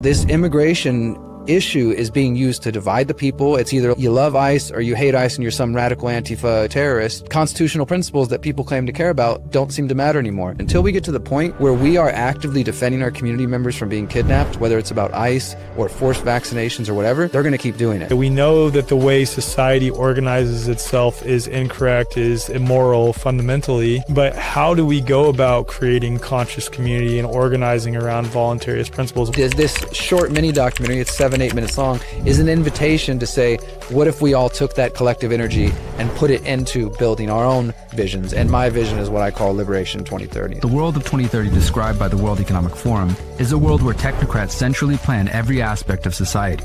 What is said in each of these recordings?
This immigration issue is being used to divide the people. It's either you love ICE or you hate ICE and you're some radical Antifa terrorist. Constitutional principles that people claim to care about don't seem to matter anymore. Until we get to the point where we are actively defending our community members from being kidnapped, whether it's about ICE or forced vaccinations or whatever, they're going to keep doing it. We know that the way society organizes itself is incorrect, is immoral fundamentally, but how do we go about creating conscious community and organizing around voluntarist principles? This short mini documentary, it's 7-8 minutes long, is an invitation to say, what if we all took that collective energy and put it into building our own visions? And my vision is what I call Liberation 2030. The world of 2030 described by the World Economic Forum is a world where technocrats centrally plan every aspect of society.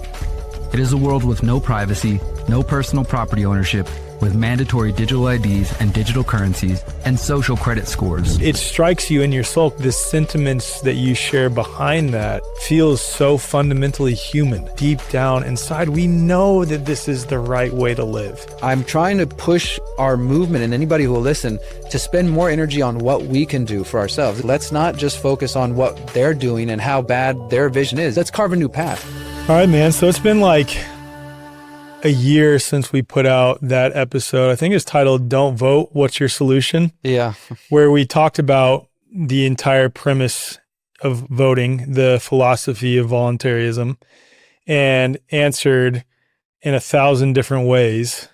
It is a world with no privacy, no personal property ownership, with mandatory digital IDs and digital currencies and social credit scores. It strikes you in your soul, the sentiments that you share behind that feels so fundamentally human. Deep down inside, we know that this is the right way to live. I'm trying to push our movement and anybody who will listen to spend more energy on what we can do for ourselves. Let's not just focus on what they're doing and how bad their vision is. Let's carve a new path. All right, man. So it's been like a year since we put out that episode. I think it's titled Don't Vote, What's Your Solution? Yeah. Where we talked about the entire premise of voting, the philosophy of voluntarism, and answered in 1,000 different ways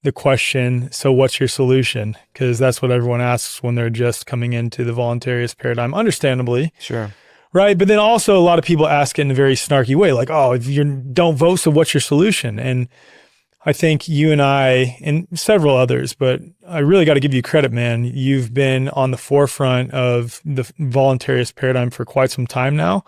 the question, so what's your solution? Because that's what everyone asks when they're just coming into the voluntarist paradigm, understandably. Sure. Right. But then also a lot of people ask it in a very snarky way, like, oh, if you don't vote, so what's your solution? And I think you and I and several others, but I really got to give you credit, man. You've been on the forefront of the voluntarist paradigm for quite some time now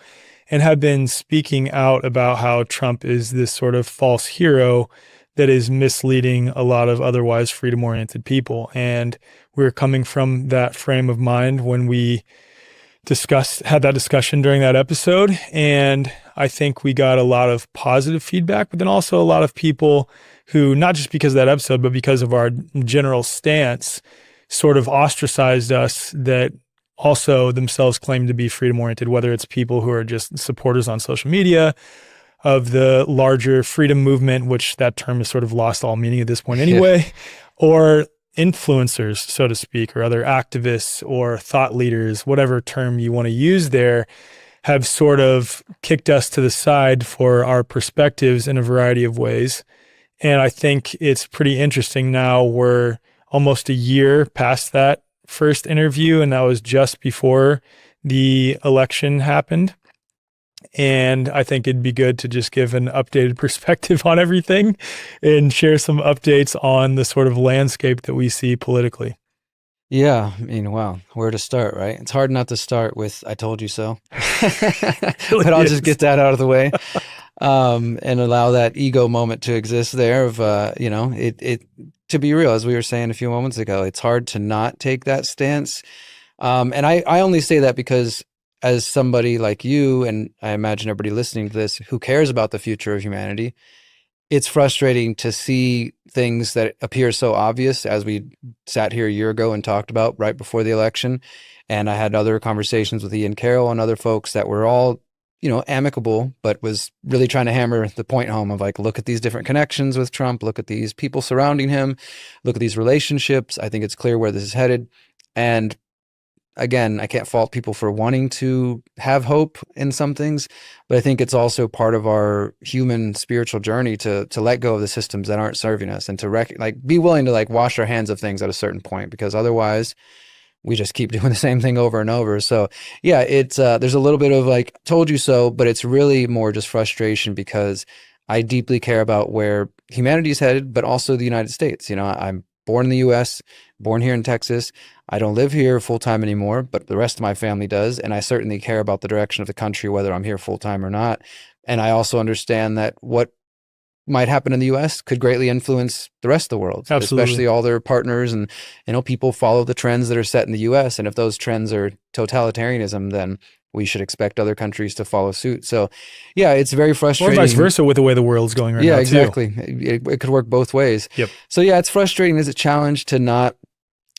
and have been speaking out about how Trump is this sort of false hero that is misleading a lot of otherwise freedom-oriented people. And we're coming from that frame of mind when we had that discussion during that episode. And I think we got a lot of positive feedback, but then also a lot of people who, not just because of that episode, but because of our general stance, sort of ostracized us that also themselves claim to be freedom-oriented, whether it's people who are just supporters on social media of the larger freedom movement, which that term has sort of lost all meaning at this point anyway, or influencers, so to speak, or other activists or thought leaders, whatever term you want to use there, have sort of kicked us to the side for our perspectives in a variety of ways. And I think it's pretty interesting now. We're almost a year past that first interview, and that was just before the election happened. And I think it'd be good to just give an updated perspective on everything and share some updates on the sort of landscape that we see politically. Yeah. I mean, wow, where to start, right? It's hard not to start with, I told you so. But I'll just get that out of the way and allow that ego moment to exist there of, to be real, as we were saying a few moments ago, it's hard to not take that stance. And I only say that because as somebody like you, and I imagine everybody listening to this, who cares about the future of humanity, it's frustrating to see things that appear so obvious, as we sat here a year ago and talked about right before the election. And I had other conversations with Ian Carroll and other folks that were all, amicable, but was really trying to hammer the point home of like, look at these different connections with Trump, look at these people surrounding him, look at these relationships. I think it's clear where this is headed. And again, I can't fault people for wanting to have hope in some things, but I think it's also part of our human spiritual journey to let go of the systems that aren't serving us and to be willing to wash our hands of things at a certain point, because otherwise we just keep doing the same thing over and over. So yeah, it's there's a little bit of told you so, but it's really more just frustration because I deeply care about where humanity is headed, but also the United States. I'm born in the US, born here in Texas. I don't live here full-time anymore, but the rest of my family does. And I certainly care about the direction of the country, whether I'm here full-time or not. And I also understand that what might happen in the US could greatly influence the rest of the world, Absolutely. Especially all their partners. And, people follow the trends that are set in the US. And if those trends are totalitarianism, then we should expect other countries to follow suit. So yeah, it's very frustrating. Or vice versa with the way the world's going right now, Yeah, exactly. too. It could work both ways. Yep. So yeah, it's frustrating as a challenge to not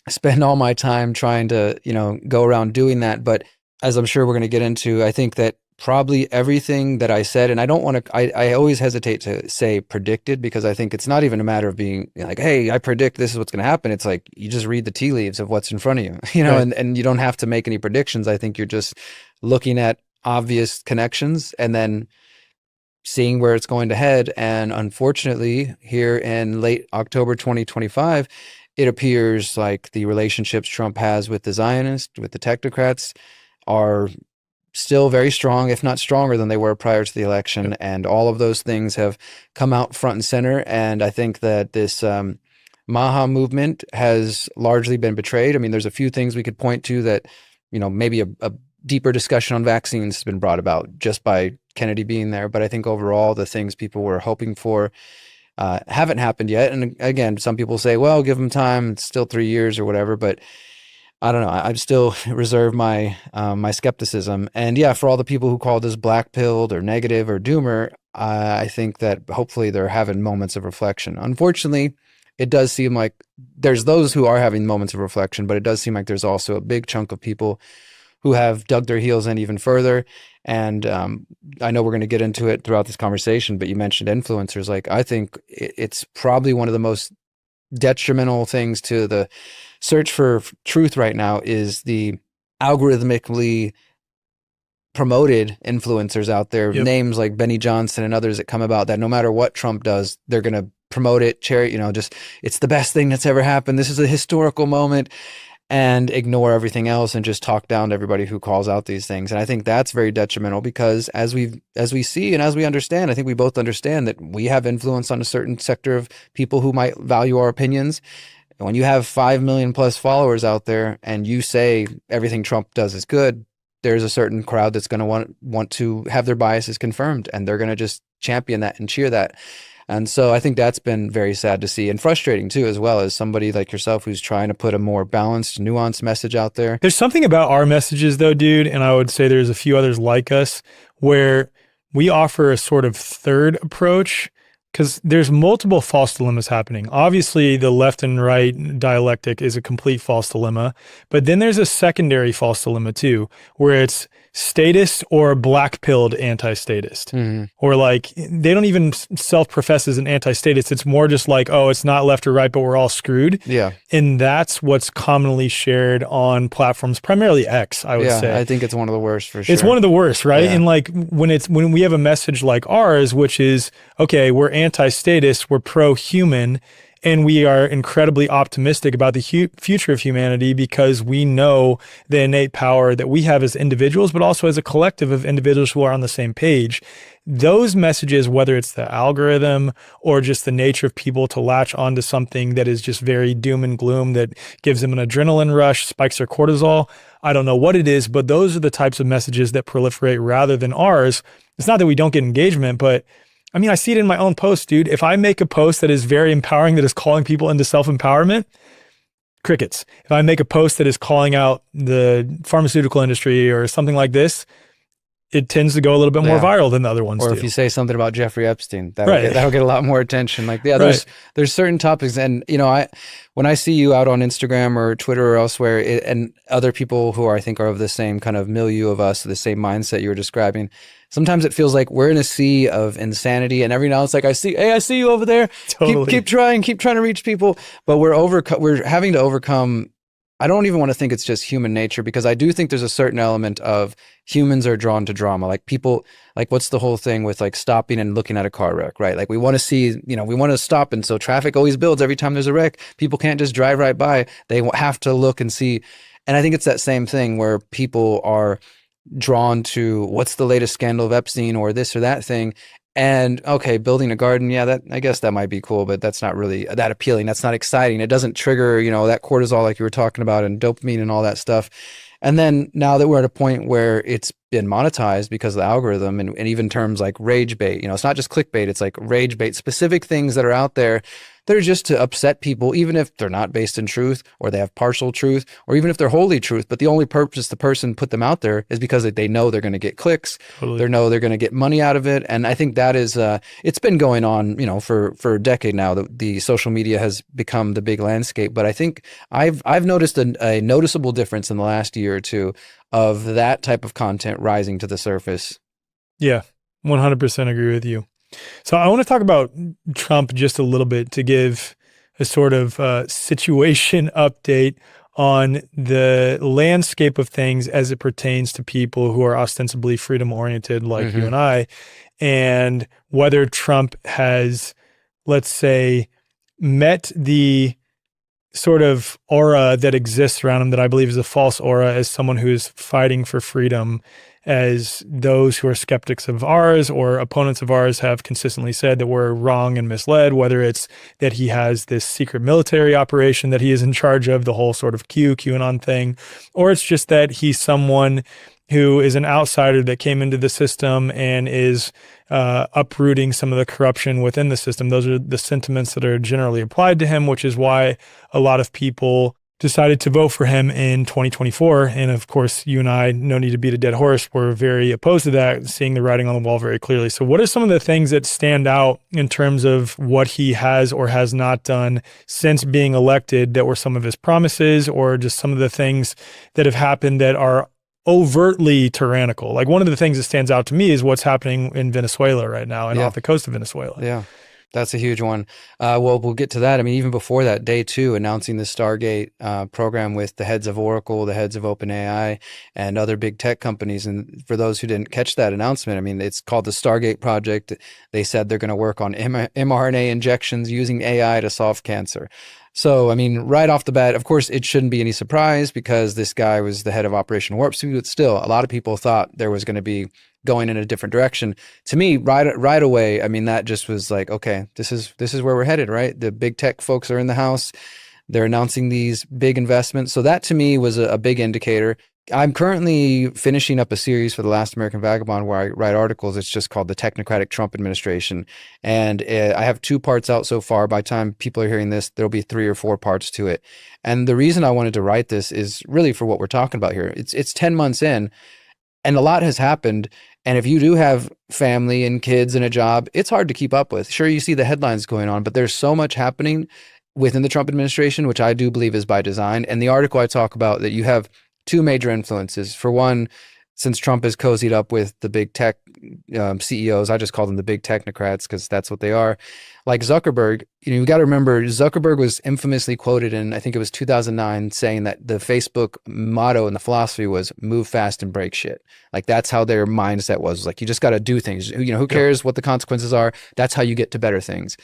spend all my time trying to, go around doing that. But as I'm sure we're going to get into, I think that probably everything that I said, and I don't want to, I always hesitate to say predicted, because I think it's not even a matter of being like, hey, I predict this is what's going to happen. It's like, you just read the tea leaves of what's in front of you, Right. and you don't have to make any predictions. I think you're just looking at obvious connections and then seeing where it's going to head. And unfortunately, here in late October 2025, it appears like the relationships Trump has with the Zionists, with the technocrats, are still very strong, if not stronger than they were prior to the election. Yep. And all of those things have come out front and center. And I think that this Maha movement has largely been betrayed. I mean, there's a few things we could point to that, maybe a deeper discussion on vaccines has been brought about just by Kennedy being there. But I think overall, the things people were hoping for haven't happened yet. And again, some people say, well, give them time. It's still 3 years or whatever. But I don't know. I still reserve my my skepticism. And yeah, for all the people who call this black-pilled or negative or doomer, I think that hopefully they're having moments of reflection. Unfortunately, it does seem like there's those who are having moments of reflection, but it does seem like there's also a big chunk of people who have dug their heels in even further. And I know we're going to get into it throughout this conversation, but you mentioned influencers. Like, I think it's probably one of the most detrimental things to the search for truth right now is the algorithmically promoted influencers out there, Yep. names like Benny Johnson and others that come about, that no matter what Trump does, they're going to promote it, just it's the best thing that's ever happened. This is a historical moment, and ignore everything else and just talk down to everybody who calls out these things. And I think that's very detrimental, because as we see and as we understand, I think we both understand that we have influence on a certain sector of people who might value our opinions. And when you have 5 million plus followers out there and you say everything Trump does is good, there's a certain crowd that's going to want to have their biases confirmed, and they're going to just champion that and cheer that. And so I think that's been very sad to see, and frustrating too, as well, as somebody like yourself who's trying to put a more balanced, nuanced message out there. There's something about our messages though, dude, and I would say there's a few others like us, where we offer a sort of third approach, because there's multiple false dilemmas happening. Obviously, the left and right dialectic is a complete false dilemma, but then there's a secondary false dilemma too, where it's statist or black-pilled anti-statist. Mm-hmm. Or like, they don't even self-profess as an anti-statist. It's more just like, oh, it's not left or right, but we're all screwed. Yeah. And that's what's commonly shared on platforms, primarily X, I would say. I think it's one of the worst for sure. It's one of the worst, right? Yeah. And like when we have a message like ours, which is, okay, we're anti-statist, we're pro-human, and we are incredibly optimistic about the future of humanity, because we know the innate power that we have as individuals, but also as a collective of individuals who are on the same page. Those messages, whether it's the algorithm or just the nature of people to latch onto something that is just very doom and gloom, that gives them an adrenaline rush, spikes their cortisol, I don't know what it is, but those are the types of messages that proliferate rather than ours. It's not that we don't get engagement, but I mean, I see it in my own post, dude. If I make a post that is very empowering, that is calling people into self-empowerment, crickets. If I make a post that is calling out the pharmaceutical industry or something like this, it tends to go a little bit more viral than the other ones do. Or if you say something about Jeffrey Epstein, Right. that'll get a lot more attention. Like, yeah, Right. there's certain topics, and when I see you out on Instagram or Twitter or elsewhere, and other people who I think are of the same kind of milieu of us, the same mindset you were describing, sometimes it feels like we're in a sea of insanity, and every now it's like, I see you over there. Totally. Keep trying to reach people, but we're having to overcome. I don't even want to think it's just human nature, because I do think there's a certain element of humans are drawn to drama. Like, people, like, what's the whole thing with like stopping and looking at a car wreck, right? Like, we want to see, we want to stop. And so traffic always builds every time there's a wreck. People can't just drive right by. They have to look and see. And I think it's that same thing where people are drawn to what's the latest scandal of Epstein or this or that thing. And okay, building a garden, yeah, I guess that might be cool, but that's not really that appealing. That's not exciting. It doesn't trigger, that cortisol like you were talking about, and dopamine and all that stuff. And then now that we're at a point where it's been monetized because of the algorithm, and even terms like rage bait, it's not just clickbait, it's like rage bait, specific things that are out there that are just to upset people, even if they're not based in truth, or they have partial truth, or even if they're wholly truth. But the only purpose the person put them out there is because they know they're going to get clicks. Totally. They know they're going to get money out of it. And I think that is, it's been going on, for a decade now. The social media has become the big landscape. But I think I've noticed a noticeable difference in the last year or two of that type of content rising to the surface. Yeah, 100% agree with you. So I want to talk about Trump just a little bit to give a sort of situation update on the landscape of things as it pertains to people who are ostensibly freedom-oriented like you and I, and whether Trump has, let's say, met the sort of aura that exists around him that I believe is a false aura as someone who is fighting for freedom, as those who are skeptics of ours or opponents of ours have consistently said that we're wrong and misled, whether it's that he has this secret military operation that he is in charge of, the whole sort of QAnon thing, or it's just that he's someone who is an outsider that came into the system and is uprooting some of the corruption within the system. Those are the sentiments that are generally applied to him, which is why a lot of people decided to vote for him in 2024. And of course, you and I, no need to beat a dead horse, were very opposed to that, seeing the writing on the wall very clearly. So what are some of the things that stand out in terms of what he has or has not done since being elected that were some of his promises, or just some of the things that have happened that are overtly tyrannical? Like, one of the things that stands out to me is what's happening in Venezuela right now and off the coast of Venezuela. Yeah. That's a huge one. Well, we'll get to that. I mean, even before that, day 2, announcing the Stargate program with the heads of Oracle, the heads of OpenAI, and other big tech companies. And for those who didn't catch that announcement, I mean, it's called the Stargate Project. They said they're going to work on mRNA injections using AI to solve cancer. So, I mean, right off the bat, of course, it shouldn't be any surprise because this guy was the head of Operation Warp Speed, but still, a lot of people thought there was going to be going in a different direction. To me, right away, I mean, that just was like, okay, this is where we're headed, right? The big tech folks are in the house. They're announcing these big investments. So that to me was a big indicator. I'm currently finishing up a series for The Last American Vagabond where I write articles. It's just called The Technocratic Trump Administration. And I have 2 parts out so far. By the time people are hearing this, there'll be 3 or 4 parts to it. And the reason I wanted to write this is really for what we're talking about here. It's 10 months in, and a lot has happened. And if you do have family and kids and a job, it's hard to keep up with. Sure, you see the headlines going on, but there's so much happening within the Trump administration, which I do believe is by design. And the article I talk about that you have 2 major influences. For one, since Trump has cozied up with the big tech CEOs, I just call them the big technocrats because that's what they are. Like Zuckerberg, you got to remember, Zuckerberg was infamously quoted in, I think it was 2009, saying that the Facebook motto and the philosophy was move fast and break shit. Like, that's how their mindset was. Like, you just got to do things. Who cares what the consequences are? That's how you get to better things.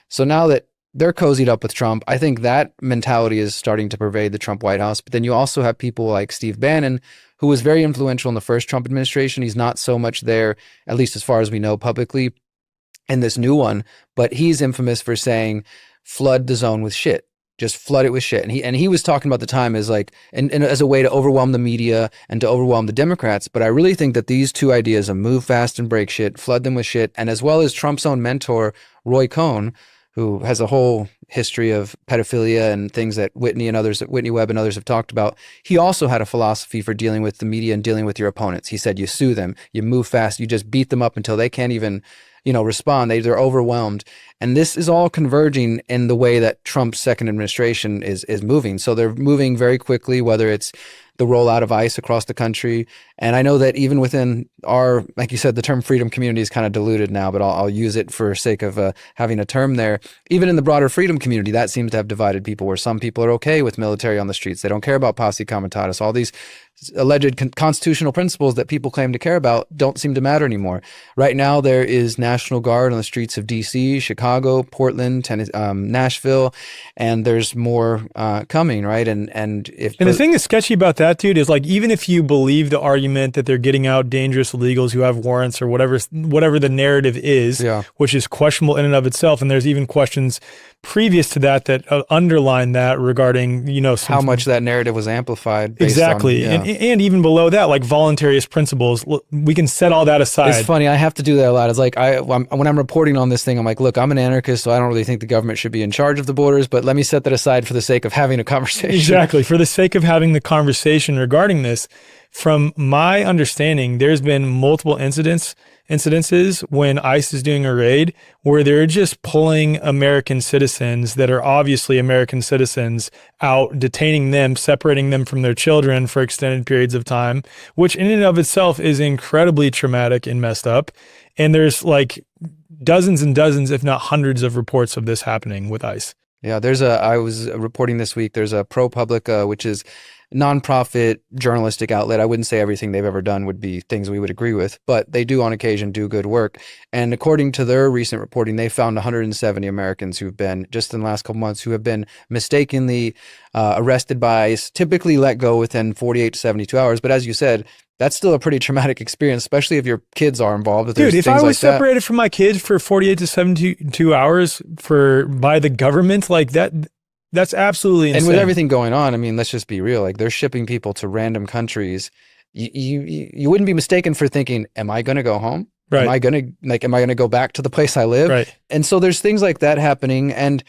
So now that they're cozied up with Trump, I think that mentality is starting to pervade the Trump White House. But then you also have people like Steve Bannon, who was very influential in the first Trump administration. He's not so much there, at least as far as we know publicly, in this new one. But he's infamous for saying, flood the zone with shit. Just flood it with shit. And he was talking about the time as like, and as a way to overwhelm the media and to overwhelm the Democrats. But I really think that these 2 ideas of move fast and break shit, flood them with shit, and as well as Trump's own mentor, Roy Cohn, who has a whole history of pedophilia and things that Whitney Webb and others have talked about. He also had a philosophy for dealing with the media and dealing with your opponents. He said, you sue them, you move fast, you just beat them up until they can't even, respond. They're overwhelmed. And this is all converging in the way that Trump's second administration is moving. So they're moving very quickly, whether it's the rollout of ICE across the country. And I know that even within our, like you said, the term freedom community is kind of diluted now, but I'll use it for sake of having a term there. Even in the broader freedom community, that seems to have divided people, where some people are okay with military on the streets. They don't care about posse comitatus. All these alleged constitutional principles that people claim to care about don't seem to matter anymore. Right now, there is National Guard on the streets of DC, Chicago, Portland, Nashville, and there's more coming, right? And the thing that's sketchy about that, dude, is like, even if you believe the argument that they're getting out dangerous illegals who have warrants or whatever the narrative is, which is questionable in and of itself, and there's even questions previous to that underline that regarding, how much that narrative was amplified. Exactly. And even below that, like voluntarist principles, we can set all that aside. It's funny. I have to do that a lot. It's like, when I'm reporting on this thing, I'm like, look, I'm an anarchist, so I don't really think the government should be in charge of the borders, but let me set that aside for the sake of having a conversation. Exactly. For the sake of having the conversation regarding this, from my understanding, there's been multiple incidents incidences when ICE is doing a raid where they're just pulling American citizens that are obviously American citizens out, detaining them, separating them from their children for extended periods of time, which in and of itself is incredibly traumatic and messed up. And there's like dozens and dozens, if not hundreds of reports of this happening with ICE. Yeah, I was reporting this week, there's a ProPublica, which is nonprofit journalistic outlet. I wouldn't say everything they've ever done would be things we would agree with, but they do on occasion do good work. And according to their recent reporting, they found 170 Americans who've been, just in the last couple months, who have been mistakenly arrested by ICE, typically let go within 48 to 72 hours. But as you said, that's still a pretty traumatic experience, especially if your kids are involved. Dude, if I was separated from my kids for 48 to 72 hours by the government, like that's absolutely insane. And with everything going on, I mean, let's just be real. Like, they're shipping people to random countries. You wouldn't be mistaken for thinking, am I going to go home? Right. Am I going to go back to the place I live? Right. And so there's things like that happening. And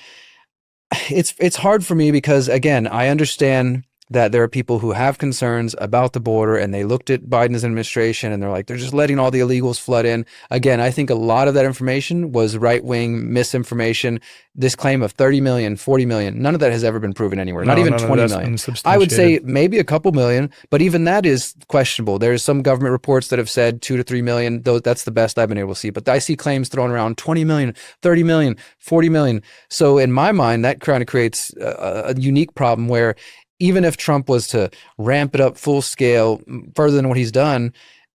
it's hard for me because, again, I understand that there are people who have concerns about the border, and they looked at Biden's administration and they're like, they're just letting all the illegals flood in. Again, I think a lot of that information was right-wing misinformation. This claim of 30 million, 40 million, none of that has ever been proven anywhere, not even 20 million. I would say maybe a couple million, but even that is questionable. There's some government reports that have said 2 to 3 million. That's the best I've been able to see. But I see claims thrown around 20 million, 30 million, 40 million. So in my mind, that kind of creates a unique problem where even if Trump was to ramp it up full scale further than what he's done,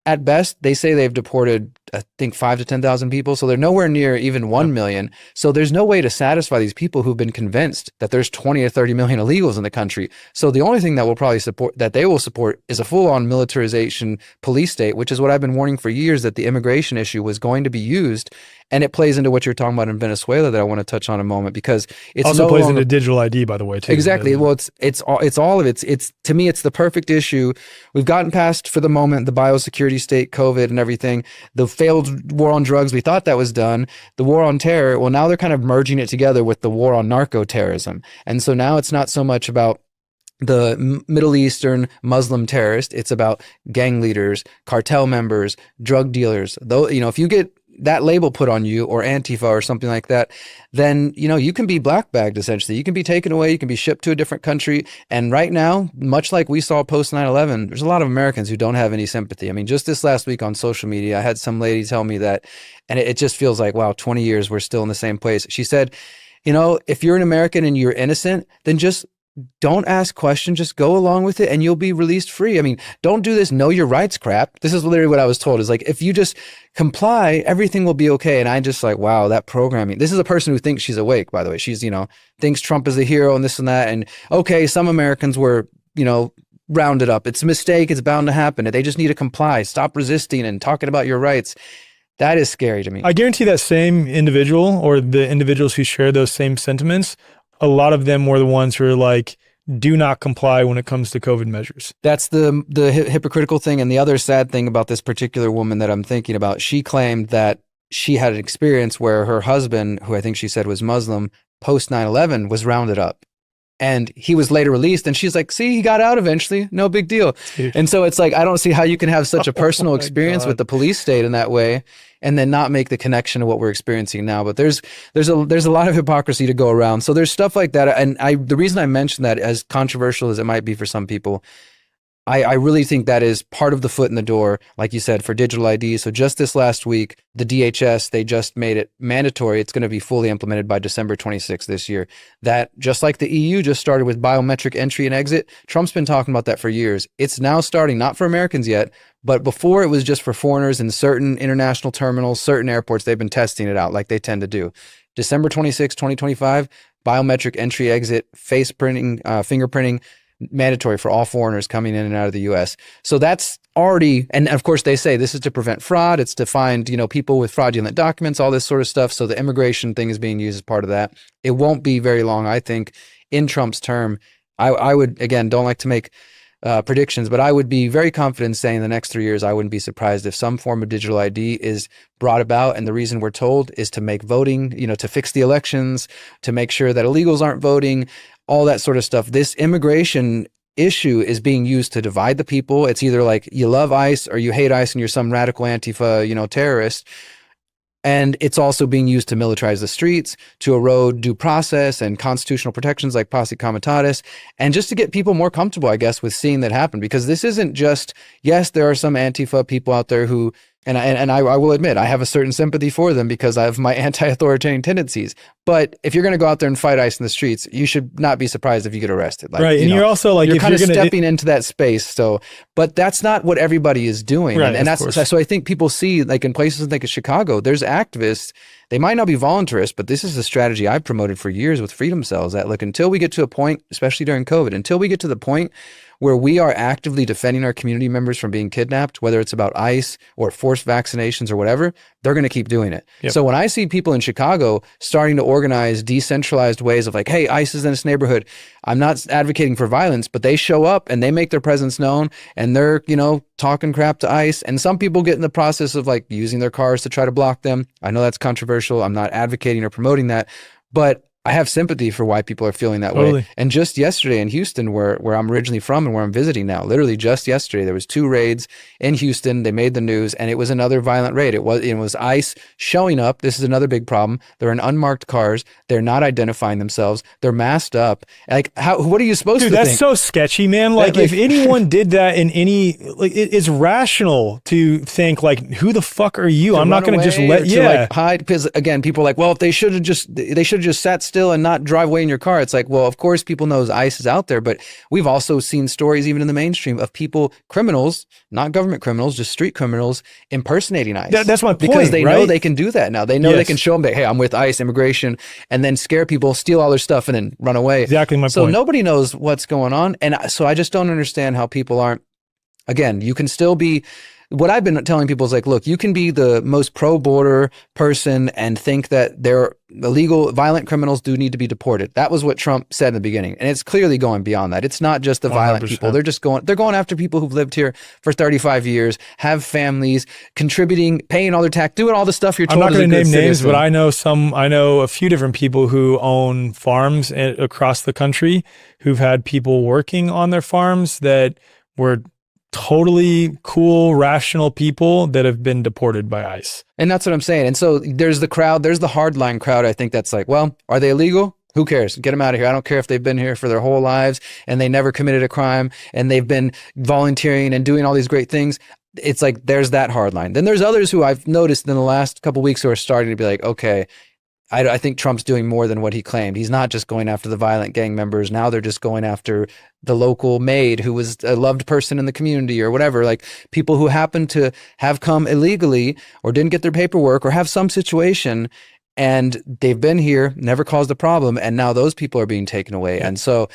at best, they say they've deported, I think, 5,000 to 10,000 people. So they're nowhere near even 1 million. So there's no way to satisfy these people who've been convinced that there's 20 or 30 million illegals in the country. So the only thing that they will support is a full-on militarization police state, which is what I've been warning for years, that the immigration issue was going to be used. And it plays into what you're talking about in Venezuela that I want to touch on a moment, because it's also plays into digital ID, by the way, too. Exactly. Well, it's all of it. It's to me, it's the perfect issue. We've gotten past, for the moment, the biosecurity state, COVID and everything, the failed war on drugs. We thought that was done. The war on terror. Well, now they're kind of merging it together with the war on narco-terrorism. And so now it's not so much about the Middle Eastern Muslim terrorist. It's about gang leaders, cartel members, drug dealers. Though, if you get that label put on you, or Antifa or something like that, then, you can be black bagged essentially. You can be taken away, you can be shipped to a different country. And right now, much like we saw post 9/11, there's a lot of Americans who don't have any sympathy. I mean, just this last week on social media, I had some lady tell me that, and it just feels like, wow, 20 years, we're still in the same place. She said, if you're an American and you're innocent, then just don't ask questions, just go along with it and you'll be released free. I mean, don't do this know your rights crap. This is literally what I was told, is like, if you just comply, everything will be okay. And I just like, wow, that programming. This is a person who thinks she's awake, by the way. She's, thinks Trump is the hero and this and that. And okay, some Americans were, rounded up. It's a mistake. It's bound to happen. They just need to comply. Stop resisting and talking about your rights. That is scary to me. I guarantee that same individual, or the individuals who share those same sentiments, a lot of them were the ones who are like, do not comply when it comes to COVID measures. That's the hypocritical thing. And the other sad thing about this particular woman that I'm thinking about, she claimed that she had an experience where her husband, who I think she said was Muslim, post 9/11 was rounded up. And he was later released, and she's like, see, he got out eventually. No big deal. Dude. And so it's like, I don't see how you can have such a personal experience with the police state in that way and then not make the connection to what we're experiencing now. But there's a lot of hypocrisy to go around. So there's stuff like that. And the reason I mentioned that, as controversial as it might be for some people, I really think that is part of the foot in the door, like you said, for digital ID. So just this last week, the DHS, they just made it mandatory. It's going to be fully implemented by December 26th this year. That, just like the EU just started with biometric entry and exit, Trump's been talking about that for years. It's now starting, not for Americans yet, but before it was just for foreigners in certain international terminals, certain airports. They've been testing it out like they tend to do. December 26, 2025, biometric entry, exit, face printing, fingerprinting, mandatory for all foreigners coming in and out of the U.S. So that's already, and of course they say this is to prevent fraud. It's to find, people with fraudulent documents, all this sort of stuff. So the immigration thing is being used as part of that. It won't be very long, I think, in Trump's term. I would, again, don't like to make predictions, but I would be very confident saying the next 3 years, I wouldn't be surprised if some form of digital ID is brought about. And the reason we're told is to make voting, to fix the elections, to make sure that illegals aren't voting, all that sort of stuff. This immigration issue is being used to divide the people. It's either like you love ICE or you hate ICE and you're some radical Antifa, terrorist. And it's also being used to militarize the streets, to erode due process and constitutional protections like posse comitatus, and just to get people more comfortable, I guess, with seeing that happen. Because this isn't just, yes, there are some Antifa people out there who, and I will admit, I have a certain sympathy for them because I have my anti-authoritarian tendencies. But if you're going to go out there and fight ICE in the streets, you should not be surprised if you get arrested. Like, right, and you're also like, you're if kind of you're gonna, stepping into that space. So, but that's not what everybody is doing, right, and that's so I think people see, like in places like Chicago, there's activists. They might not be voluntarists, but this is a strategy I've promoted for years with Freedom Cells. That look, until we get to a point, especially during COVID, until we get to the point where we are actively defending our community members from being kidnapped, whether it's about ICE or forced vaccinations or whatever, they're going to keep doing it. Yep. So when I see people in Chicago starting to organize decentralized ways of like, hey, ICE is in this neighborhood, I'm not advocating for violence, but they show up and they make their presence known and they're, talking crap to ICE. And some people get in the process of like using their cars to try to block them. I know that's controversial. I'm not advocating or promoting that, but I have sympathy for why people are feeling that way. And just yesterday in Houston, where I'm originally from and where I'm visiting now, literally just yesterday, there was 2 raids in Houston. They made the news, and it was another violent raid. It was ICE showing up. This is another big problem. They're in unmarked cars. They're not identifying themselves. They're masked up. Like, what are you supposed to think? Dude, that's so sketchy, man. Like if anyone did that in any, like, it's rational to think like, who the fuck are you? I'm not going to just let you like hide. Because again, people are like, well, if they should have just sat still and not drive away in your car. It's like, well, of course people know ICE is out there, but we've also seen stories even in the mainstream of people, criminals, not government criminals, just street criminals impersonating ICE. That's my point, because they right? know they can do that now. They know they can show them that, hey, I'm with ICE, immigration, and then scare people, steal all their stuff, and then run away. Exactly my point. So nobody knows what's going on. And so I just don't understand how people aren't, again, you can still be, what I've been telling people is like, look, you can be the most pro-border person and think that they're illegal, violent criminals do need to be deported. That was what Trump said in the beginning. And it's clearly going beyond that. It's not just the 100%. Violent people. They're going after people who've lived here for 35 years, have families, contributing, paying all their tax, doing all the stuff you're told. I'm not going to name names, but I know a few different people who own farms across the country who've had people working on their farms that were totally cool, rational people that have been deported by ICE. And that's what I'm saying. And so there's the crowd, there's the hardline crowd, I think, that's like, well, are they illegal? Who cares? Get them out of here. I don't care if they've been here for their whole lives and they never committed a crime and they've been volunteering and doing all these great things. It's like, there's that hardline. Then there's others who I've noticed in the last couple of weeks who are starting to be like, okay, I think Trump's doing more than what he claimed. He's not just going after the violent gang members. Now they're just going after the local maid who was a loved person in the community or whatever, like people who happen to have come illegally or didn't get their paperwork or have some situation and they've been here, never caused a problem, and now those people are being taken away. And so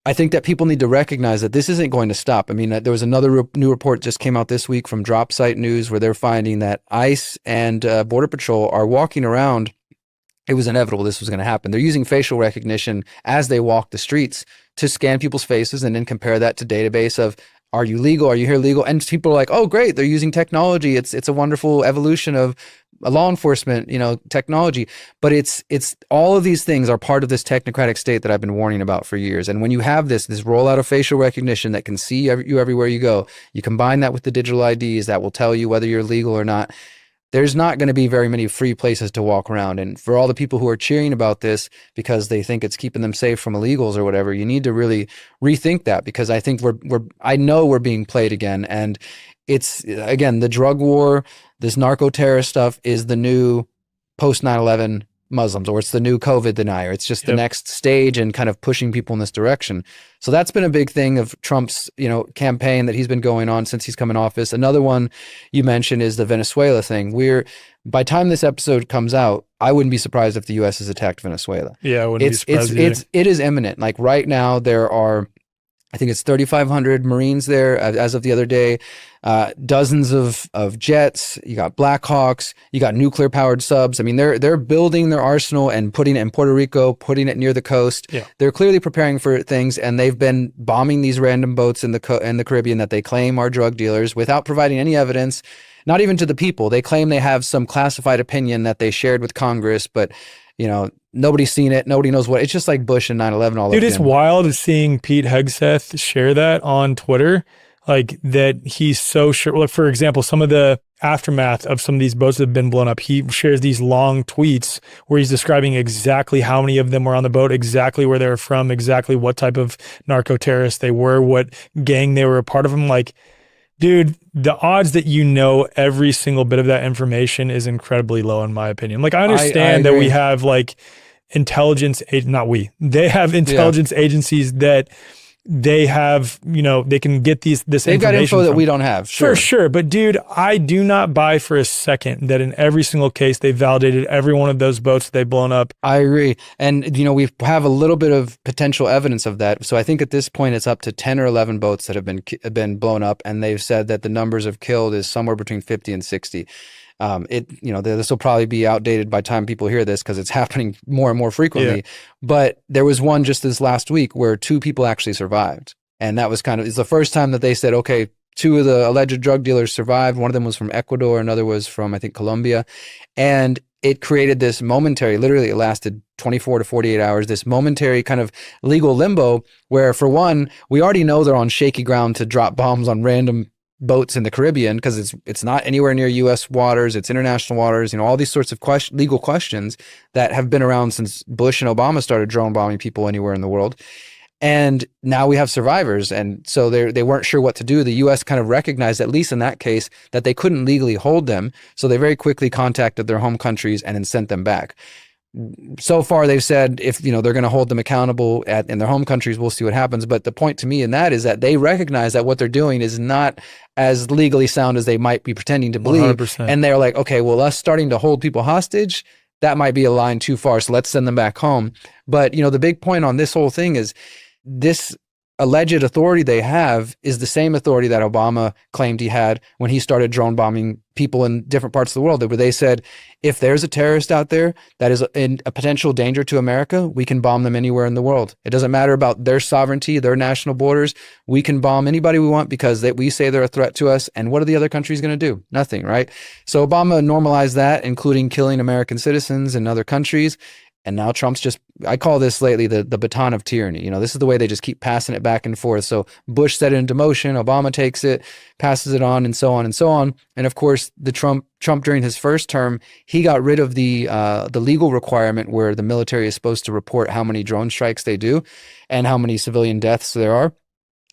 I think that people need to recognize that this isn't going to stop. I mean, there was another new report just came out this week from Drop Site News where they're finding that ICE and Border Patrol are walking around. It was inevitable this was going to happen. They're using facial recognition as they walk the streets to scan people's faces and then compare that to database of, are you legal? Are you here legal? And people are like, oh, great. They're using technology. It's a wonderful evolution of law enforcement, technology. But it's all of these things are part of this technocratic state that I've been warning about for years. And when you have this rollout of facial recognition that can see you everywhere you go, you combine that with the digital IDs that will tell you whether you're legal or not. There's not going to be very many free places to walk around. And for all the people who are cheering about this because they think it's keeping them safe from illegals or whatever, you need to really rethink that, because I think I know we're being played again. And it's, again, the drug war, this narco-terrorist stuff is the new post 9/11 Muslims, or it's the new COVID denier. It's just the next stage and kind of pushing people in this direction. So that's been a big thing of Trump's, campaign that he's been going on since he's come in office. Another one you mentioned is the Venezuela thing. By the time this episode comes out, I wouldn't be surprised if the U.S. has attacked Venezuela. Yeah, I wouldn't be surprised either. It is imminent. Like right now, there are, I think it's 3,500 Marines there as of the other day, dozens of jets. You got Black Hawks, you got nuclear powered subs. I mean, they're building their arsenal and putting it in Puerto Rico, putting it near the coast. Yeah. They're clearly preparing for things, and they've been bombing these random boats in the Caribbean that they claim are drug dealers without providing any evidence. Not even to the people. They claim they have some classified opinion that they shared with Congress, but Nobody's seen it. Nobody knows what. It's just like Bush and 9/11 all over Dude, it's again. wild seeing Pete Hegseth share that on Twitter. Like that he's so sure. Like, for example, some of the aftermath of some of these boats that have been blown up, he shares these long tweets where he's describing exactly how many of them were on the boat, exactly where they were from, exactly what type of narco-terrorists they were, what gang they were a part of. I'm like, dude, the odds that every single bit of that information is incredibly low, in my opinion. Like, I understand that we have like they have intelligence agencies that they have, they can get this They've got info that we don't have. Sure. For sure. But dude, I do not buy for a second that in every single case they validated every one of those boats that they've blown up. I agree. And, we have a little bit of potential evidence of that. So I think at this point it's up to 10 or 11 boats that have been blown up. And they've said that the numbers of killed is somewhere between 50 and 60. This will probably be outdated by the time people hear this because it's happening more and more frequently. Yeah. But there was one just this last week where 2 people actually survived. And that was it's the first time that they said, okay, 2 of the alleged drug dealers survived. One of them was from Ecuador. Another was from, I think, Colombia. And it created this momentary, literally it lasted 24 to 48 hours, this momentary kind of legal limbo where, for one, we already know they're on shaky ground to drop bombs on random boats in the Caribbean because it's not anywhere near U.S. waters, it's international waters, all these sorts of legal questions that have been around since Bush and Obama started drone bombing people anywhere in the world. And now we have survivors. And so they weren't sure what to do. The U.S. kind of recognized, at least in that case, that they couldn't legally hold them. So they very quickly contacted their home countries and then sent them back. So far, they've said if they're going to hold them accountable in their home countries, we'll see what happens. But the point to me in that is that they recognize that what they're doing is not as legally sound as they might be pretending to believe. 100%. And they're like, okay, well, us starting to hold people hostage, that might be a line too far. So let's send them back home. But the big point on this whole thing is this alleged authority they have is the same authority that Obama claimed he had when he started drone bombing people in different parts of the world, where they said, if there's a terrorist out there that is a potential danger to America, we can bomb them anywhere in the world. It doesn't matter about their sovereignty, their national borders. We can bomb anybody we want because we say they're a threat to us. And what are the other countries going to do? Nothing, right? So Obama normalized that, including killing American citizens in other countries. And now Trump's I call this lately the baton of tyranny. This is the way they just keep passing it back and forth. So Bush set it into motion, Obama takes it, passes it on, and so on and so on. And of course, Trump during his first term, he got rid of the legal requirement where the military is supposed to report how many drone strikes they do and how many civilian deaths there are.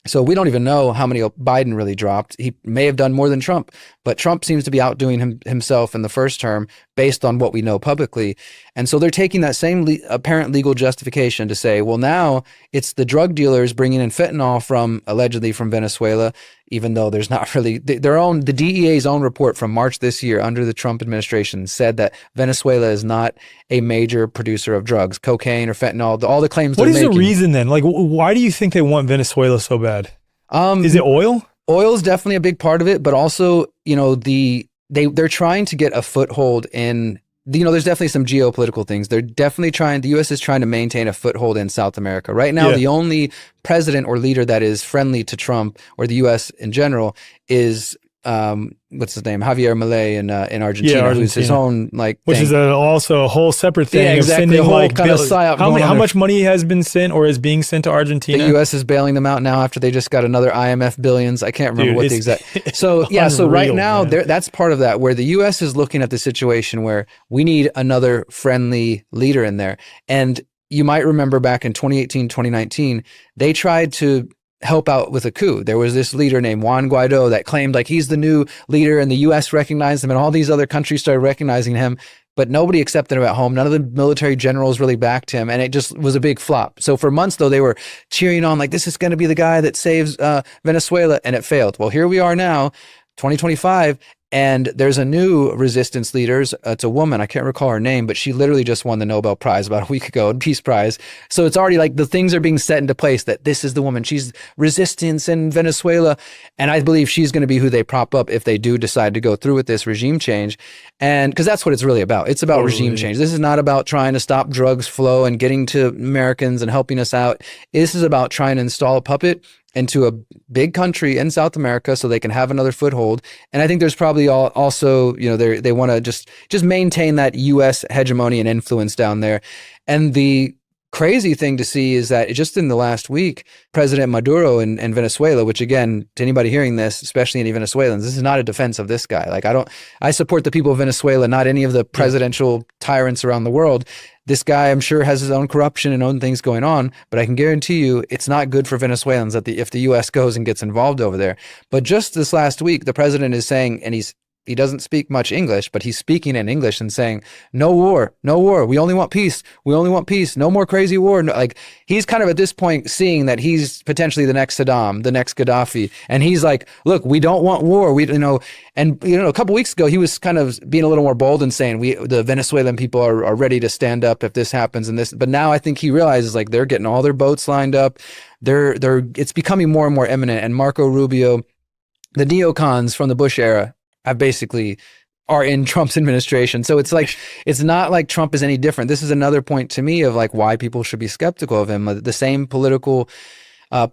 So we don't even know how many Biden really dropped. He may have done more than Trump, but Trump seems to be outdoing himself in the first term based on what we know publicly. And so they're taking that same apparent legal justification to say, well, now it's the drug dealers bringing in fentanyl allegedly from Venezuela, even though there's not really the DEA's own report from March this year under the Trump administration said that Venezuela is not a major producer of drugs, cocaine or fentanyl, all the claims they're making. What is the reason then? Like, why do you think they want Venezuela so bad? Is it oil? Oil is definitely a big part of it, but also, they're trying to get a foothold in, there's definitely some geopolitical things. They're definitely the U.S. is trying to maintain a foothold in South America. Right now, The only president or leader that is friendly to Trump or the U.S. in general is, what's his name? Javier Milei in Argentina, who's his own which thing. is also a whole separate thing. Yeah, exactly. Of sending Kind of psyop how much money has been sent or is being sent to Argentina? The U.S. is bailing them out now after they just got another IMF billions. I can't remember what the exact. So yeah, so right now that's part of that where the U.S. is looking at the situation where we need another friendly leader in there. And you might remember back in 2018, 2019, they tried to help out with a coup. There was this leader named Juan Guaido that claimed he's the new leader, and the U.S. recognized him and all these other countries started recognizing him, but nobody accepted him at home. None of the military generals really backed him, and it just was a big flop. So for months, though, they were cheering on this is going to be the guy that saves Venezuela, and it failed. Well, here we are now, 2025, and there's a new resistance leader. It's a woman. I can't recall her name, but she literally just won the Nobel Prize about a week ago, Peace Prize. So it's already the things are being set into place that this is the woman. She's resistance in Venezuela. And I believe she's going to be who they prop up if they do decide to go through with this regime change. And because that's what it's really about. It's about regime change. This is not about trying to stop drugs flow and getting to Americans and helping us out. This is about trying to install a puppet into a big country in South America so they can have another foothold. And I think there's probably also, they want to just maintain that U.S. hegemony and influence down there. And the crazy thing to see is that just in the last week, President Maduro in Venezuela, which again, to anybody hearing this, especially any Venezuelans, this is not a defense of this guy. Like I support the people of Venezuela, not any of the presidential tyrants around the world. This guy, I'm sure, has his own corruption and own things going on, but I can guarantee you it's not good for Venezuelans if the U.S. goes and gets involved over there. But just this last week, the president is saying, and he doesn't speak much English, but he's speaking in English and saying, no war, no war. We only want peace. We only want peace. No more crazy war. No, like he's kind of at this point seeing that he's potentially the next Saddam, the next Gaddafi. And he's like, look, we don't want war. A couple weeks ago, he was kind of being a little more bold and saying the Venezuelan people are ready to stand up if this happens and this. But now I think he realizes like they're getting all their boats lined up. It's becoming more and more imminent. And Marco Rubio, the neocons from the Bush era, are in Trump's administration. So it's like, it's not like Trump is any different. This is another point to me of like why people should be skeptical of him. The same political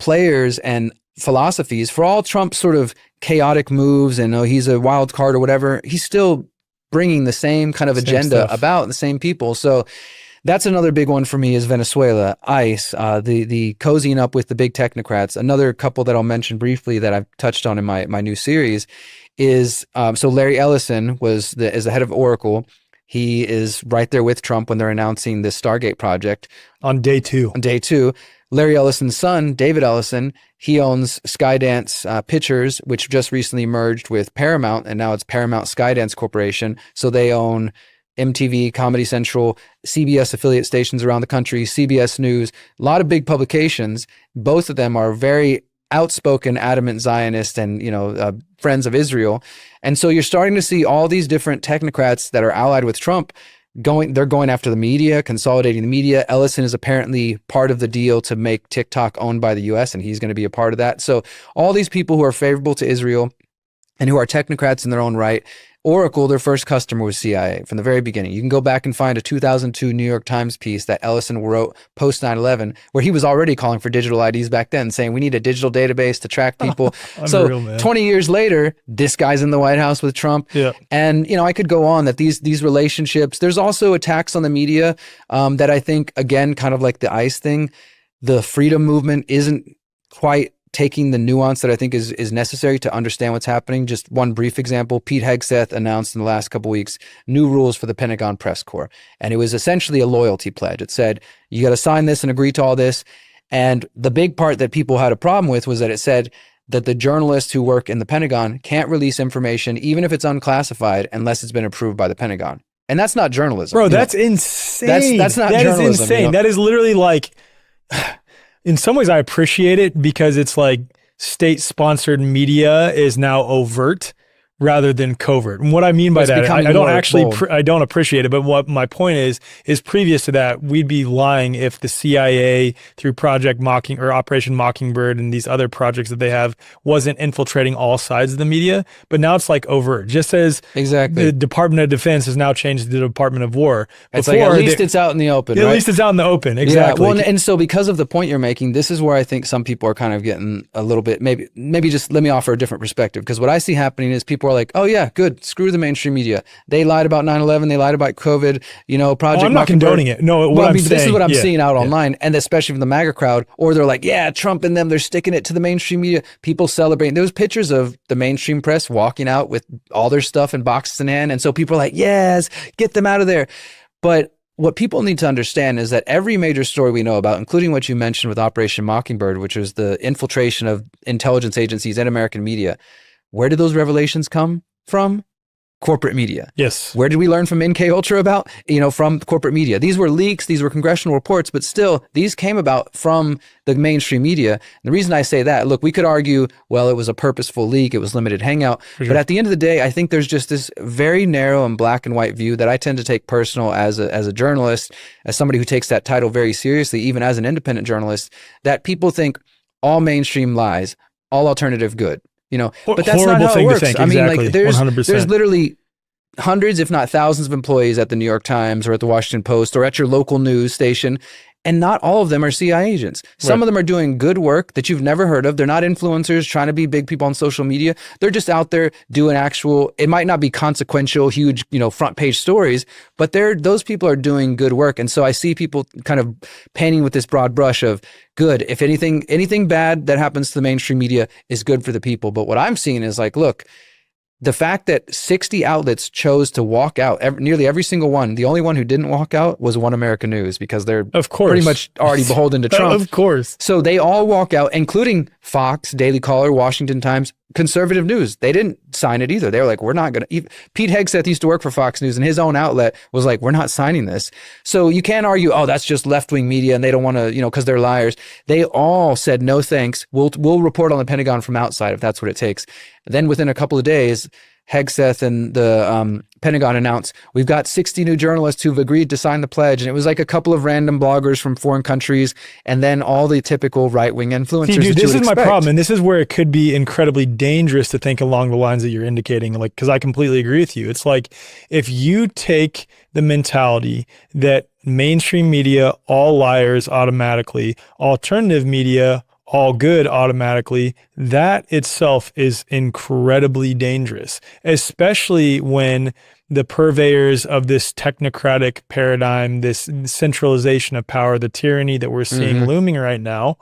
players and philosophies for all Trump's sort of chaotic moves and he's a wild card or whatever, he's still bringing the same kind of agenda about the same people. So that's another big one for me is Venezuela, ICE, the cozying up with the big technocrats. Another couple that I'll mention briefly that I've touched on in my new series is so Larry Ellison is the head of Oracle. He is right there with Trump when they're announcing the Stargate project. On day two. Larry Ellison's son, David Ellison, he owns Skydance Pictures, which just recently merged with Paramount, and now it's Paramount Skydance Corporation. So they own MTV, Comedy Central, CBS affiliate stations around the country, CBS News, a lot of big publications. Both of them are very outspoken, adamant Zionists and, friends of Israel. And so you're starting to see all these different technocrats that are allied with Trump they're going after the media, consolidating the media. Ellison is apparently part of the deal to make TikTok owned by the US, and he's going to be a part of that. So all these people who are favorable to Israel and who are technocrats in their own right, Oracle, their first customer was CIA from the very beginning. You can go back and find a 2002 New York Times piece that Ellison wrote post 9/11, where he was already calling for digital IDs back then, saying we need a digital database to track people. Unreal, man. 20 years later, this guy's in the White House with Trump. Yeah. And, I could go on that these relationships, there's also attacks on the media that I think, again, kind of like the ICE thing, the freedom movement isn't quite taking the nuance that I think is necessary to understand what's happening. Just one brief example, Pete Hegseth announced in the last couple of weeks new rules for the Pentagon press corps. And it was essentially a loyalty pledge. It said, you got to sign this and agree to all this. And the big part that people had a problem with was that it said that the journalists who work in the Pentagon can't release information, even if it's unclassified, unless it's been approved by the Pentagon. And that's not journalism. Bro, that's insane. That's not journalism. That is insane. That is literally like... In some ways, I appreciate it because it's like state-sponsored media is now overt rather than covert. And what I mean by that, I don't appreciate it. But what my point is previous to that, we'd be lying if the CIA through Operation Mockingbird and these other projects that they have wasn't infiltrating all sides of the media. But now it's like overt. Just as the Department of Defense has now changed to the Department of War. It's like at least it's out in the open. At least it's out in the open. Exactly. Yeah, well, and so because of the point you're making, this is where I think some people are kind of getting a little bit, maybe just let me offer a different perspective. Because what I see happening is people are like, oh yeah, good. Screw the mainstream media. They lied about 9/11. They lied about COVID. Project. I'm not condoning it. No, this is what I'm seeing out online, and especially from the MAGA crowd. Or they're like, yeah, Trump and them. They're sticking it to the mainstream media. People celebrating. There was pictures of the mainstream press walking out with all their stuff in boxes in hand, and so people are like, yes, get them out of there. But what people need to understand is that every major story we know about, including what you mentioned with Operation Mockingbird, which was the infiltration of intelligence agencies and American media, where did those revelations come from? Corporate media. Yes. Where did we learn from MK Ultra about? From corporate media. These were leaks, these were congressional reports, but still, these came about from the mainstream media. And the reason I say that, look, we could argue, well, it was a purposeful leak, it was limited hangout. Sure. But at the end of the day, I think there's just this very narrow and black and white view that I tend to take personal as a journalist, as somebody who takes that title very seriously, even as an independent journalist, that people think all mainstream lies, all alternative good. But that's not how it works. I mean, like there's literally hundreds, if not thousands of employees at the New York Times or at the Washington Post or at your local news station. And not all of them are CIA agents. Some of them are doing good work that you've never heard of. They're not influencers trying to be big people on social media. They're just out there doing actual, it might not be consequential, huge, front page stories, but those people are doing good work. And so I see people kind of painting with this broad brush of good. If anything bad that happens to the mainstream media is good for the people. But what I'm seeing is like, look, the fact that 60 outlets chose to walk out, nearly every single one, the only one who didn't walk out was One American News, because they're pretty much already beholden to Trump. Of course. So they all walk out, including Fox, Daily Caller, Washington Times, conservative news. They didn't sign it either. They were like, we're not going to. Pete Hegseth used to work for Fox News, and his own outlet was like, we're not signing this. So you can't argue, oh, that's just left-wing media and they don't want to, because they're liars. They all said, no thanks. We'll report on the Pentagon from outside if that's what it takes. Then within a couple of days, Hegseth and the Pentagon announced, we've got 60 new journalists who've agreed to sign the pledge. And it was like a couple of random bloggers from foreign countries, and then all the typical right-wing influencers. See, dude, this is my expect. problem. And this is where it could be incredibly dangerous to think along the lines that you're indicating, like, because I completely agree with you. It's like, if you take the mentality that mainstream media, all liars automatically, alternative media, all good automatically, that itself is incredibly dangerous, especially when the purveyors of this technocratic paradigm, this centralization of power, the tyranny that we're seeing looming right now,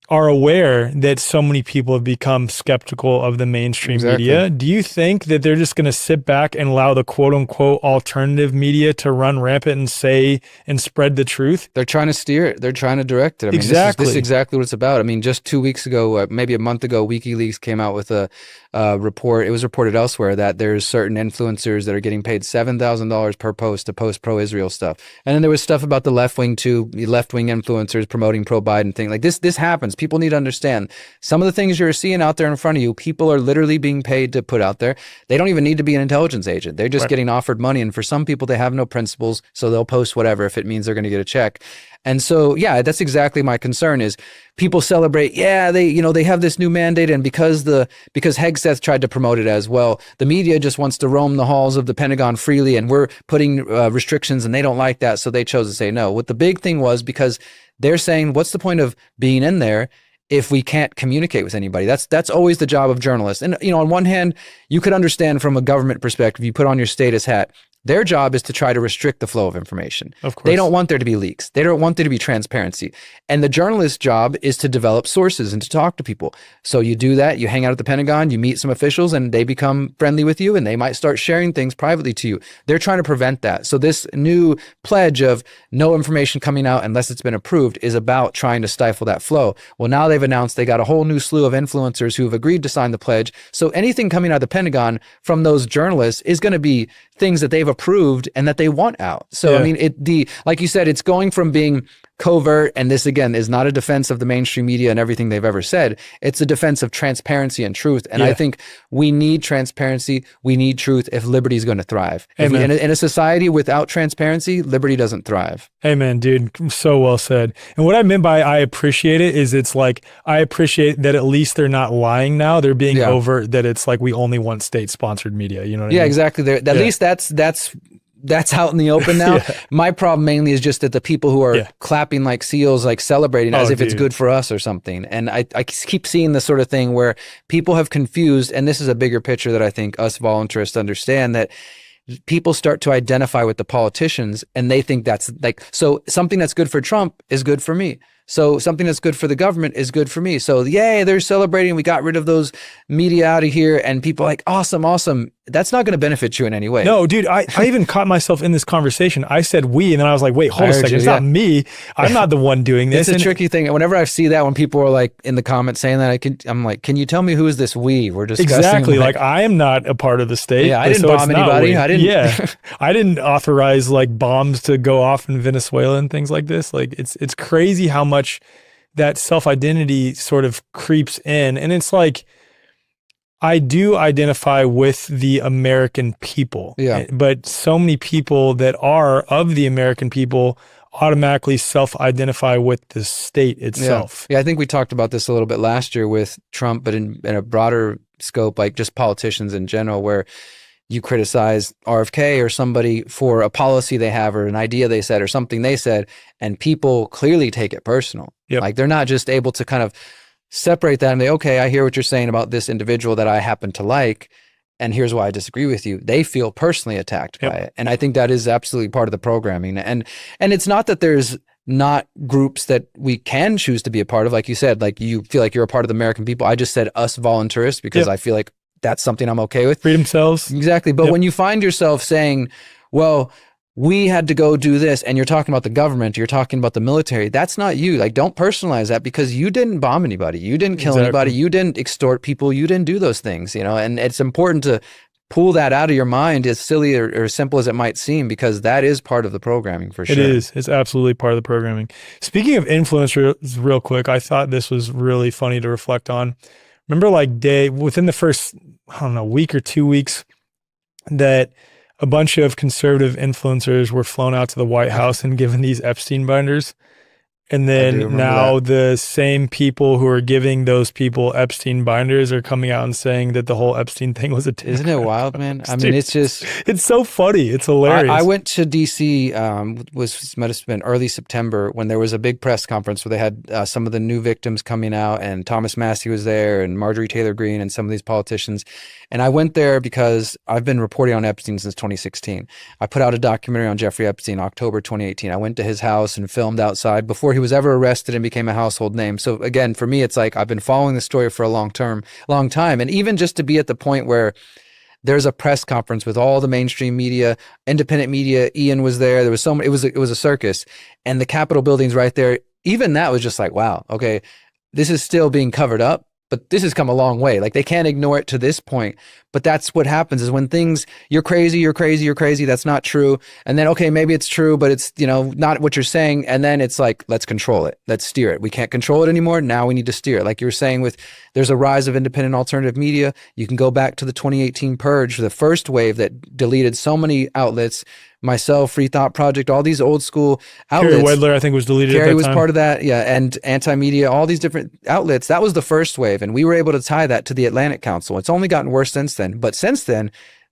are aware that so many people have become skeptical of the mainstream media. Do you think that they're just going to sit back and allow the quote unquote alternative media to run rampant and say and spread the truth? They're trying to steer it. They're trying to direct it. I mean, exactly. This is exactly what it's about. I mean, just 2 weeks ago, maybe a month ago, WikiLeaks came out with a report. It was reported elsewhere that there's certain influencers that are getting paid $7,000 per post to post pro-Israel stuff. And then there was stuff about the left-wing influencers promoting pro-Biden thing. Like this happens. People need to understand some of the things you're seeing out there in front of you, people are literally being paid to put out there. They don't even need to be an intelligence agent. They're just getting offered money. And for some people, they have no principles. So they'll post whatever if it means they're going to get a check. And so, yeah, that's exactly my concern is people celebrate. Yeah, they have this new mandate. And because Hegseth tried to promote it as well, the media just wants to roam the halls of the Pentagon freely. And we're putting restrictions and they don't like that. So they chose to say no. What the big thing was, because they're saying, what's the point of being in there if we can't communicate with anybody? That's always the job of journalists. And, on one hand, you could understand from a government perspective, you put on your status hat, their job is to try to restrict the flow of information. Of course. They don't want there to be leaks. They don't want there to be transparency. And the journalist's job is to develop sources and to talk to people. So you do that, you hang out at the Pentagon, you meet some officials and they become friendly with you and they might start sharing things privately to you. They're trying to prevent that. So this new pledge of no information coming out unless it's been approved is about trying to stifle that flow. Well, now they've announced they got a whole new slew of influencers who have agreed to sign the pledge. So anything coming out of the Pentagon from those journalists is going to be things that they've approved and that they want out. So, yeah. I mean, like you said, it's going from being covert, and this again is not a defense of the mainstream media and everything they've ever said. It's a defense of transparency and truth. And I think we need transparency. We need truth if liberty is going to thrive. In a society without transparency, liberty doesn't thrive. Amen, dude. So well said. And what I meant by I appreciate it is it's like, I appreciate that at least they're not lying now. They're being overt, that it's like we only want state-sponsored media. You know what I mean? Yeah, exactly. At least that's out in the open now. My problem mainly is just that the people who are clapping like seals, like celebrating as if it's good for us or something. And I keep seeing this sort of thing where people have confused, and this is a bigger picture that I think us voluntarists understand, that people start to identify with the politicians and they think that's like, so something that's good for Trump is good for me. So something that's good for the government is good for me. So yay, they're celebrating. We got rid of those media out of here, and people are like, awesome. That's not going to benefit you in any way. No, dude, I even caught myself in this conversation. I said we, and then I was like, wait, hold a second. It's not me. I'm not the one doing this. It's a tricky thing. Whenever I see that, when people are like in the comments saying that, I'm like, can you tell me who is this we? We're discussing. Exactly. Like I am not a part of the state. Yeah, I didn't bomb anybody. I didn't authorize like bombs to go off in Venezuela and things like this. Like it's crazy how much that self-identity sort of creeps in. And it's like, I do identify with the American people, but so many people that are of the American people automatically self-identify with the state itself. Yeah, I think we talked about this a little bit last year with Trump, but in a broader scope, like just politicians in general, where you criticize RFK or somebody for a policy they have or an idea they said or something they said, and people clearly take it personal. Yep. Like they're not just able to kind of separate that and say, okay, I hear what you're saying about this individual that I happen to like, and here's why I disagree with you. They feel personally attacked by it. And I think that is absolutely part of the programming. And it's not that there's not groups that we can choose to be a part of. Like you said, like you feel like you're a part of the American people. I just said us voluntarists because I feel like that's something I'm okay with. Freedom cells. Exactly. But when you find yourself saying, well, we had to go do this, and you're talking about the government, you're talking about the military, that's not you. Like, don't personalize that, because you didn't bomb anybody. You didn't kill anybody. You didn't extort people. You didn't do those things, you know, and it's important to pull that out of your mind, as silly or simple as it might seem, because that is part of the programming for sure. It is. It's absolutely part of the programming. Speaking of influencers, real quick, I thought this was really funny to reflect on. Remember, like, within the first, I don't know, week or 2 weeks, that a bunch of conservative influencers were flown out to the White House and given these Epstein binders. And then now the same people who are giving those people Epstein binders are coming out and saying that the whole Epstein thing was a technocracy. Isn't it wild, man? I mean, it's just... It's so funny. It's hilarious. I went to D.C., might have been early September, when there was a big press conference where they had some of the new victims coming out, and Thomas Massie was there, and Marjorie Taylor Greene, and some of these politicians. And I went there because I've been reporting on Epstein since 2016. I put out a documentary on Jeffrey Epstein, October 2018. I went to his house and filmed outside before he was ever arrested and became a household name. So again, for me, it's like I've been following the story for a long time. And even just to be at the point where there's a press conference with all the mainstream media, independent media, Ian was there. There was so many, it was a circus, and the Capitol building's right there. Even that was just like, wow, okay, this is still being covered up, but this has come a long way. Like, they can't ignore it to this point. But that's what happens, is when things, you're crazy, that's not true. And then, okay, maybe it's true, but it's, you know, not what you're saying. And then it's like, let's control it. Let's steer it. We can't control it anymore. Now we need to steer it. Like you were saying, there's a rise of independent alternative media. You can go back to the 2018 purge, the first wave that deleted so many outlets. Myself, Free Thought Project, all these old school outlets. Carrie Wedler, I think, was deleted at that time. Carrie was part of that, yeah, and anti-media, all these different outlets. That was the first wave, and we were able to tie that to the Atlantic Council. It's only gotten worse since then, but since then,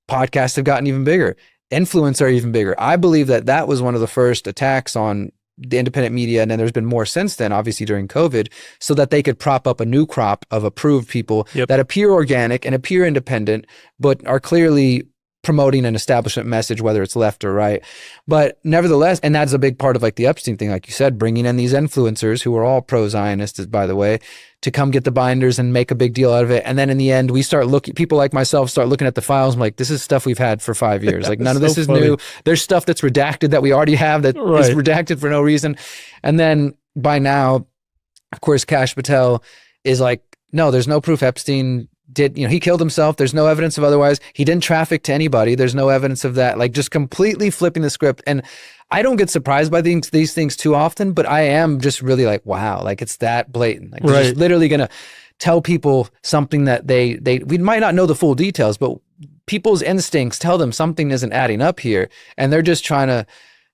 podcasts have gotten even bigger. Influence are even bigger. I believe that was one of the first attacks on the independent media, and then there's been more since then, obviously during COVID, so that they could prop up a new crop of approved people that appear organic and appear independent, but are clearly promoting an establishment message, whether it's left or right. But nevertheless, and that's a big part of like the Epstein thing, like you said, bringing in these influencers who are all pro-Zionists, by the way, to come get the binders and make a big deal out of it. And then in the end, we start people like myself start looking at the files. I'm like, this is stuff we've had for 5 years. Like, none of this is new. There's stuff that's redacted that we already have that is redacted for no reason. And then by now, of course, Kash Patel is like, no, there's no proof Epstein he killed himself. There's no evidence of otherwise. He didn't traffic to anybody. There's no evidence of that. Like, just completely flipping the script. And I don't get surprised by these things too often, but I am just really like, wow, like, it's that blatant. Like, they're just literally going to tell people something that we might not know the full details, but people's instincts tell them something isn't adding up here. And they're just trying to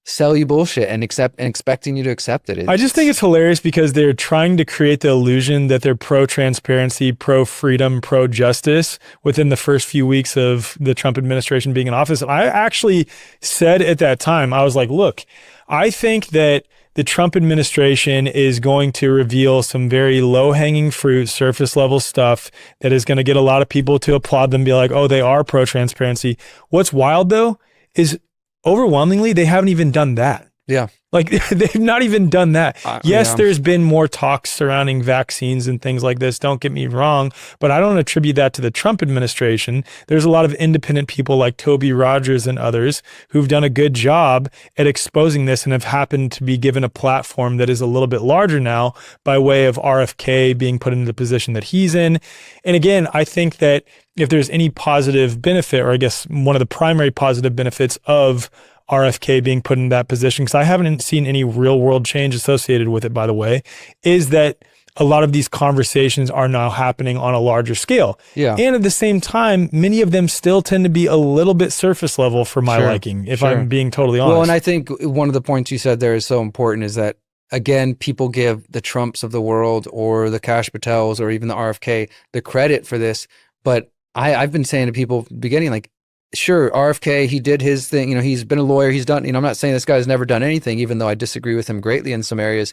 sell you bullshit and expecting you to accept it. I just think it's hilarious because they're trying to create the illusion that they're pro-transparency, pro-freedom, pro-justice within the first few weeks of the Trump administration being in office. And I actually said at that time, I was like, look, I think that the Trump administration is going to reveal some very low-hanging fruit, surface-level stuff that is going to get a lot of people to applaud them, be like, oh, they are pro-transparency. What's wild, though, is overwhelmingly, they haven't even done that. Yeah. Like, they've not even done that. Yes, there's been more talks surrounding vaccines and things like this. Don't get me wrong, but I don't attribute that to the Trump administration. There's a lot of independent people like Toby Rogers and others who've done a good job at exposing this and have happened to be given a platform that is a little bit larger now by way of RFK being put into the position that he's in. And again, I think that if there's any positive benefit, or I guess one of the primary positive benefits of RFK being put in that position, because I haven't seen any real world change associated with it, by the way, is that a lot of these conversations are now happening on a larger scale. Yeah. And at the same time, many of them still tend to be a little bit surface level for my liking, if I'm being totally honest. Well, and I think one of the points you said there is so important is that, again, people give the Trumps of the world or the Kash Patels or even the RFK the credit for this. But I've been saying to people beginning, like, sure, RFK, he did his thing. He's been a lawyer. He's done, I'm not saying this guy's never done anything, even though I disagree with him greatly in some areas.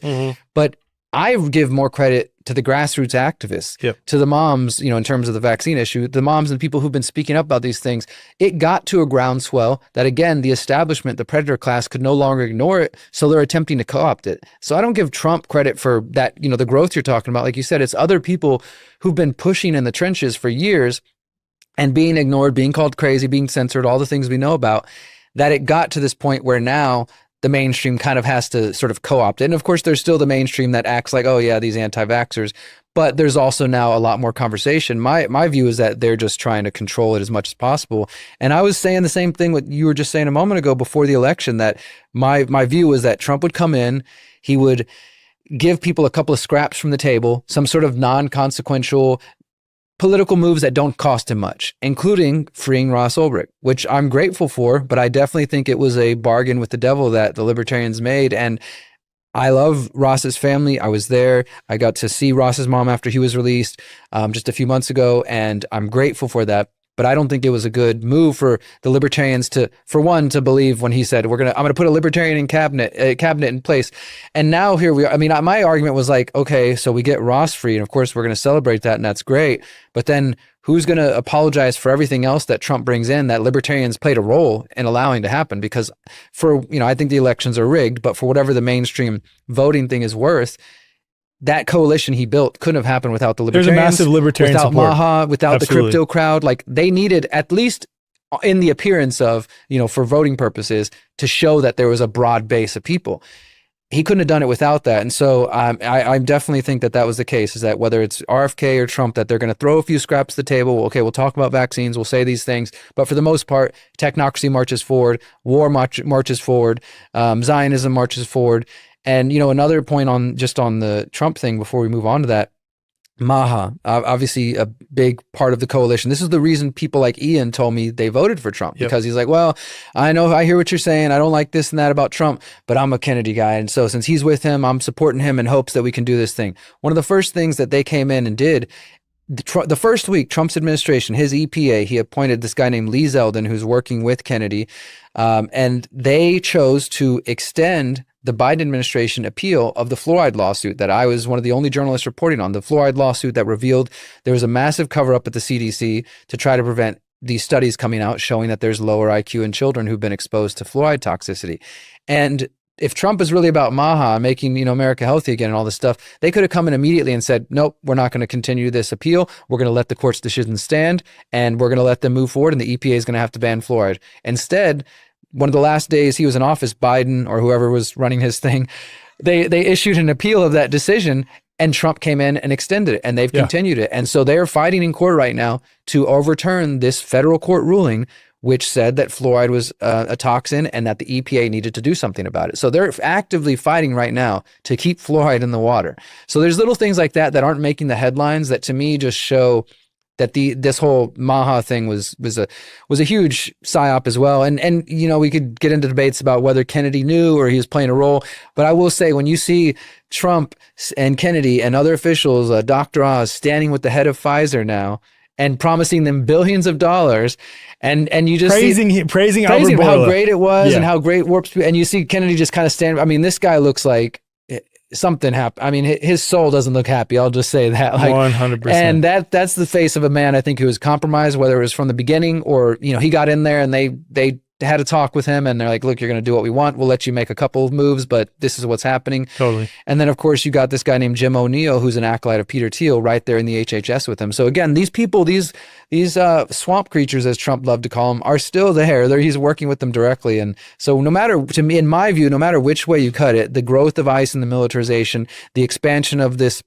But I give more credit to the grassroots activists, to the moms, in terms of the vaccine issue, the moms and people who've been speaking up about these things. It got to a groundswell that, again, the establishment, the predator class, could no longer ignore it. So they're attempting to co-opt it. So I don't give Trump credit for that, the growth you're talking about. Like you said, it's other people who've been pushing in the trenches for years and being ignored, being called crazy, being censored, all the things we know about, that it got to this point where now the mainstream kind of has to sort of co-opt it. And of course, there's still the mainstream that acts like, oh yeah, these anti-vaxxers, but there's also now a lot more conversation. My view is that they're just trying to control it as much as possible. And I was saying the same thing what you were just saying a moment ago before the election, that my view was that Trump would come in, he would give people a couple of scraps from the table, some sort of non-consequential political moves that don't cost him much, including freeing Ross Ulbricht, which I'm grateful for, but I definitely think it was a bargain with the devil that the libertarians made. And I love Ross's family. I was there. I got to see Ross's mom after he was released just a few months ago, and I'm grateful for that. But I don't think it was a good move for the libertarians to believe when he said, I'm going to put a libertarian in cabinet in place. And now here we are. I mean, my argument was like, okay, so we get Ross free, and of course we're going to celebrate that, and that's great. But then who's going to apologize for everything else that Trump brings in that libertarians played a role in allowing to happen? Because I think the elections are rigged, but for whatever the mainstream voting thing is worth, that coalition he built couldn't have happened without the libertarians. There's a massive libertarian without support. Maha, without Absolutely. the crypto crowd. Like, they needed, at least in the appearance of, for voting purposes, to show that there was a broad base of people. He couldn't have done it without that. And so I definitely think that was the case, is that whether it's RFK or Trump, that they're going to throw a few scraps to the table. Okay, we'll talk about vaccines. We'll say these things. But for the most part, technocracy marches forward. War marches forward. Zionism marches forward. And, another point on the Trump thing before we move on to that, Maha, obviously a big part of the coalition. This is the reason people like Ian told me they voted for Trump, because he's like, well, I hear what you're saying. I don't like this and that about Trump, but I'm a Kennedy guy. And so since he's with him, I'm supporting him in hopes that we can do this thing. One of the first things that they came in and did, the first week, Trump's administration, his EPA, he appointed this guy named Lee Zeldin, who's working with Kennedy. And they chose to extend the Biden administration appeal of the fluoride lawsuit that I was one of the only journalists reporting on, the fluoride lawsuit that revealed there was a massive cover up at the CDC to try to prevent these studies coming out showing that there's lower IQ in children who've been exposed to fluoride toxicity. And if Trump is really about Maha, making, America healthy again and all this stuff, they could have come in immediately and said, nope, we're not going to continue this appeal. We're going to let the court's decision stand, and we're going to let them move forward, and the EPA is going to have to ban fluoride. Instead, one of the last days he was in office, Biden or whoever was running his thing, they issued an appeal of that decision, and Trump came in and extended it, and they've continued it. And so they're fighting in court right now to overturn this federal court ruling, which said that fluoride was a toxin and that the EPA needed to do something about it. So they're actively fighting right now to keep fluoride in the water. So there's little things like that aren't making the headlines that to me just show that this whole Maha thing was a huge psyop as well. And we could get into debates about whether Kennedy knew or he was playing a role. But I will say, when you see Trump and Kennedy and other officials, Dr. Oz standing with the head of Pfizer now and promising them billions of dollars, and you just praising Albert Bourla, how great it was and how great Warp Speed, and you see Kennedy just kind of stand. I mean, this guy looks like something happened. I mean, his soul doesn't look happy. I'll just say that. 100%. And that's the face of a man, I think, who was compromised, whether it was from the beginning or, he got in there and they had a talk with him and they're like, look, you're going to do what we want. We'll let you make a couple of moves, but this is what's happening. Totally. And then, of course, you got this guy named Jim O'Neill, who's an acolyte of Peter Thiel, right there in the HHS with him. So again, these people, these swamp creatures, as Trump loved to call them, are still there. He's working with them directly. And so to me, in my view, no matter which way you cut it, the growth of ICE and the militarization, the expansion of this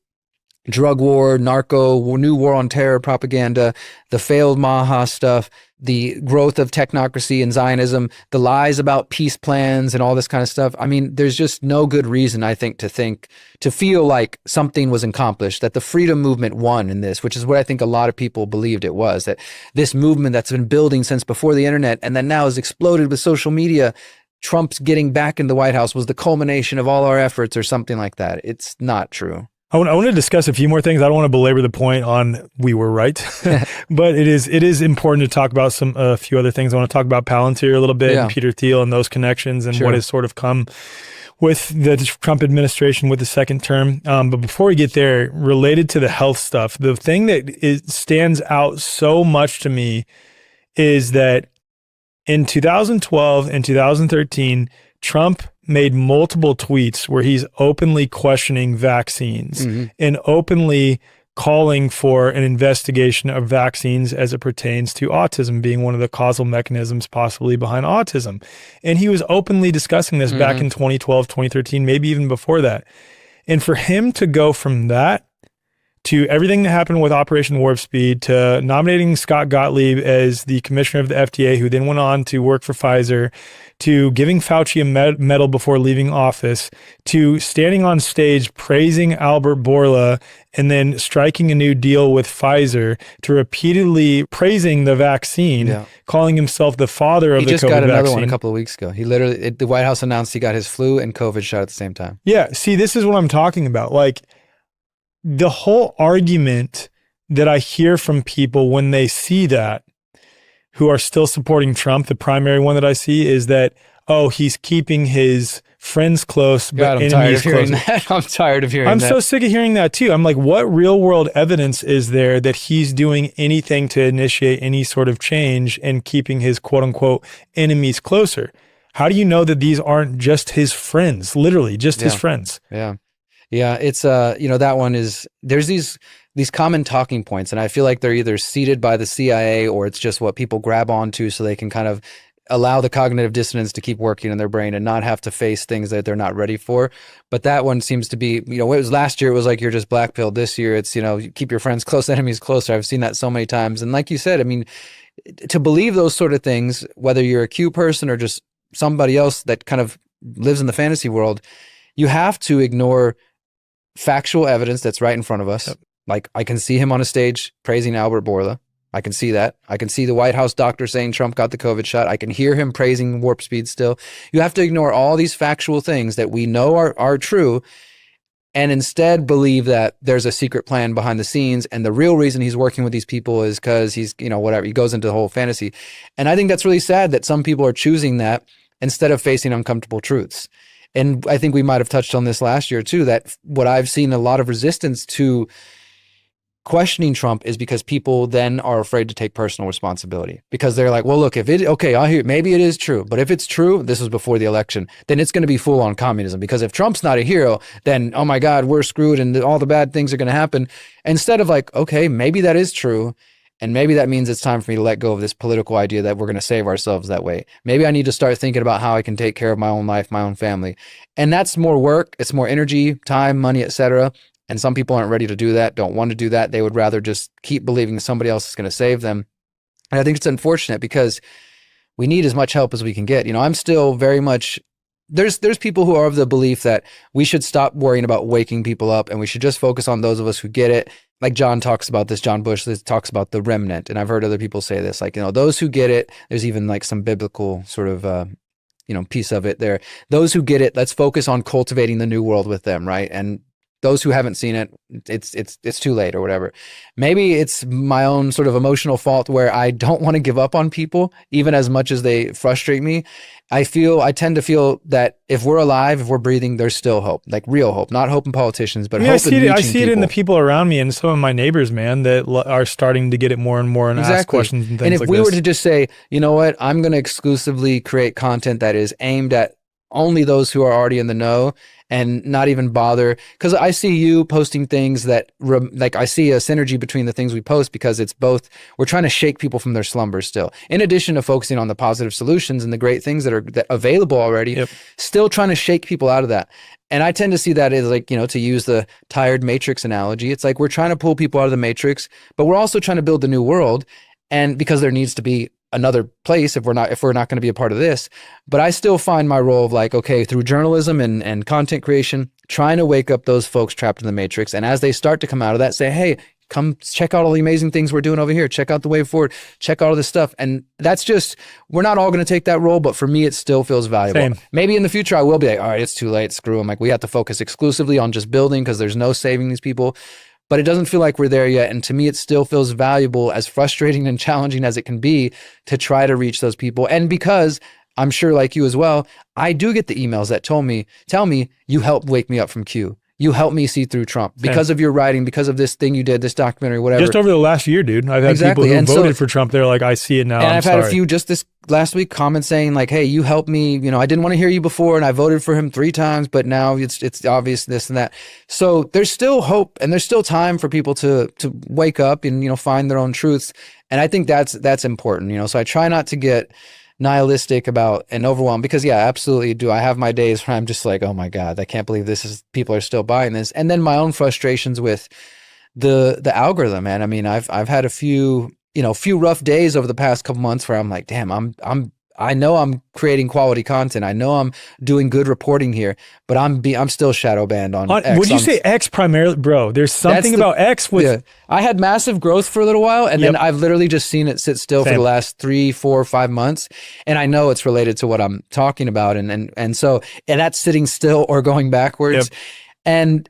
drug war, narco, new war on terror propaganda, the failed Maha stuff, the growth of technocracy and Zionism, the lies about peace plans and all this kind of stuff. I mean, there's just no good reason, I think, to feel like something was accomplished, that the freedom movement won in this, which is what I think a lot of people believed it was, that this movement that's been building since before the internet and then now has exploded with social media, Trump's getting back in the White House was the culmination of all our efforts or something like that. It's not true. I want to discuss a few more things. I don't want to belabor the point on we were right, but it is important to talk about a few other things. I want to talk about Palantir a little bit, and Peter Thiel and those connections, and what has sort of come with the Trump administration with the second term. But before we get there, related to the health stuff, the thing that stands out so much to me is that in 2012 and 2013, Trump made multiple tweets where he's openly questioning vaccines and openly calling for an investigation of vaccines as it pertains to autism being one of the causal mechanisms possibly behind autism. And he was openly discussing this back in 2012, 2013, maybe even before that. And for him to go from that to everything that happened with Operation Warp Speed, to nominating Scott Gottlieb as the commissioner of the FDA, who then went on to work for Pfizer, to giving Fauci a medal before leaving office, to standing on stage praising Albert Bourla, and then striking a new deal with Pfizer, to repeatedly praising the vaccine, calling himself the father of the COVID vaccine. He just got another one a couple of weeks ago. He literally, the White House announced he got his flu and COVID shot at the same time. Yeah, see, this is what I'm talking about. Like, the whole argument that I hear from people when they see that, who are still supporting Trump, the primary one that I see is that, oh, he's keeping his friends close, but enemies close. I'm tired of hearing that. I'm so sick of hearing that too. I'm like, what real world evidence is there that he's doing anything to initiate any sort of change and keeping his quote unquote enemies closer? How do you know that these aren't just his friends, literally just his friends? Yeah. Yeah, it's that one is, there's these common talking points, and I feel like they're either seeded by the CIA or it's just what people grab onto so they can kind of allow the cognitive dissonance to keep working in their brain and not have to face things that they're not ready for. But that one seems to be, it was last year, it was like you're just blackpilled. This year, it's, you keep your friends close, enemies closer. I've seen that so many times. And like you said, I mean, to believe those sort of things, whether you're a Q person or just somebody else that kind of lives in the fantasy world, you have to ignore factual evidence that's right in front of us. Yep. Like, I can see him on a stage praising Albert Bourla. I can see that. I can see the White House doctor saying Trump got the COVID shot. I can hear him praising warp speed still. You have to ignore all these factual things that we know are true and instead believe that there's a secret plan behind the scenes. And the real reason he's working with these people is because he's, whatever, he goes into the whole fantasy. And I think that's really sad that some people are choosing that instead of facing uncomfortable truths. And I think we might have touched on this last year too, that what I've seen a lot of resistance to questioning Trump is because people then are afraid to take personal responsibility because they're like, well, look, I hear maybe it is true, but if it's true, this was before the election, then it's going to be full on communism, because if Trump's not a hero, then, oh my God, we're screwed and all the bad things are going to happen. Instead of like, okay, maybe that is true. And maybe that means it's time for me to let go of this political idea that we're going to save ourselves that way. Maybe I need to start thinking about how I can take care of my own life, my own family. And that's more work. It's more energy, time, money, etc. And some people aren't ready to do that, don't want to do that. They would rather just keep believing somebody else is going to save them. And I think it's unfortunate because we need as much help as we can get. I'm still very much, there's people who are of the belief that we should stop worrying about waking people up and we should just focus on those of us who get it. Like John talks about this, John Bush talks about the remnant. And I've heard other people say this, like, those who get it, there's even like some biblical sort of, piece of it there. Those who get it, let's focus on cultivating the new world with them, right? And those who haven't seen it, it's too late or whatever. Maybe it's my own sort of emotional fault where I don't want to give up on people, even as much as they frustrate me. I tend to feel that if we're alive, if we're breathing, there's still hope, like real hope, not hope in politicians, but hope in reaching people. I see it in the people around me and some of my neighbors, man, that are starting to get it more and more and ask questions and things like this. And if we were to just say, you know what, I'm going to exclusively create content that is aimed at only those who are already in the know and not even bother, because I see you posting things that I see a synergy between the things we post, because it's both, we're trying to shake people from their slumbers still, in addition to focusing on the positive solutions and the great things that are available already, still trying to shake people out of that. And I tend to see that as like, to use the tired Matrix analogy, it's like we're trying to pull people out of the Matrix, but we're also trying to build the new world. And because there needs to be another place if we're not going to be a part of this. But I still find my role of like, okay, through journalism and content creation, trying to wake up those folks trapped in the Matrix. And as they start to come out of that, say, hey, come check out all the amazing things we're doing over here. Check out the way forward. Check out all this stuff. And that's just, we're not all going to take that role, but for me, it still feels valuable. Same. Maybe in the future, I will be like, all right, it's too late. Screw them. Like, we have to focus exclusively on just building because there's no saving these people. But it doesn't feel like we're there yet. And to me, it still feels valuable, as frustrating and challenging as it can be, to try to reach those people. And because I'm sure, like you as well, I do get the emails that tell me, you helped wake me up from Q. You helped me see through Trump because of your writing, because of this thing you did, this documentary, whatever. Just over the last year, dude. I've had people who voted for Trump. They're like, I see it now. And I've had a few just this last week comments saying like, hey, you helped me. You know, I didn't want to hear you before and I voted for him 3 times, but now it's obvious this and that. So there's still hope and there's still time for people to wake up and, you know, find their own truths. And I think that's important, you know. So I try not to get nihilistic about and overwhelmed, because yeah, absolutely do. I have my days where I'm just like, oh my God, I can't believe people are still buying this. And then my own frustrations with the algorithm, man. I mean, I've had a few rough days over the past couple months where I'm like, damn, I know I'm creating quality content. I know I'm doing good reporting here, but I'm still shadow banned on X. Would you say X primarily, bro? There's something about X with. Yeah. I had massive growth for a little while, and then I've literally just seen it sit still for the last 3, 4, 5 months, and I know it's related to what I'm talking about, and so that's sitting still or going backwards, and.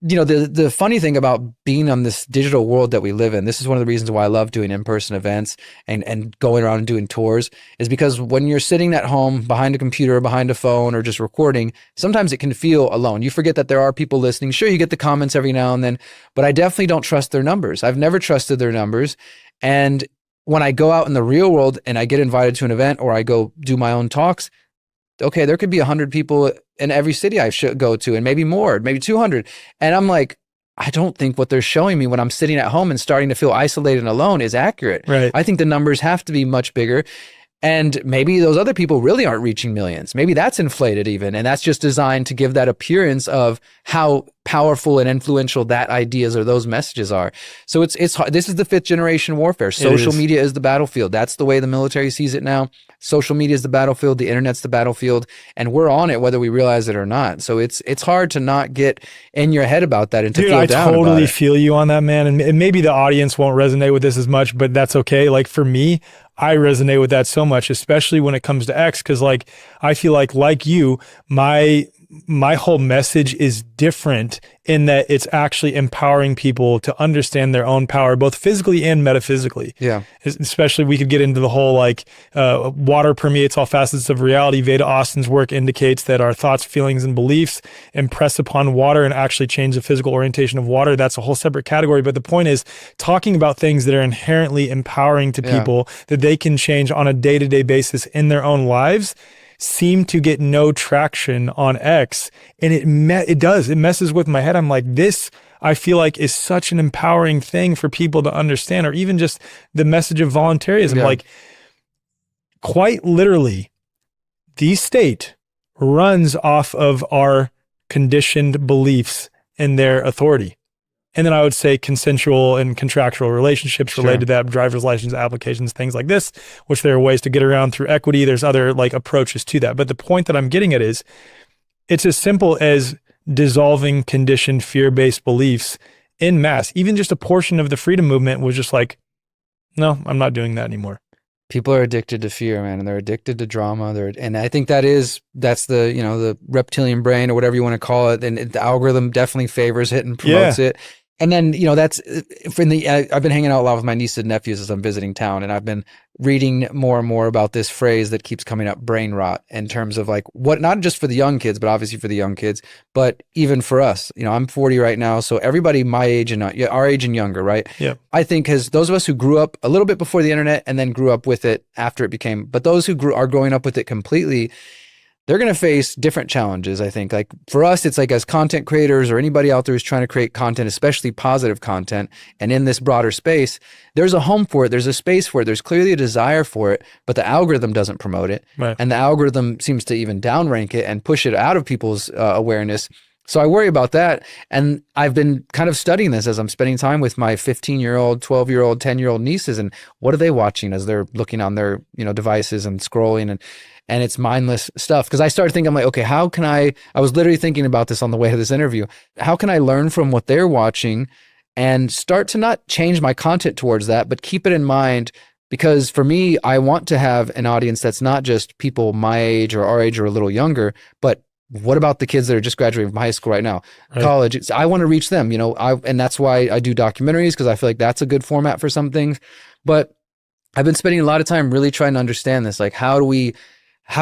You know, the funny thing about being on this digital world that we live in, this is one of the reasons why I love doing in-person events and going around and doing tours, is because when you're sitting at home behind a computer, behind a phone, or just recording, sometimes it can feel alone. You forget that there are people listening. Sure, you get the comments every now and then, but I definitely don't trust their numbers. I've never trusted their numbers. And when I go out in the real world and I get invited to an event or I go do my own talks, okay, there could be 100 people in every city I should go to, and maybe more, maybe 200. And I'm like, I don't think what they're showing me when I'm sitting at home and starting to feel isolated and alone is accurate. Right. I think the numbers have to be much bigger. And maybe those other people really aren't reaching millions. Maybe that's inflated even. And that's just designed to give that appearance of how powerful and influential that ideas or those messages are. So it's hard. This is the 5th generation warfare. Social media is the battlefield. That's the way the military sees it now. Social media is the battlefield. The internet's the battlefield. And we're on it whether we realize it or not. So it's hard to not get in your head about that and to feel down about it. I totally feel you on that, man. And maybe the audience won't resonate with this as much, but that's okay. Like for me, I resonate with that so much, especially when it comes to X, because like I feel like you, my whole message is different in that it's actually empowering people to understand their own power, both physically and metaphysically. Yeah. Especially we could get into the whole like water permeates all facets of reality. Veda Austin's work indicates that our thoughts, feelings, and beliefs impress upon water and actually change the physical orientation of water. That's a whole separate category. But the point is talking about things that are inherently empowering to people that they can change on a day-to-day basis in their own lives seem to get no traction on X. And it messes with my head. I'm like, this, I feel like is such an empowering thing for people to understand, or even just the message of voluntarism. Like quite literally, the state runs off of our conditioned beliefs and their authority. And then I would say consensual and contractual relationships related to that, driver's license applications, things like this, which there are ways to get around through equity. There's other like approaches to that. But the point that I'm getting at is it's as simple as dissolving conditioned fear-based beliefs in mass. Even just a portion of the freedom movement was just like, no, I'm not doing that anymore. People are addicted to fear, man, and they're addicted to drama. And I think that's the, you know, the reptilian brain or whatever you want to call it. And the algorithm definitely favors it and promotes it. And then, you know, that's I've been hanging out a lot with my nieces and nephews as I'm visiting town, and I've been reading more and more about this phrase that keeps coming up, brain rot, in terms of like what, not just for the young kids, but obviously for the young kids, but even for us. You know, I'm 40 right now, so everybody my age and our age and younger, right? Yeah. I think those of us who grew up a little bit before the internet and then grew up with it after it became, but those who are growing up with it completely, they're going to face different challenges, I think. Like for us, it's like as content creators or anybody out there who's trying to create content, especially positive content, and in this broader space, there's a home for it. There's a space for it. There's clearly a desire for it, but the algorithm doesn't promote it. Right. And the algorithm seems to even downrank it and push it out of people's awareness. So I worry about that. And I've been kind of studying this as I'm spending time with my 15-year-old, 12-year-old, 10-year-old nieces, and what are they watching as they're looking on their, you know, devices and scrolling and it's mindless stuff. Because I started thinking, I'm like, okay, how can I was literally thinking about this on the way to this interview. How can I learn from what they're watching and start to not change my content towards that, but keep it in mind. Because for me, I want to have an audience that's not just people my age or our age or a little younger, but what about the kids that are just graduating from high school right now, college? I want to reach them, and that's why I do documentaries, because I feel like that's a good format for some things. But I've been spending a lot of time really trying to understand this, like how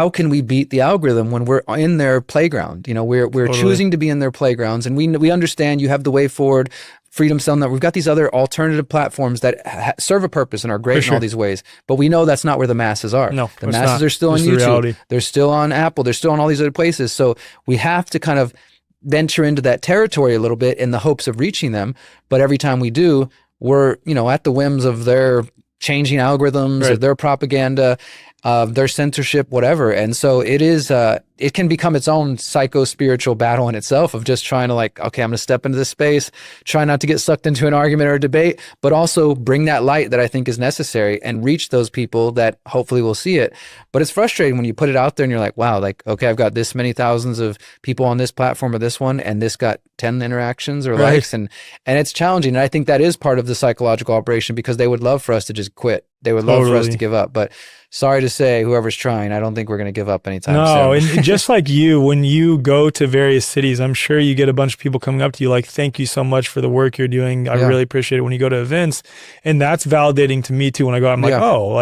can we beat the algorithm when we're in their playground? We're totally choosing to be in their playgrounds, and we understand you have the Way Forward, Freedom Cell Network. We've got these other alternative platforms that serve a purpose and are great in all these ways, but we know that's not where the masses are. No, the masses are still on YouTube. They're still on Apple. They're still on all these other places. So we have to kind of venture into that territory a little bit in the hopes of reaching them. But every time we do, we're, at the whims of their changing algorithms, or their propaganda, their censorship, whatever. And so it can become its own psycho-spiritual battle in itself of just trying to okay, I'm going to step into this space, try not to get sucked into an argument or a debate, but also bring that light that I think is necessary and reach those people that hopefully will see it. But it's frustrating when you put it out there and you're like, wow, okay, I've got this many thousands of people on this platform or this one, and this got 10 interactions or likes. And it's challenging. And I think that is part of the psychological operation, because they would love for us to just quit. They would love for us to give up. But sorry to say, whoever's trying, I don't think we're going to give up anytime soon. No, and just like you, when you go to various cities, I'm sure you get a bunch of people coming up to you like, thank you so much for the work you're doing. I really appreciate it. When you go to events, and that's validating to me too. When I go out, I'm like, oh,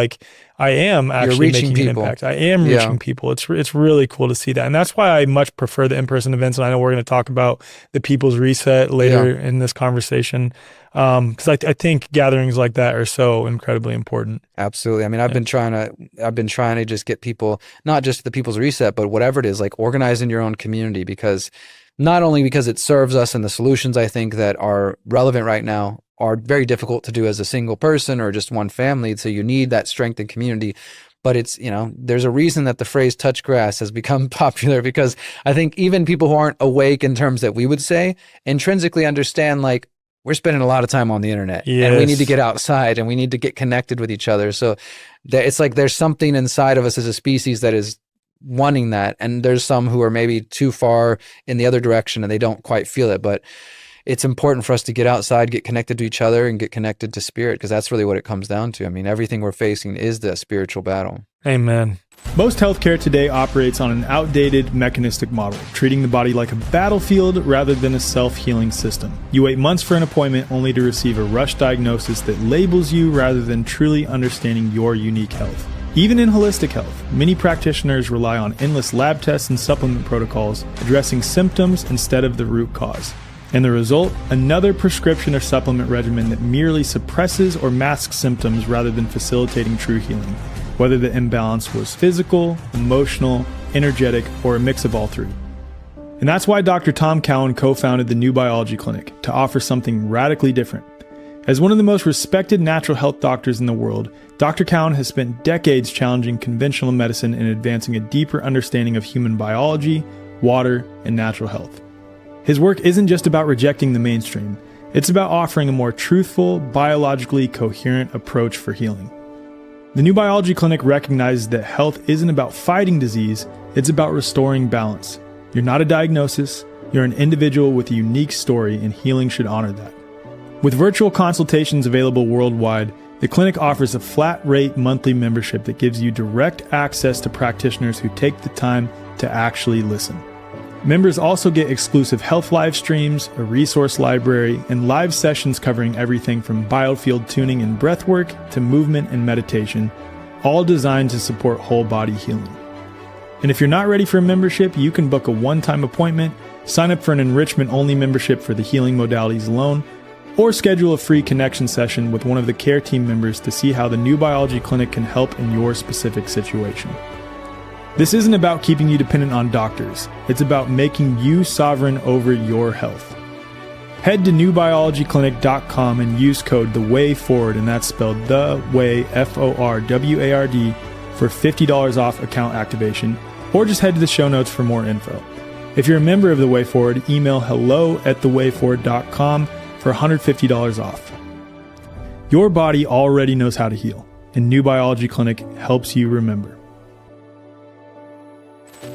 I am actually making an impact. I am reaching people. It's really cool to see that. And that's why I much prefer the in-person events. And I know we're going to talk about the People's Reset later in this conversation. Because I think gatherings like that are so incredibly important. Absolutely. I mean, I've been trying to just get people, not just the People's Reset, but whatever it is, like organizing your own community, because not only because it serves us, and the solutions I think that are relevant right now are very difficult to do as a single person or just one family. So you need that strength in community. But it's, there's a reason that the phrase touch grass has become popular, because I think even people who aren't awake in terms that we would say intrinsically understand, we're spending a lot of time on the internet, and we need to get outside, and we need to get connected with each other. So it's like there's something inside of us as a species that is wanting that. And there's some who are maybe too far in the other direction and they don't quite feel it. But it's important for us to get outside, get connected to each other, and get connected to spirit, because that's really what it comes down to. I mean, everything we're facing is the spiritual battle. Amen. Most healthcare today operates on an outdated mechanistic model, treating the body like a battlefield rather than a self-healing system. You wait months for an appointment only to receive a rush diagnosis that labels you rather than truly understanding your unique health. Even in holistic health, many practitioners rely on endless lab tests and supplement protocols, addressing symptoms instead of the root cause. And the result? Another prescription or supplement regimen that merely suppresses or masks symptoms rather than facilitating true healing, whether the imbalance was physical, emotional, energetic, or a mix of all three. And that's why Dr. Tom Cowan co-founded the New Biology Clinic, to offer something radically different. As one of the most respected natural health doctors in the world, Dr. Cowan has spent decades challenging conventional medicine and advancing a deeper understanding of human biology, water, and natural health. His work isn't just about rejecting the mainstream, it's about offering a more truthful, biologically coherent approach for healing. The New Biology Clinic recognizes that health isn't about fighting disease, it's about restoring balance. You're not a diagnosis, you're an individual with a unique story, and healing should honor that. With virtual consultations available worldwide, the clinic offers a flat-rate monthly membership that gives you direct access to practitioners who take the time to actually listen. Members also get exclusive health live streams, a resource library, and live sessions covering everything from biofield tuning and breathwork to movement and meditation, all designed to support whole body healing. And if you're not ready for a membership, you can book a one-time appointment, sign up for an enrichment-only membership for the healing modalities alone, or schedule a free connection session with one of the care team members to see how the New Biology Clinic can help in your specific situation. This isn't about keeping you dependent on doctors. It's about making you sovereign over your health. Head to newbiologyclinic.com and use code THEWAYFORWARD, and that's spelled The Way, F-O-R-W-A-R-D, for $50 off account activation, or just head to the show notes for more info. If you're a member of The Way Forward, email hello@thewayforward.com for $150 off. Your body already knows how to heal, and New Biology Clinic helps you remember.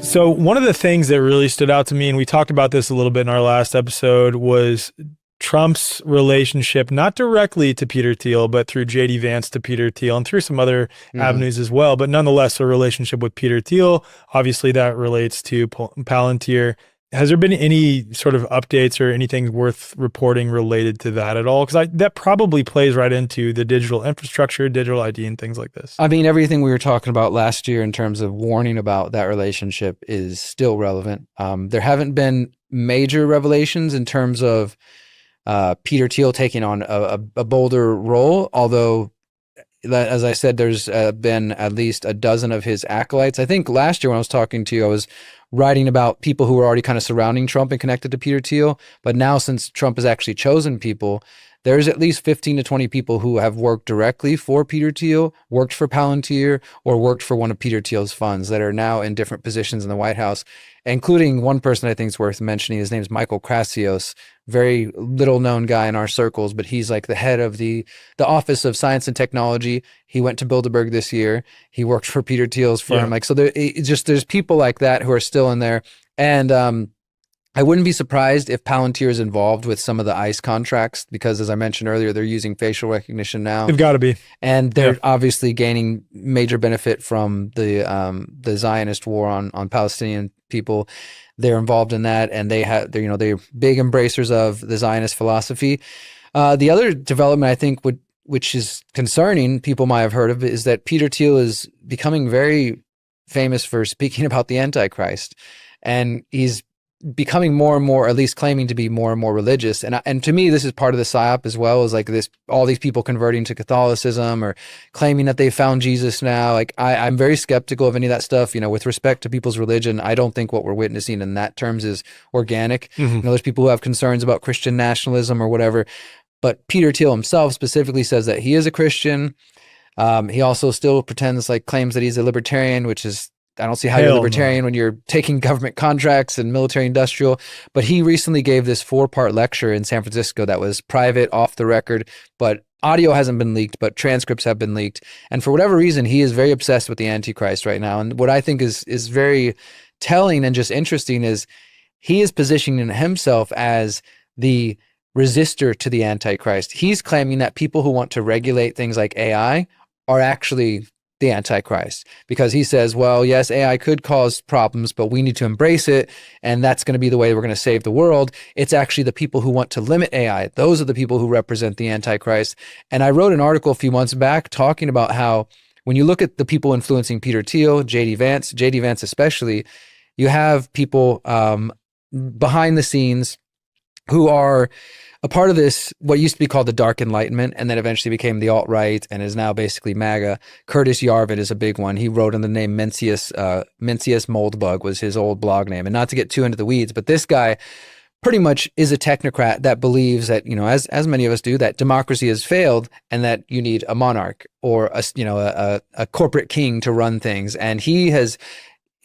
So one of the things that really stood out to me, and we talked about this a little bit in our last episode, was Trump's relationship, not directly to Peter Thiel, but through JD Vance to Peter Thiel and through some other avenues as well, but nonetheless, a relationship with Peter Thiel. Obviously, that relates to Palantir. Has there been any sort of updates or anything worth reporting related to that at all? Because that probably plays right into the digital infrastructure, digital ID, and things like this. I mean, everything we were talking about last year in terms of warning about that relationship is still relevant. There haven't been major revelations in terms of Peter Thiel taking on a bolder role, although, as I said, there's been at least a dozen of his acolytes. I think last year when I was talking to you, I was writing about people who were already kind of surrounding Trump and connected to Peter Thiel. But now, since Trump has actually chosen people, there's at least 15 to 20 people who have worked directly for Peter Thiel, worked for Palantir, or worked for one of Peter Thiel's funds that are now in different positions in the White House, including one person I think is worth mentioning. His name is Michael Krasios, very little known guy in our circles, but he's like the head of the Office of Science and Technology. He went to Bilderberg this year. He worked for Peter Thiel's firm. Like, so there's people like that who are still in there. And I wouldn't be surprised if Palantir is involved with some of the ICE contracts because, as I mentioned earlier, they're using facial recognition now. They've got to be. And they're obviously gaining major benefit from the Zionist war on Palestinian people. They're involved in that, and they're big embracers of the Zionist philosophy. The other development I think which is concerning, people might have heard of, is that Peter Thiel is becoming very famous for speaking about the Antichrist, and he's becoming more and more, at least claiming to be more and more religious. And to me, this is part of the psyop as well, is like this, all these people converting to Catholicism or claiming that they found Jesus now. Like I'm very skeptical of any of that stuff. With respect to people's religion, I don't think what we're witnessing in that terms is organic. There's people who have concerns about Christian nationalism or whatever, but Peter Thiel himself specifically says that he is a Christian. He also still claims that he's a libertarian, which is, I don't see how you're libertarian when you're taking government contracts and military industrial. But he recently gave this 4-part lecture in San Francisco that was private, off the record, but audio hasn't been leaked, but transcripts have been leaked. And for whatever reason, he is very obsessed with the Antichrist right now. And what I think is very telling and just interesting is he is positioning himself as the resistor to the Antichrist. He's claiming that people who want to regulate things like AI are actually the Antichrist, because he says, well, yes, AI could cause problems, but we need to embrace it, and that's going to be the way we're going to save the world. It's actually the people who want to limit AI. Those are the people who represent the Antichrist. And I wrote an article a few months back talking about how when you look at the people influencing Peter Thiel, JD Vance especially, you have people behind the scenes who are a part of this, what used to be called the Dark Enlightenment, and then eventually became the alt-right and is now basically MAGA. Curtis Yarvin is a big one. He wrote in the name Mencius Moldbug was his old blog name. And not to get too into the weeds, but this guy pretty much is a technocrat that believes that, as many of us do, that democracy has failed and that you need a monarch or a corporate king to run things. And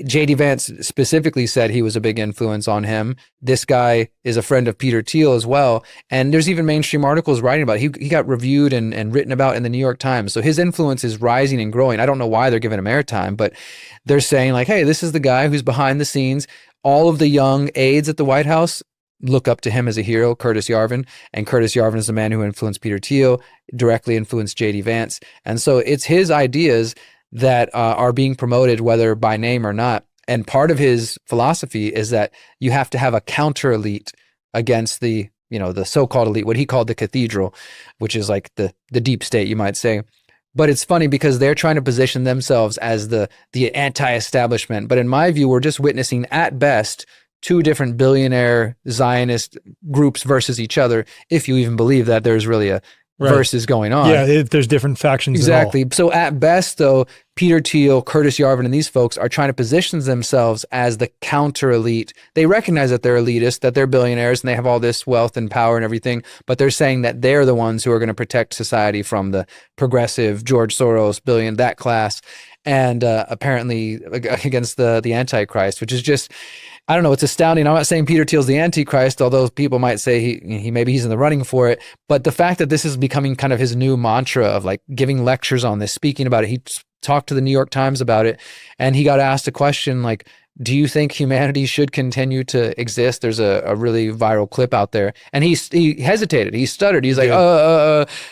JD Vance specifically said he was a big influence on him. This guy is a friend of Peter Thiel as well. And there's even mainstream articles writing about it. He got reviewed and written about in the New York Times. So his influence is rising and growing. I don't know why they're giving him airtime, but they're saying like, hey, this is the guy who's behind the scenes. All of the young aides at the White House look up to him as a hero, Curtis Yarvin. And Curtis Yarvin is the man who influenced Peter Thiel, directly influenced JD Vance. And so it's his ideas that are being promoted, whether by name or not. And part of his philosophy is that you have to have a counter elite against the so-called elite, what he called the cathedral, which is like the deep state, you might say. But it's funny because they're trying to position themselves as the anti-establishment. But in my view, we're just witnessing at best 2 different billionaire Zionist groups versus each other, if you even believe that there's really a versus going on. Yeah, if there's different factions. Exactly. So at best, though, Peter Thiel, Curtis Yarvin, and these folks are trying to position themselves as the counter elite. They recognize that they're elitist, that they're billionaires, and they have all this wealth and power and everything, but they're saying that they're the ones who are going to protect society from the progressive George Soros, that class, and apparently against the Antichrist, which is just, I don't know, it's astounding. I'm not saying Peter Thiel's the Antichrist, although people might say he's in the running for it. But the fact that this is becoming kind of his new mantra of like giving lectures on this, speaking about it. He talked to the New York Times about it, and he got asked a question like, do you think humanity should continue to exist? There's a really viral clip out there, and he hesitated. He stuttered. He's like,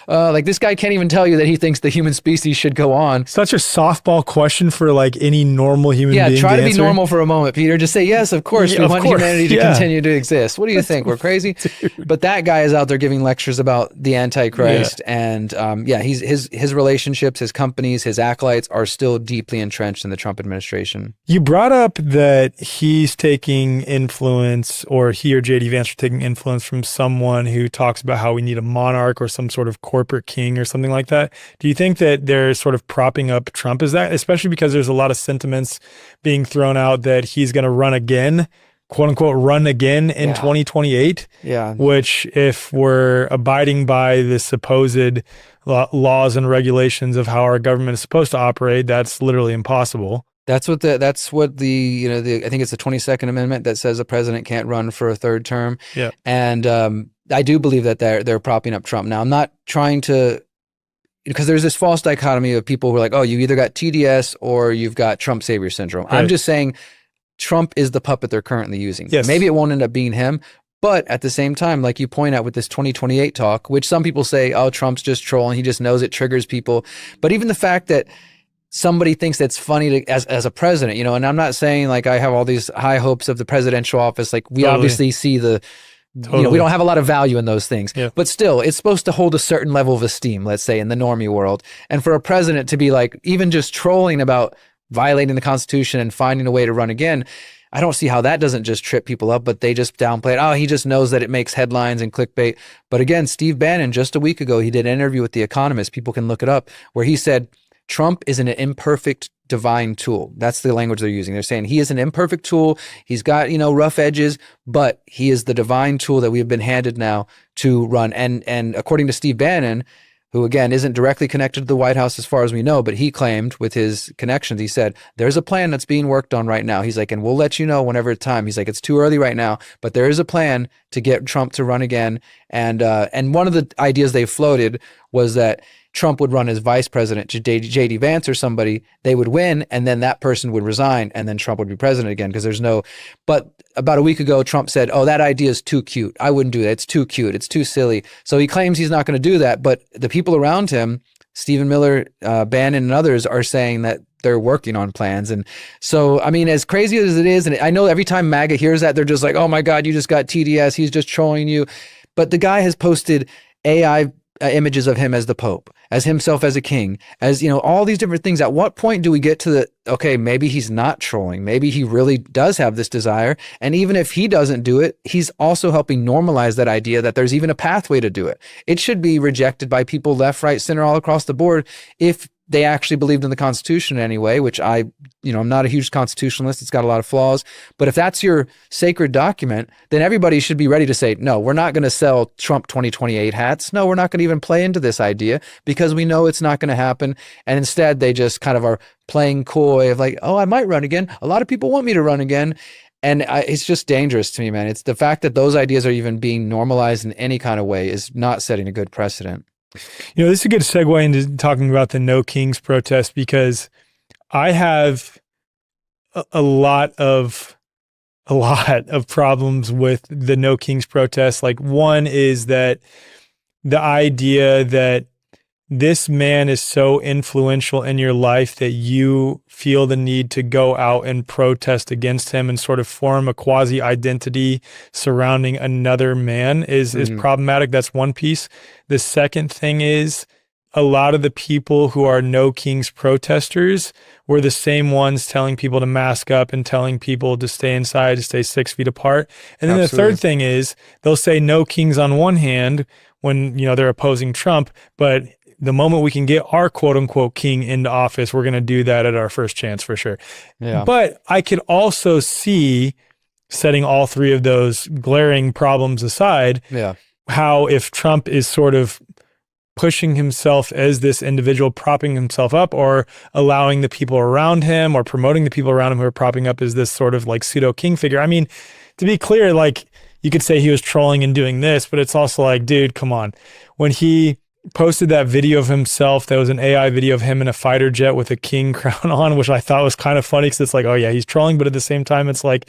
like this guy can't even tell you that he thinks the human species should go on. Such a softball question for like any normal human being. Yeah, try to be answer. normal for a moment, Peter. Just say, yes, of course, we want humanity to continue to exist. What do you think? We're crazy? But that guy is out there giving lectures about the Antichrist, and his relationships, his companies, his acolytes are still deeply entrenched in the Trump administration. You brought up that he's taking influence, or he or JD Vance are taking influence from someone who talks about how we need a monarch or some sort of corporate king or something like that. Do you think that they're sort of propping up Trump? Is that, especially because there's a lot of sentiments being thrown out that he's going to run again, quote unquote, run again in 2028? Yeah. Which, if we're abiding by the supposed laws and regulations of how our government is supposed to operate, that's literally impossible. That's what the I think it's the 22nd Amendment that says the president can't run for a third term. Yeah. And I do believe that they're propping up Trump. Now, I'm not trying to, because there's this false dichotomy of people who are like, oh, you either got TDS or you've got Trump savior syndrome. Right. I'm just saying Trump is the puppet they're currently using. Yes. Maybe it won't end up being him. But at the same time, like you point out with this 2028 talk, which some people say, oh, Trump's just trolling. He just knows it triggers people. But even the fact that somebody thinks that's funny as a president, and I'm not saying like I have all these high hopes of the presidential office. Like we obviously see we don't have a lot of value in those things, but still it's supposed to hold a certain level of esteem, let's say in the normie world. And for a president to be like, even just trolling about violating the Constitution and finding a way to run again, I don't see how that doesn't just trip people up, but they just downplay it. Oh, he just knows that it makes headlines and clickbait. But again, Steve Bannon, just a week ago, he did an interview with The Economist. People can look it up, where he said, Trump is an imperfect divine tool. That's the language they're using. They're saying he is an imperfect tool. He's got, rough edges, but he is the divine tool that we have been handed now to run. And according to Steve Bannon, who again isn't directly connected to the White House as far as we know, but he claimed with his connections, he said, there's a plan that's being worked on right now. He's like, and we'll let you know whenever it's time. He's like, it's too early right now, but there is a plan to get Trump to run again. And one of the ideas they floated was that Trump would run as vice president to JD Vance or somebody, they would win, and then that person would resign, and then Trump would be president again, because but about a week ago, Trump said, oh, that idea is too cute. I wouldn't do that. It's too cute. It's too silly. So he claims he's not going to do that, but the people around him, Stephen Miller, Bannon, and others are saying that they're working on plans. And so, I mean, as crazy as it is, and I know every time MAGA hears that, they're just like, oh my God, you just got TDS. He's just trolling you. But the guy has posted AI images of him as the Pope, as himself as a king, as, all these different things. At what point do we get to okay, maybe he's not trolling. Maybe he really does have this desire. And even if he doesn't do it, he's also helping normalize that idea that there's even a pathway to do it. It should be rejected by people left, right, center, all across the board if they actually believed in the Constitution in any way, which I'm not a huge constitutionalist. It's got a lot of flaws. But if that's your sacred document, then everybody should be ready to say, no, we're not going to sell Trump 2028 hats. No, we're not going to even play into this idea because we know it's not going to happen. And instead, they just kind of are playing coy of like, oh, I might run again. A lot of people want me to run again. And it's just dangerous to me, man. It's the fact that those ideas are even being normalized in any kind of way is not setting a good precedent. This is a good segue into talking about the No Kings protest, because I have a lot of problems with the No Kings protest. Like, one is that the idea that this man is so influential in your life that you feel the need to go out and protest against him and sort of form a quasi identity surrounding another man is problematic. That's one piece. The second thing is, a lot of the people who are No Kings protesters were the same ones telling people to mask up and telling people to stay inside, to stay 6 feet apart. And then the third thing is, they'll say No Kings on one hand when, they're opposing Trump, but the moment we can get our quote unquote king into office, we're going to do that at our first chance for sure. Yeah. But I could also see, setting all three of those glaring problems aside, how if Trump is sort of pushing himself as this individual, propping himself up, or allowing the people around him or promoting the people around him who are propping up as this sort of like pseudo king figure. I mean, to be clear, like, you could say he was trolling and doing this, but it's also like, dude, come on. When he posted that video of himself. That was an AI video of him in a fighter jet with a king crown on, which I thought was kind of funny because it's like, oh yeah, he's trolling, but at the same time, it's like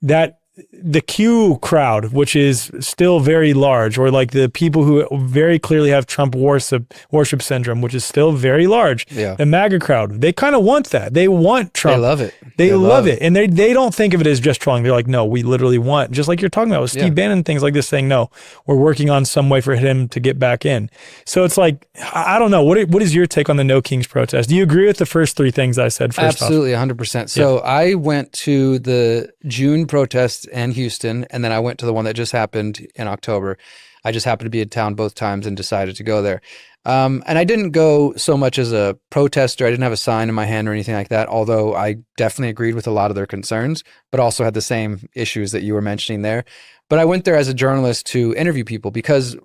that the Q crowd, which is still very large, or like the people who very clearly have Trump worship syndrome, which is still very large. Yeah. The MAGA crowd, they kind of want that. They want Trump. They love it. They love it. And they don't think of it as just trolling. They're like, no, we literally want, just like you're talking about with Steve Bannon, things like this, saying, no, we're working on some way for him to get back in. So it's like, I don't know. What is your take on the No Kings protest? Do you agree with the first three things I said first Absolutely, 100%. So I went to the June protest in Houston, and then I went to the one that just happened in October. I just happened to be in town both times and decided to go there. And I didn't go so much as a protester. I didn't have a sign in my hand or anything like that, although I definitely agreed with a lot of their concerns, but also had the same issues that you were mentioning there. But I went there as a journalist to interview people because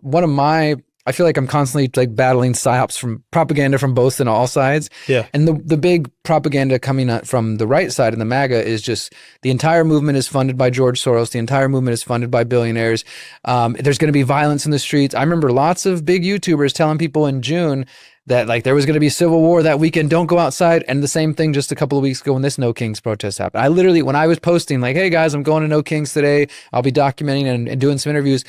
I feel like I'm constantly like battling psyops from propaganda from both and all sides. Yeah. And the big propaganda coming out from the right side and the MAGA is just the entire movement is funded by George Soros. The entire movement is funded by billionaires. There's going to be violence in the streets. I remember lots of big YouTubers telling people in June that like there was going to be civil war that weekend. Don't go outside. And the same thing just a couple of weeks ago when this No Kings protest happened. I literally, when I was posting like, hey guys, I'm going to No Kings today. I'll be documenting and doing some interviews.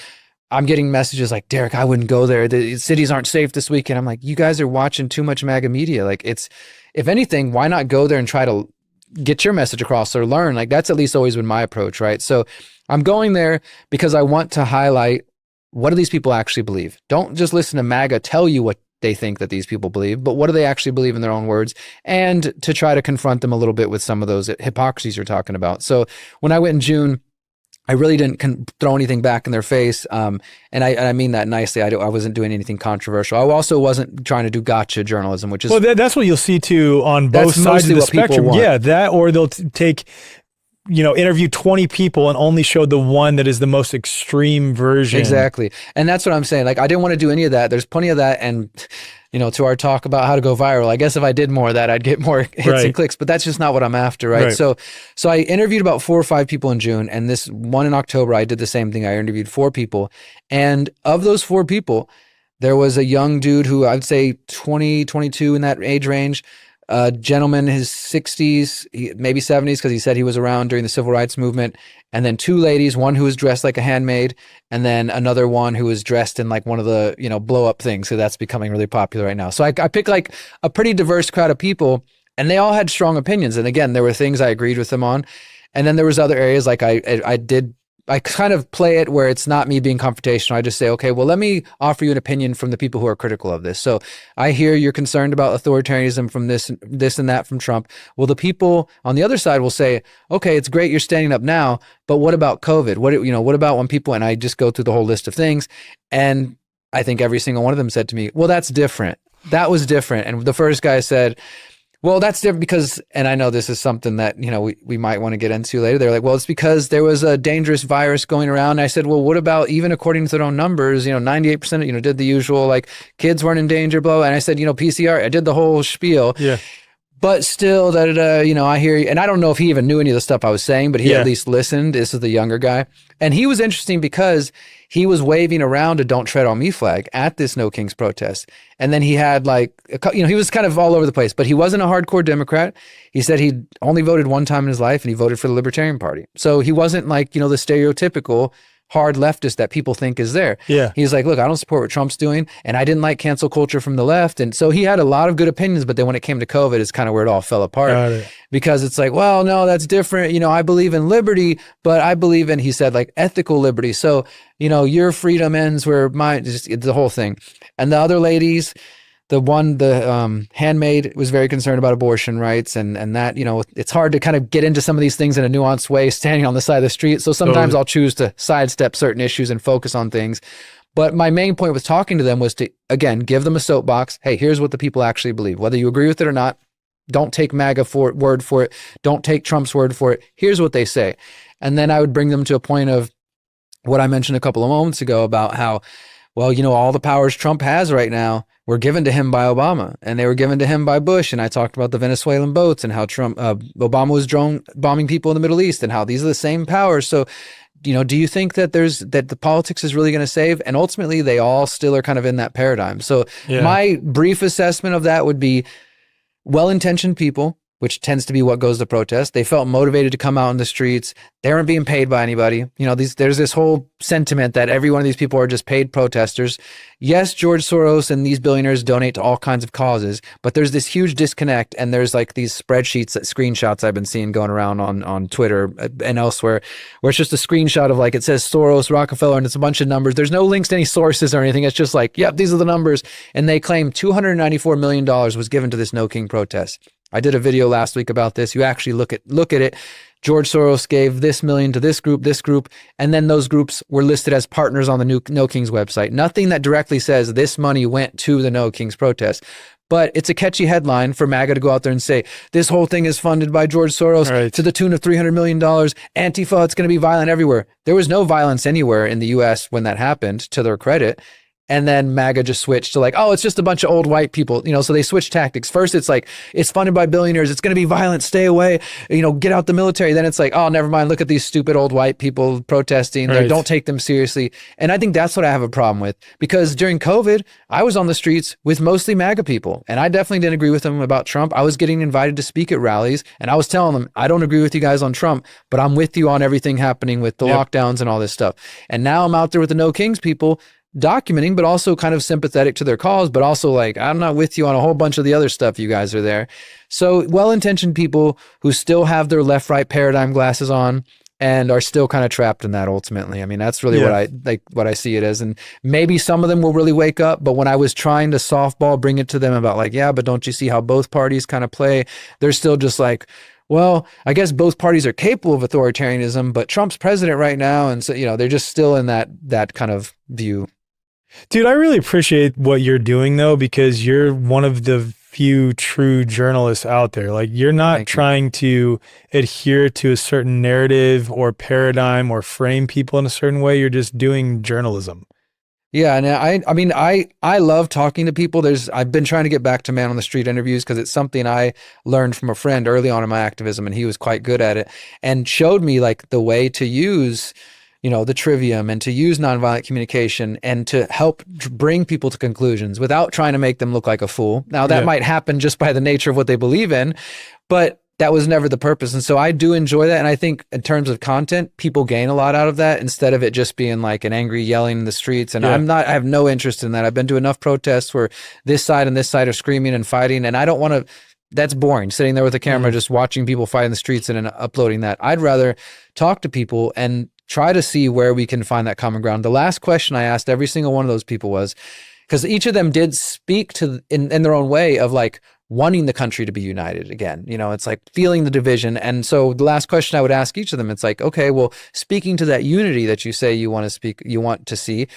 I'm getting messages like, Derrick, I wouldn't go there. The cities aren't safe this weekend. I'm like, you guys are watching too much MAGA media. Like it's, if anything, why not go there and try to get your message across or learn? Like that's at least always been my approach, right? So I'm going there because I want to highlight what do these people actually believe? Don't just listen to MAGA tell you what they think that these people believe, but what do they actually believe in their own words? And to try to confront them a little bit with some of those hypocrisies you're talking about. So when I went in June, I really didn't throw anything back in their face. And I mean that nicely. I wasn't doing anything controversial. I also wasn't trying to do gotcha journalism, which is... Well, that's what you'll see too on both sides of the spectrum. Yeah, that, or they'll take, interview 20 people and only show the one that is the most extreme version. Exactly. And that's what I'm saying. Like, I didn't want to do any of that. There's plenty of that. And, to our talk about how to go viral, I guess if I did more of that, I'd get more hits and clicks, but that's just not what I'm after, right? So I interviewed about 4 or 5 people in June, and this one in October, I did the same thing. I interviewed 4 people. And of those 4 people, there was a young dude who I'd say 20, 22 in that age range, a gentleman in his 60s, maybe 70s, because he said he was around during the civil rights movement, and then 2 ladies, one who was dressed like a handmaid, and then another one who was dressed in like one of the, blow up things. So that's becoming really popular right now. So I picked like a pretty diverse crowd of people, and they all had strong opinions. And again, there were things I agreed with them on. And then there was other areas like I kind of play it where it's not me being confrontational. I just say, okay, well, let me offer you an opinion from the people who are critical of this. So I hear you're concerned about authoritarianism from this and that from Trump. Well, the people on the other side will say, okay, it's great you're standing up now, but what about COVID? What about when people, and I just go through the whole list of things. And I think every single one of them said to me, well, that's different. That was different. And the first guy said, well, that's different because, and I know this is something that, we might want to get into later. They're like, well, it's because there was a dangerous virus going around. And I said, well, what about even according to their own numbers, 98%, did the usual, like kids weren't in danger, blah. And I said, PCR, I did the whole spiel. Yeah. But still, I hear you. And I don't know if he even knew any of the stuff I was saying, but he at least listened. This is the younger guy. And he was interesting because he was waving around a "Don't Tread on Me" flag at this No Kings protest. And then he had he was kind of all over the place, but he wasn't a hardcore Democrat. He said he only voted one time in his life and he voted for the Libertarian Party. So he wasn't like, the stereotypical hard leftist that people think is there. Yeah. He's like, look, I don't support what Trump's doing, and I didn't like cancel culture from the left. And so he had a lot of good opinions, but then when it came to COVID, it's kind of where it all fell apart. Because it's like, well, no, that's different. I believe in liberty, but I believe in, he said, like ethical liberty. So, your freedom ends where mine, just the whole thing. And the other ladies, the handmaid was very concerned about abortion rights and that, it's hard to kind of get into some of these things in a nuanced way standing on the side of the street. So sometimes I'll choose to sidestep certain issues and focus on things. But my main point with talking to them was to, again, give them a soapbox. Hey, here's what the people actually believe. Whether you agree with it or not, don't take MAGA word for it. Don't take Trump's word for it. Here's what they say. And then I would bring them to a point of what I mentioned a couple of moments ago about how well, all the powers Trump has right now were given to him by Obama, and they were given to him by Bush. And I talked about the Venezuelan boats and how Obama was drone bombing people in the Middle East and how these are the same powers. So, do you think that that the politics is really going to save? And ultimately, they all still are kind of in that paradigm. So my brief assessment of that would be well-intentioned people, which tends to be what goes to protest. They felt motivated to come out in the streets. They weren't being paid by anybody. There's this whole sentiment that every one of these people are just paid protesters. Yes, George Soros and these billionaires donate to all kinds of causes, but there's this huge disconnect. And there's like these spreadsheets, screenshots I've been seeing going around on Twitter and elsewhere, where it's just a screenshot of like, it says Soros, Rockefeller, and it's a bunch of numbers. There's no links to any sources or anything. It's just like, yep, these are the numbers. And they claim $294 million was given to this No King protest. I did a video last week about this. You actually look at it. George Soros gave this million to this group, and then those groups were listed as partners on the No Kings website. Nothing that directly says this money went to the No Kings protest. But it's a catchy headline for MAGA to go out there and say, this whole thing is funded by George Soros to the tune of $300 million. Antifa, it's going to be violent everywhere. There was no violence anywhere in the U.S. when that happened, to their credit. And then MAGA just switched to like, oh, it's just a bunch of old white people, so they switched tactics. First, it's like, it's funded by billionaires. It's going to be violent. Stay away. Get out the military. Then it's like, oh, never mind. Look at these stupid old white people protesting. Like, don't take them seriously. And I think that's what I have a problem with, because during COVID, I was on the streets with mostly MAGA people. And I definitely didn't agree with them about Trump. I was getting invited to speak at rallies, and I was telling them, I don't agree with you guys on Trump, but I'm with you on everything happening with the lockdowns and all this stuff. And now I'm out there with the No Kings people, documenting, but also kind of sympathetic to their cause, but also like, I'm not with you on a whole bunch of the other stuff. You guys are there. So well-intentioned people who still have their left-right paradigm glasses on and are still kind of trapped in that ultimately. I mean, that's really what I see it as. And maybe some of them will really wake up, but when I was trying to softball, bring it to them about like, yeah, but don't you see how both parties kind of play? They're still just like, well, I guess both parties are capable of authoritarianism, but Trump's president right now. And so, they're just still in that kind of view. Dude, I really appreciate what you're doing though, because you're one of the few true journalists out there. Like, you're not trying to adhere to a certain narrative or paradigm or frame people in a certain way. You're just doing journalism. Yeah, and I love talking to people. I've been trying to get back to man on the street interviews because it's something I learned from a friend early on in my activism, and he was quite good at it and showed me like the way to use the trivium and to use nonviolent communication and to help bring people to conclusions without trying to make them look like a fool. Now that might happen just by the nature of what they believe in, but that was never the purpose. And so I do enjoy that. And I think in terms of content, people gain a lot out of that instead of it just being like an angry yelling in the streets. And I have no interest in that. I've been to enough protests where this side and this side are screaming and fighting. And I don't want to, that's boring, sitting there with a camera, just watching people fight in the streets and uploading that. I'd rather talk to people and try to see where we can find that common ground. The last question I asked every single one of those people was, because each of them did speak to in their own way of like wanting the country to be united again. It's like feeling the division. And so the last question I would ask each of them, it's like, okay, well, speaking to that unity that you say you want to see,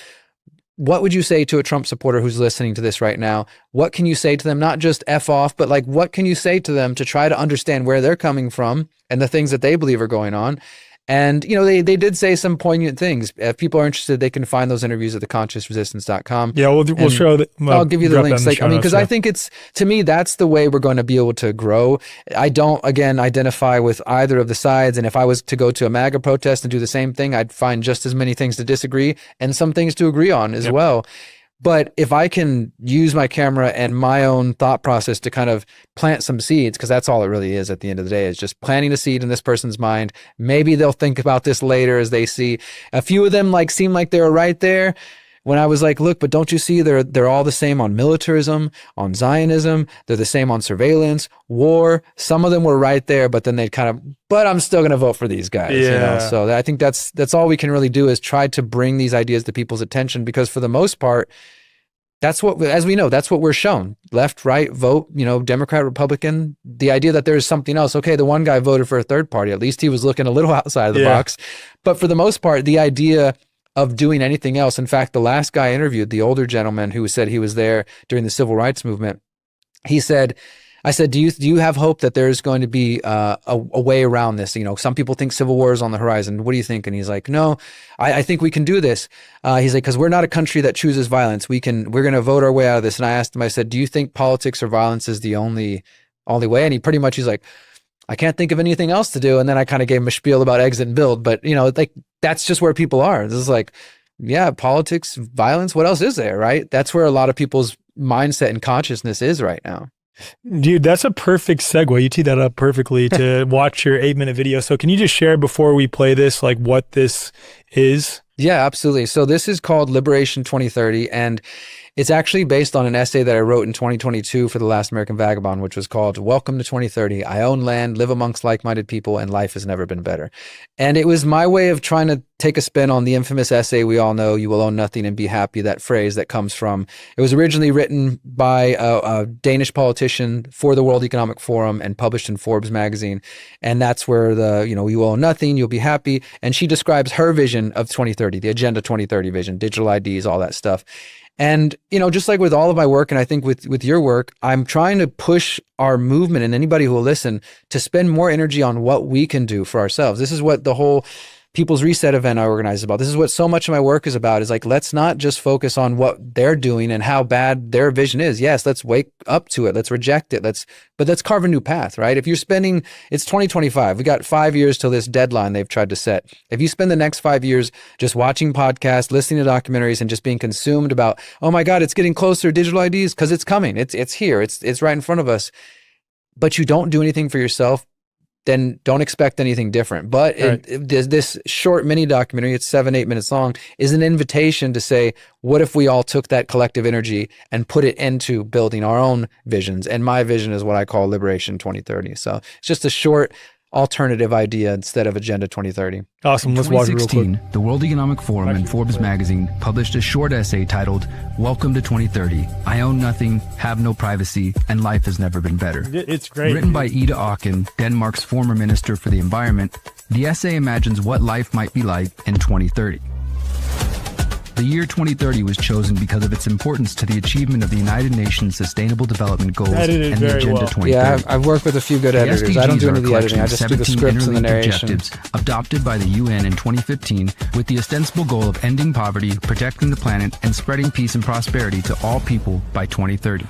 what would you say to a Trump supporter who's listening to this right now? What can you say to them? Not just F off, but like, what can you say to them to try to understand where they're coming from and the things that they believe are going on? And, they did say some poignant things. If people are interested, they can find those interviews at theconsciousresistance.com. Yeah, we'll show that. I'll give you the links. Because I think to me, that's the way we're going to be able to grow. I don't, again, identify with either of the sides. And if I was to go to a MAGA protest and do the same thing, I'd find just as many things to disagree and some things to agree on as well. But if I can use my camera and my own thought process to kind of plant some seeds, because that's all it really is at the end of the day, is just planting a seed in this person's mind. Maybe they'll think about this later as they see. A few of them seem like they were right there when I was like, look, but don't you see they're all the same on militarism, on Zionism, they're the same on surveillance, war. Some of them were right there, but then they'd but I'm still going to vote for these guys. So I think that's all we can really do is try to bring these ideas to people's attention, because for the most part, that's what, as we know, that's what we're shown. Left, right, vote, Democrat, Republican. The idea that there's something else. Okay, the one guy voted for a third party. At least he was looking a little outside of the box. But for the most part, the idea of doing anything else. In fact, the last guy I interviewed, the older gentleman who said he was there during the civil rights movement, he said, I said, do you have hope that there's going to be a way around this? Some people think civil war is on the horizon. What do you think? And he's like, no, I think we can do this. He's like, because we're not a country that chooses violence. We're going to vote our way out of this. And I asked him, I said, do you think politics or violence is the only way? And he's like, I can't think of anything else to do. And then I kind of gave him a spiel about exit and build. But, like, that's just where people are. This is like, yeah, politics, violence, what else is there, right? That's where a lot of people's mindset and consciousness is right now. Dude, that's a perfect segue. You teed that up perfectly to watch your 8-minute video. So can you just share before we play this, like what this is? Yeah, absolutely. So this is called Liberation 2030, and it's actually based on an essay that I wrote in 2022 for The Last American Vagabond, which was called Welcome to 2030. I own land, live amongst like-minded people, and life has never been better. And it was my way of trying to take a spin on the infamous essay we all know, you will own nothing and be happy, that phrase that comes from, it was originally written by a Danish politician for the World Economic Forum and published in Forbes magazine. And that's where you will own nothing, you'll be happy. And she describes her vision of 2030, the Agenda 2030 vision, digital IDs, all that stuff. And, just like with all of my work, and I think with your work, I'm trying to push our movement and anybody who will listen to spend more energy on what we can do for ourselves. This is what the whole People's Reset event I organize about. This is what so much of my work is about, is like, let's not just focus on what they're doing and how bad their vision is. Yes, let's wake up to it. Let's reject it. But let's carve a new path, right? If you're it's 2025. We got 5 years till this deadline they've tried to set. If you spend the next 5 years just watching podcasts, listening to documentaries, and just being consumed about, oh my God, it's getting closer, digital IDs, because it's coming. It's here. It's right in front of us. But you don't do anything for yourself, then don't expect anything different. But this short mini documentary, it's 7-8 minutes long, is an invitation to say, what if we all took that collective energy and put it into building our own visions? And my vision is what I call Liberation 2030. So it's just a short alternative idea instead of Agenda 2030. Awesome. Let's watch it real quick. 2016, the World Economic Forum and Forbes magazine published a short essay titled, Welcome to 2030. I own nothing, have no privacy, and life has never been better. It's great. Written by Ida Auken, Denmark's former Minister for the Environment, the essay imagines what life might be like in 2030. The year 2030 was chosen because of its importance to the achievement of the United Nations Sustainable Development Goals and the Agenda 2030. Yeah, I've worked with a few good editors. I don't do any of the editing. I just do the scripts and the narration. Objectives adopted by the UN in 2015 with the ostensible goal of ending poverty, protecting the planet, and spreading peace and prosperity to all people by 2030.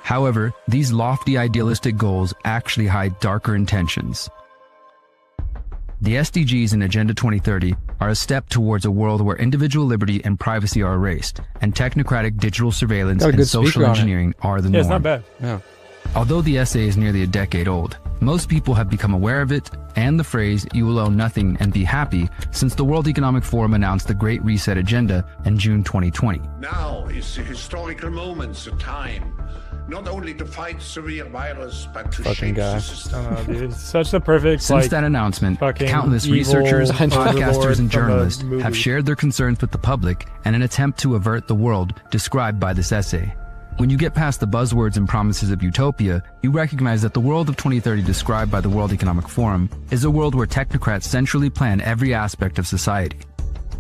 However, these lofty idealistic goals actually hide darker intentions. The SDGs in Agenda 2030 are a step towards a world where individual liberty and privacy are erased, and technocratic digital surveillance and social engineering are the norm. Yeah, it's not bad. Yeah. Although the essay is nearly a decade old, most people have become aware of it and the phrase, you will own nothing and be happy, since the World Economic Forum announced the Great Reset Agenda in June 2020. Now is the historical moment, the time, not only to fight severe virus, but to shape the system. Dude, it's such the perfect. Since that announcement, countless researchers, podcasters, and journalists have shared their concerns with the public in an attempt to avert the world described by this essay. When you get past the buzzwords and promises of utopia, you recognize that the world of 2030 described by the World Economic Forum is a world where technocrats centrally plan every aspect of society.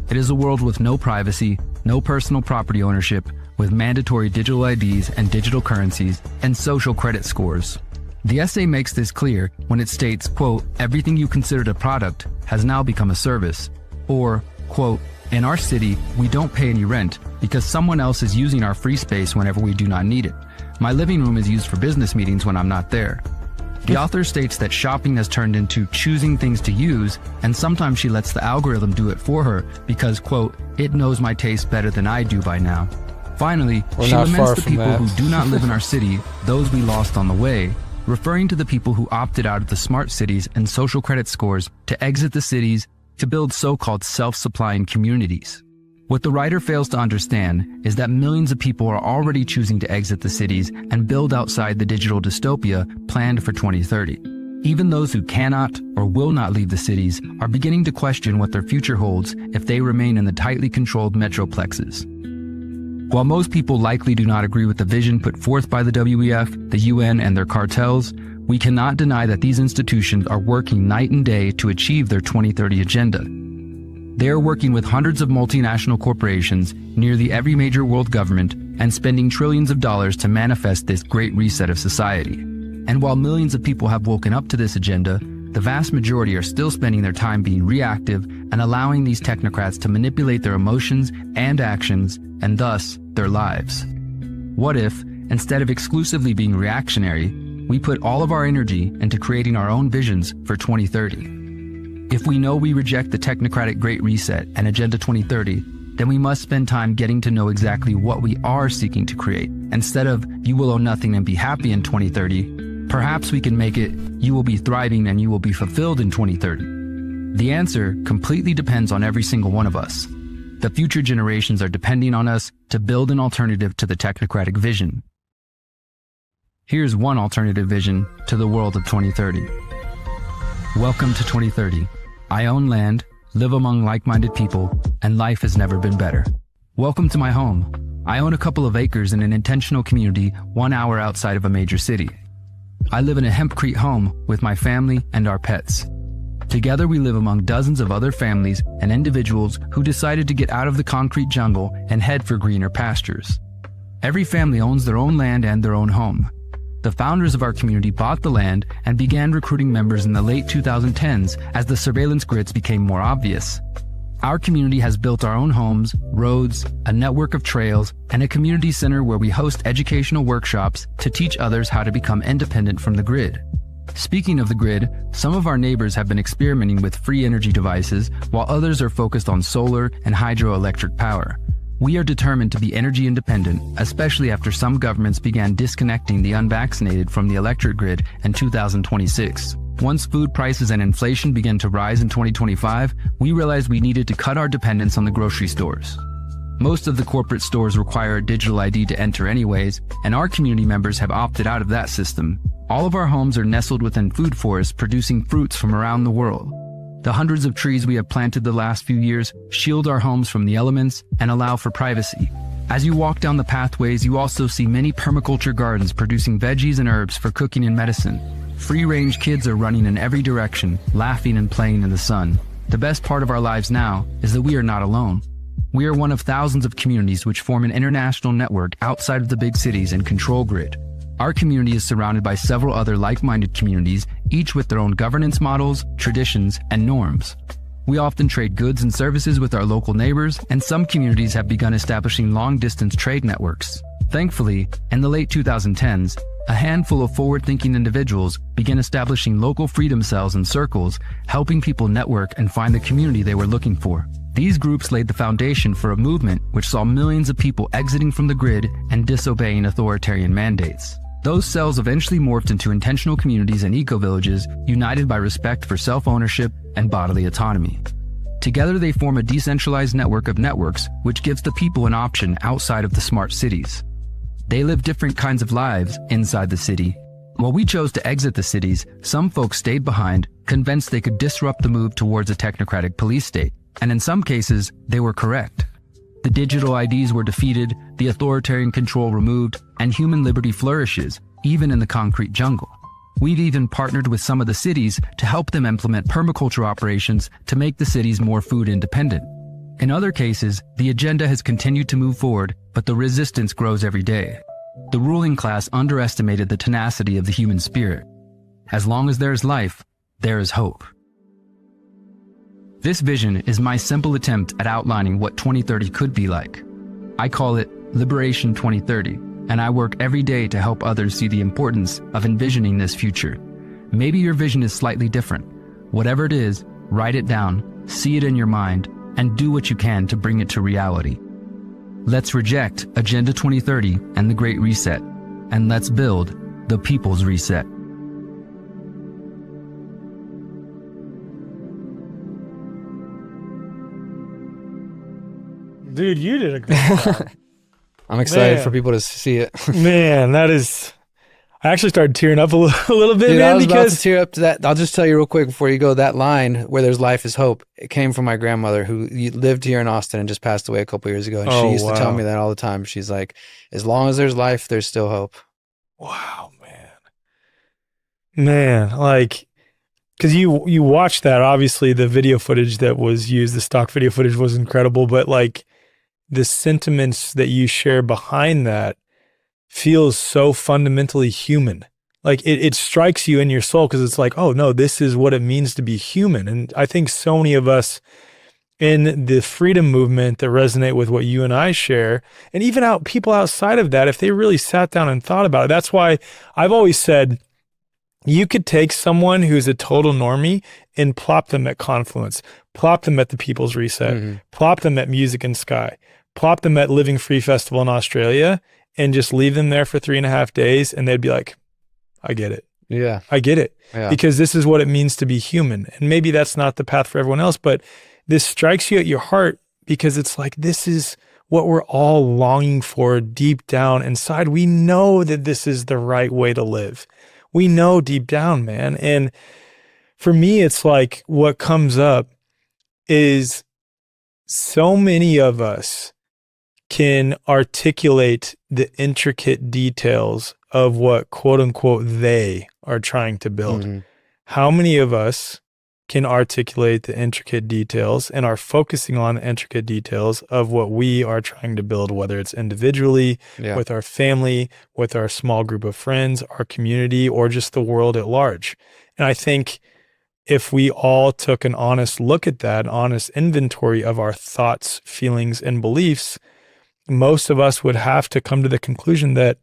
It is a world with no privacy, no personal property ownership, with mandatory digital IDs and digital currencies, and social credit scores. The essay makes this clear when it states, quote, everything you considered a product has now become a service, or, quote, in our city, we don't pay any rent because someone else is using our free space whenever we do not need it. My living room is used for business meetings when I'm not there. The author states that shopping has turned into choosing things to use, and sometimes she lets the algorithm do it for her because, quote, it knows my taste better than I do by now. Finally, she laments the people who do not live in our city, those we lost on the way, referring to the people who opted out of the smart cities and social credit scores to exit the cities to build so-called self-supplying communities. What the writer fails to understand is that millions of people are already choosing to exit the cities and build outside the digital dystopia planned for 2030. Even those who cannot or will not leave the cities are beginning to question what their future holds if they remain in the tightly controlled metroplexes. While most people likely do not agree with the vision put forth by the WEF, the UN, and their cartels, we cannot deny that these institutions are working night and day to achieve their 2030 agenda. They are working with hundreds of multinational corporations, nearly every major world government, and spending trillions of dollars to manifest this great reset of society. And while millions of people have woken up to this agenda, the vast majority are still spending their time being reactive and allowing these technocrats to manipulate their emotions and actions, and thus their lives. What if, instead of exclusively being reactionary, we put all of our energy into creating our own visions for 2030? If we know we reject the technocratic Great Reset and Agenda 2030, then we must spend time getting to know exactly what we are seeking to create. Instead of, you will own nothing and be happy in 2030, perhaps we can make it, you will be thriving and you will be fulfilled in 2030. The answer completely depends on every single one of us. The future generations are depending on us to build an alternative to the technocratic vision. Here's one alternative vision to the world of 2030. Welcome to 2030. I own land, live among like-minded people, and life has never been better. Welcome to my home. I own a couple of acres in an intentional community 1 hour outside of a major city. I live in a hempcrete home with my family and our pets. Together we live among dozens of other families and individuals who decided to get out of the concrete jungle and head for greener pastures. Every family owns their own land and their own home. The founders of our community bought the land and began recruiting members in the late 2010s as the surveillance grids became more obvious. Our community has built our own homes, roads, a network of trails, and a community center where we host educational workshops to teach others how to become independent from the grid. Speaking of the grid, some of our neighbors have been experimenting with free energy devices, while others are focused on solar and hydroelectric power. We are determined to be energy independent, especially after some governments began disconnecting the unvaccinated from the electric grid in 2026. Once food prices and inflation began to rise in 2025, we realized we needed to cut our dependence on the grocery stores. Most of the corporate stores require a digital ID to enter anyways, and our community members have opted out of that system. All of our homes are nestled within food forests producing fruits from around the world. The hundreds of trees we have planted the last few years shield our homes from the elements and allow for privacy. As you walk down the pathways, you also see many permaculture gardens producing veggies and herbs for cooking and medicine. Free-range kids are running in every direction, laughing and playing in the sun. The best part of our lives now is that we are not alone. We are one of thousands of communities which form an international network outside of the big cities and control grid. Our community is surrounded by several other like-minded communities, each with their own governance models, traditions, and norms. We often trade goods and services with our local neighbors, and some communities have begun establishing long-distance trade networks. Thankfully, in the late 2010s, a handful of forward-thinking individuals began establishing local freedom cells and circles, helping people network and find the community they were looking for. These groups laid the foundation for a movement which saw millions of people exiting from the grid and disobeying authoritarian mandates. Those cells eventually morphed into intentional communities and eco-villages united by respect for self-ownership and bodily autonomy. Together they form a decentralized network of networks which gives the people an option outside of the smart cities. They live different kinds of lives inside the city. While we chose to exit the cities, some folks stayed behind, convinced they could disrupt the move towards a technocratic police state. And in some cases, they were correct. The digital IDs were defeated, the authoritarian control removed, and human liberty flourishes, even in the concrete jungle. We've even partnered with some of the cities to help them implement permaculture operations to make the cities more food independent. In other cases, the agenda has continued to move forward, but the resistance grows every day. The ruling class underestimated the tenacity of the human spirit. As long as there is life, there is hope. This vision is my simple attempt at outlining what 2030 could be like. I call it Liberation 2030, and I work every day to help others see the importance of envisioning this future. Maybe your vision is slightly different. Whatever it is, write it down, see it in your mind, and do what you can to bring it to reality. Let's reject Agenda 2030 and the Great Reset, and let's build the People's Reset. Dude, you did a great job. I'm excited Man. for people to see it. Man, that is... I actually started tearing up a little bit, Dude, man, I was about to because... tear up to that. I'll just tell you real quick before you go, that line, where there's life is hope, it came from my grandmother who lived here in Austin and just passed away a couple years ago. And she used to tell me that all the time. She's like, as long as there's life, there's still hope. Wow, man. Man, like... Because you watched that, obviously the video footage that was used, the stock video footage was incredible, but like the sentiments that you share behind that feels so fundamentally human. Like it strikes you in your soul because it's like, oh no, this is what it means to be human. And I think so many of us in the freedom movement that resonate with what you and I share, and even people outside of that, if they really sat down and thought about it. That's why I've always said, you could take someone who's a total normie and plop them at Confluence, plop them at the People's Reset, plop them at Music and Sky, plop them at Living Free Festival in Australia, and just leave them there for 3.5 days, and they'd be like, I get it. Yeah. I get it. Yeah. Because this is what it means to be human. And maybe that's not the path for everyone else, but this strikes you at your heart because it's like, this is what we're all longing for deep down inside. We know that this is the right way to live. We know deep down, man. And for me, it's like what comes up is so many of us can articulate the intricate details of what quote unquote they are trying to build. How many of us can articulate the intricate details and are focusing on the intricate details of what we are trying to build, whether it's individually, with our family, with our small group of friends, our community, or just the world at large? And I think if we all took an honest look at that, honest inventory of our thoughts, feelings, and beliefs, most of us would have to come to the conclusion that,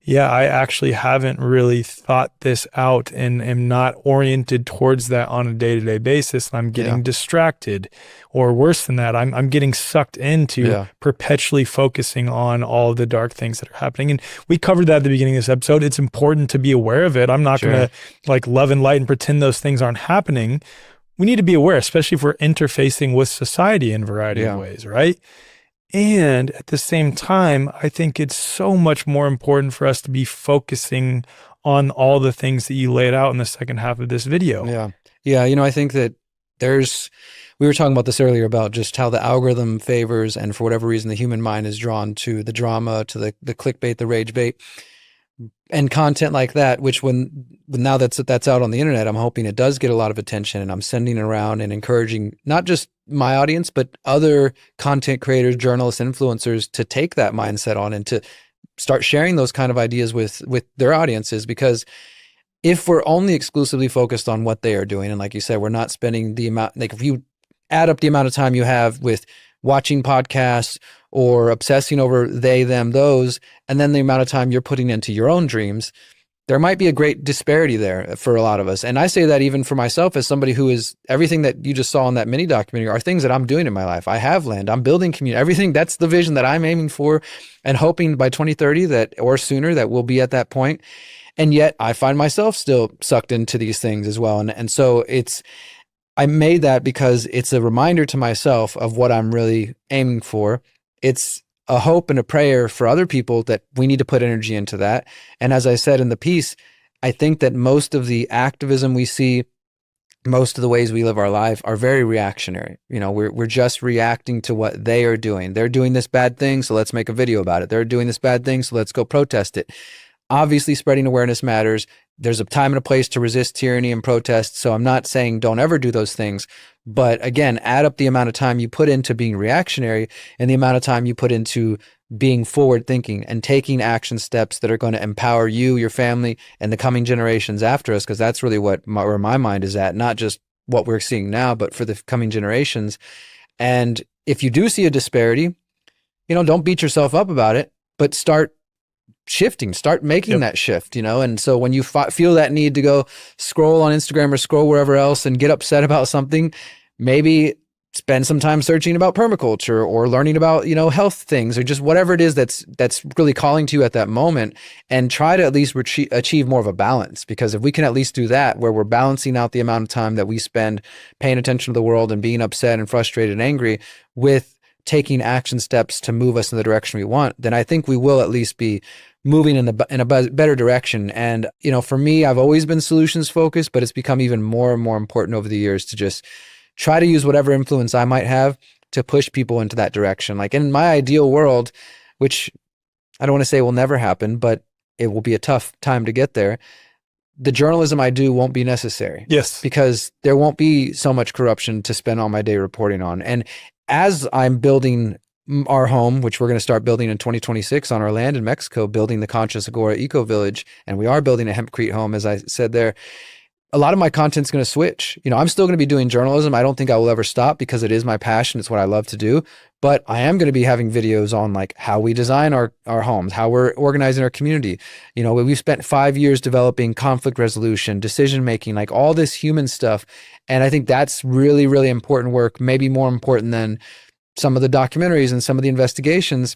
yeah, I actually haven't really thought this out and am not oriented towards that on a day-to-day basis. I'm getting distracted, or worse than that, I'm getting sucked into perpetually focusing on all the dark things that are happening. And we covered that at the beginning of this episode. It's important to be aware of it. I'm not going to like love and light and pretend those things aren't happening. We need to be aware, especially if we're interfacing with society in a variety of ways, right? And at the same time, I think it's so much more important for us to be focusing on all the things that you laid out in the second half of this video. Yeah. Yeah. You know, I think that we were talking about this earlier about just how the algorithm favors, and for whatever reason, the human mind is drawn to the drama, to the clickbait, the rage bait, and content like that, which now that's out on the internet, I'm hoping it does get a lot of attention, and I'm sending it around and encouraging not just my audience, but other content creators, journalists, influencers to take that mindset on and to start sharing those kind of ideas with their audiences. Because if we're only exclusively focused on what they are doing, and like you said, we're not spending the amount, like if you add up the amount of time you have with watching podcasts or obsessing over they, them, those, and then the amount of time you're putting into your own dreams, there might be a great disparity there for a lot of us. And I say that even for myself as somebody who is, everything that you just saw in that mini documentary are things that I'm doing in my life. I have land, I'm building community, everything. That's the vision that I'm aiming for and hoping by 2030 that, or sooner, that we'll be at that point. And yet I find myself still sucked into these things as well. And so I made that because it's a reminder to myself of what I'm really aiming for. It's a hope and a prayer for other people that we need to put energy into that. And as I said in the piece, I think that most of the activism we see, most of the ways we live our life are very reactionary. You know, we're just reacting to what they are doing. They're doing this bad thing, so let's make a video about it. They're doing this bad thing, so let's go protest it. Obviously, spreading awareness matters. There's a time and a place to resist tyranny and protest. So I'm not saying don't ever do those things. But again, add up the amount of time you put into being reactionary and the amount of time you put into being forward thinking and taking action steps that are going to empower you, your family, and the coming generations after us. Because that's really where my mind is at, not just what we're seeing now, but for the coming generations. And if you do see a disparity, you know, don't beat yourself up about it, but start shifting, start making that shift, you know? And so when you feel that need to go scroll on Instagram or scroll wherever else and get upset about something, maybe spend some time searching about permaculture or learning about, you know, health things or just whatever it is that's really calling to you at that moment, and try to at least achieve more of a balance. Because if we can at least do that, where we're balancing out the amount of time that we spend paying attention to the world and being upset and frustrated and angry with taking action steps to move us in the direction we want, then I think we will at least be moving in a better direction. And, you know, for me, I've always been solutions focused, but it's become even more and more important over the years to just try to use whatever influence I might have to push people into that direction. Like in my ideal world, which I don't want to say will never happen, but it will be a tough time to get there, the journalism I do won't be necessary. Yes. Because there won't be so much corruption to spend all my day reporting on. And as I'm building our home, which we're going to start building in 2026 on our land in Mexico, building the Conscious Agora Eco Village, and we are building a hempcrete home, as I said there, a lot of my content's going to switch. I'm still going to be doing journalism. I don't think I will ever stop because it is my passion. It's what I love to do. But I am going to be having videos on like how we design our homes, how we're organizing our community. We've spent 5 years developing conflict resolution, decision making, like all this human stuff. And I think that's really, really important work, maybe more important than some of the documentaries and some of the investigations.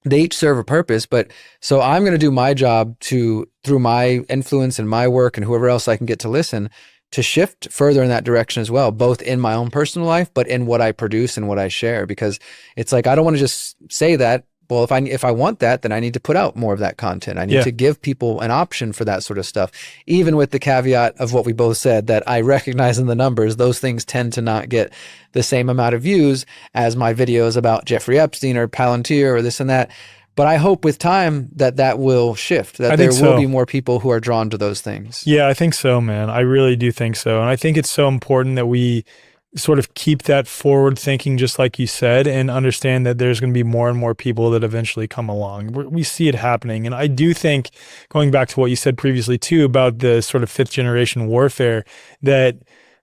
They each serve a purpose, but so I'm going to do my job through my influence and my work and whoever else I can get to listen, to shift further in that direction as well, both in my own personal life, but in what I produce and what I share, because it's like, I don't want to just say that, well, if I want that, then I need to put out more of that content. I need to give people an option for that sort of stuff, even with the caveat of what we both said, that I recognize in the numbers, those things tend to not get the same amount of views as my videos about Jeffrey Epstein or Palantir or this and that. But I hope with time that will shift, that there will be more people who are drawn to those things. Yeah, I think so, man. I really do think so. And I think it's so important that we sort of keep that forward thinking, just like you said, and understand that there's going to be more and more people that eventually come along. We see it happening. And I do think, going back to what you said previously too, about the sort of 5th generation warfare, that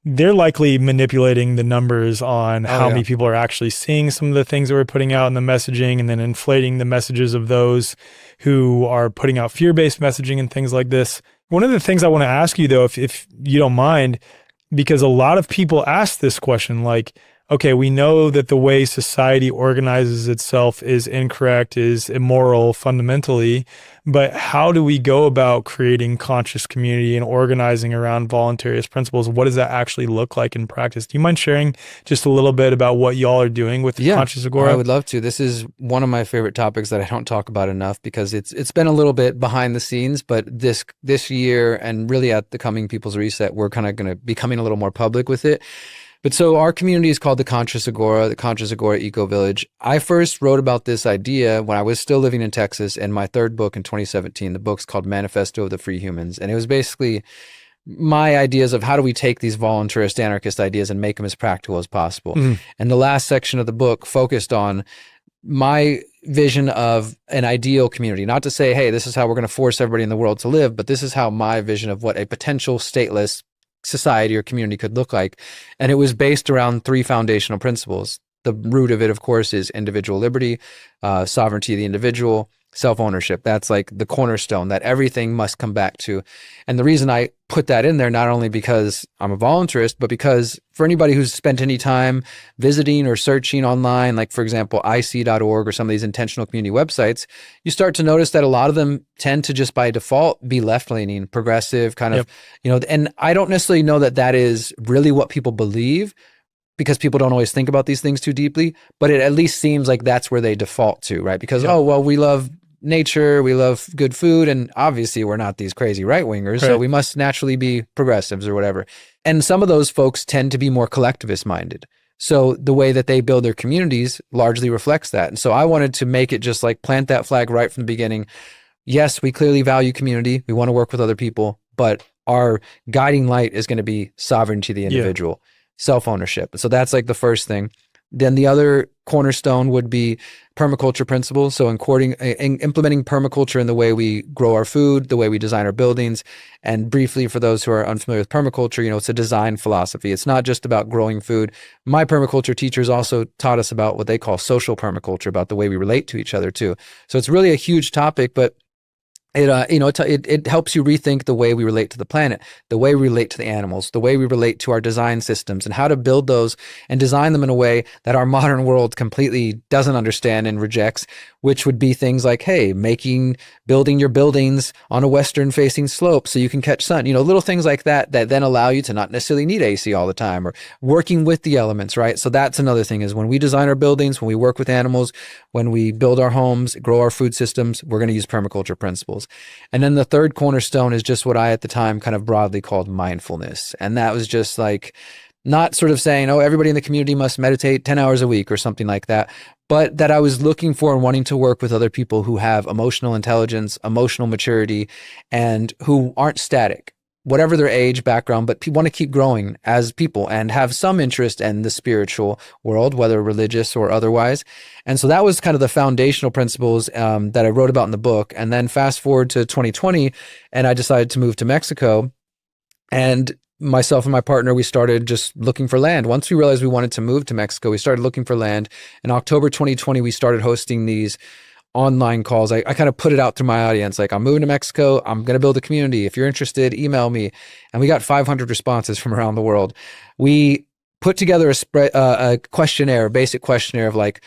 they're likely manipulating the numbers on how many people are actually seeing some of the things that we're putting out in the messaging, and then inflating the messages of those who are putting out fear-based messaging and things like this. One of the things I want to ask you though, if you don't mind, because a lot of people ask this question, like, okay, we know that the way society organizes itself is incorrect, is immoral fundamentally, but how do we go about creating conscious community and organizing around voluntarist principles? What does that actually look like in practice? Do you mind sharing just a little bit about what y'all are doing with the Conscious Agora? I would love to. This is one of my favorite topics that I don't talk about enough, because it's been a little bit behind the scenes, but this year and really at the coming People's Reset, we're kind of going to be coming a little more public with it. But so our community is called the Conscious Agora Eco Village. I first wrote about this idea when I was still living in Texas in my 3rd book in 2017. The book's called Manifesto of the Free Humans. And it was basically my ideas of how do we take these voluntarist anarchist ideas and make them as practical as possible. And the last section of the book focused on my vision of an ideal community, not to say, hey, this is how we're going to force everybody in the world to live, but this is how my vision of what a potential stateless society or community could look like. And it was based around 3 foundational principles. The root of it, of course, is individual liberty, sovereignty of the individual, self-ownership. That's like the cornerstone that everything must come back to. And the reason I put that in there, not only because I'm a voluntarist, but because for anybody who's spent any time visiting or searching online, like for example, IC.org or some of these intentional community websites, you start to notice that a lot of them tend to just by default be left-leaning, progressive, kind of, and I don't necessarily know that is really what people believe, because people don't always think about these things too deeply, but it at least seems like that's where they default to, right? Because, we love nature, we love good food, and obviously we're not these crazy right-wingers, so we must naturally be progressives or whatever. And some of those folks tend to be more collectivist-minded. So the way that they build their communities largely reflects that. And so I wanted to make it just like plant that flag right from the beginning. Yes, we clearly value community. We want to work with other people, but our guiding light is going to be sovereignty of the individual, self-ownership. So that's like the first thing. Then the other cornerstone would be permaculture principles. So implementing permaculture in the way we grow our food, the way we design our buildings. And briefly, for those who are unfamiliar with permaculture, it's a design philosophy. It's not just about growing food. My permaculture teachers also taught us about what they call social permaculture, about the way we relate to each other too. So it's really a huge topic, but it helps you rethink the way we relate to the planet, the way we relate to the animals, the way we relate to our design systems, and how to build those and design them in a way that our modern world completely doesn't understand and rejects, which would be things like, hey, building your buildings on a western facing slope so you can catch sun, little things like that then allow you to not necessarily need AC all the time, or working with the elements, right? So that's another thing, is when we design our buildings, when we work with animals, when we build our homes, grow our food systems, we're going to use permaculture principles. And then the third cornerstone is just what I at the time kind of broadly called mindfulness. And that was just like, not sort of saying, everybody in the community must meditate 10 hours a week or something like that, but that I was looking for and wanting to work with other people who have emotional intelligence, emotional maturity, and who aren't static. whatever their age, background, but want to keep growing as people and have some interest in the spiritual world, whether religious or otherwise. And so that was kind of the foundational principles that I wrote about in the book. And then fast forward to 2020, and I decided to move to Mexico. And myself and my partner, we started just looking for land. Once we realized we wanted to move to Mexico, we started looking for land. In October 2020, we started hosting these online calls. I kind of put it out to my audience, like, I'm moving to Mexico. I'm going to build a community. If you're interested, email me. And we got 500 responses from around the world. We put together a questionnaire, a basic questionnaire of like,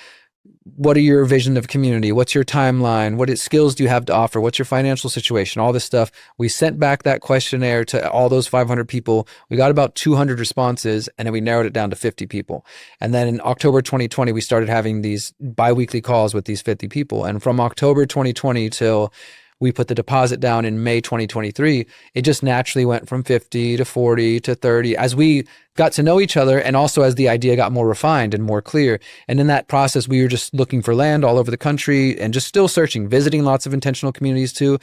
what are your vision of community? What's your timeline? What skills do you have to offer? What's your financial situation? All this stuff. We sent back that questionnaire to all those 500 people. We got about 200 responses, and then we narrowed it down to 50 people. And then in October 2020, we started having these bi-weekly calls with these 50 people. And from October 2020 till we put the deposit down in May 2023, it just naturally went from 50 to 40 to 30 as we got to know each other, and also as the idea got more refined and more clear. And in that process, we were just looking for land all over the country and just still searching, visiting lots of intentional communities too,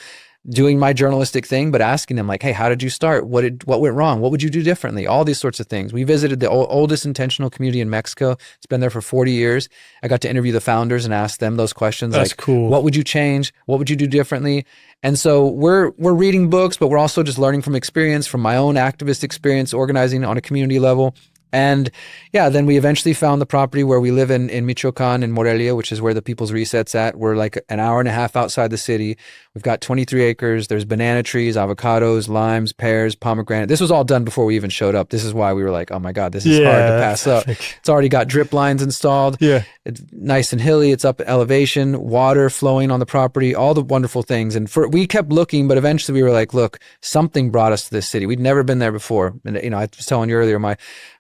doing my journalistic thing, but asking them like, hey, how did you start? What went wrong? What would you do differently? All these sorts of things. We visited the oldest intentional community in Mexico. It's been there for 40 years. I got to interview the founders and ask them those questions. That's like, cool. What would you change? What would you do differently? And so we're reading books, but we're also just learning from experience, from my own activist experience, organizing on a community level. And yeah, then we eventually found the property where we live in Michoacan, in Morelia, which is where the People's Reset's at. We're like an hour and a half outside the city. We've got 23 acres. There's banana trees, avocados, limes, pears, pomegranate. This was all done before we even showed up. This is why we were like, oh my God, this is hard to pass up. It's already got drip lines installed. Yeah. It's nice and hilly. It's up elevation, water flowing on the property, all the wonderful things. And we kept looking, but eventually we were like, look, something brought us to this city. We'd never been there before. And I was telling you earlier, my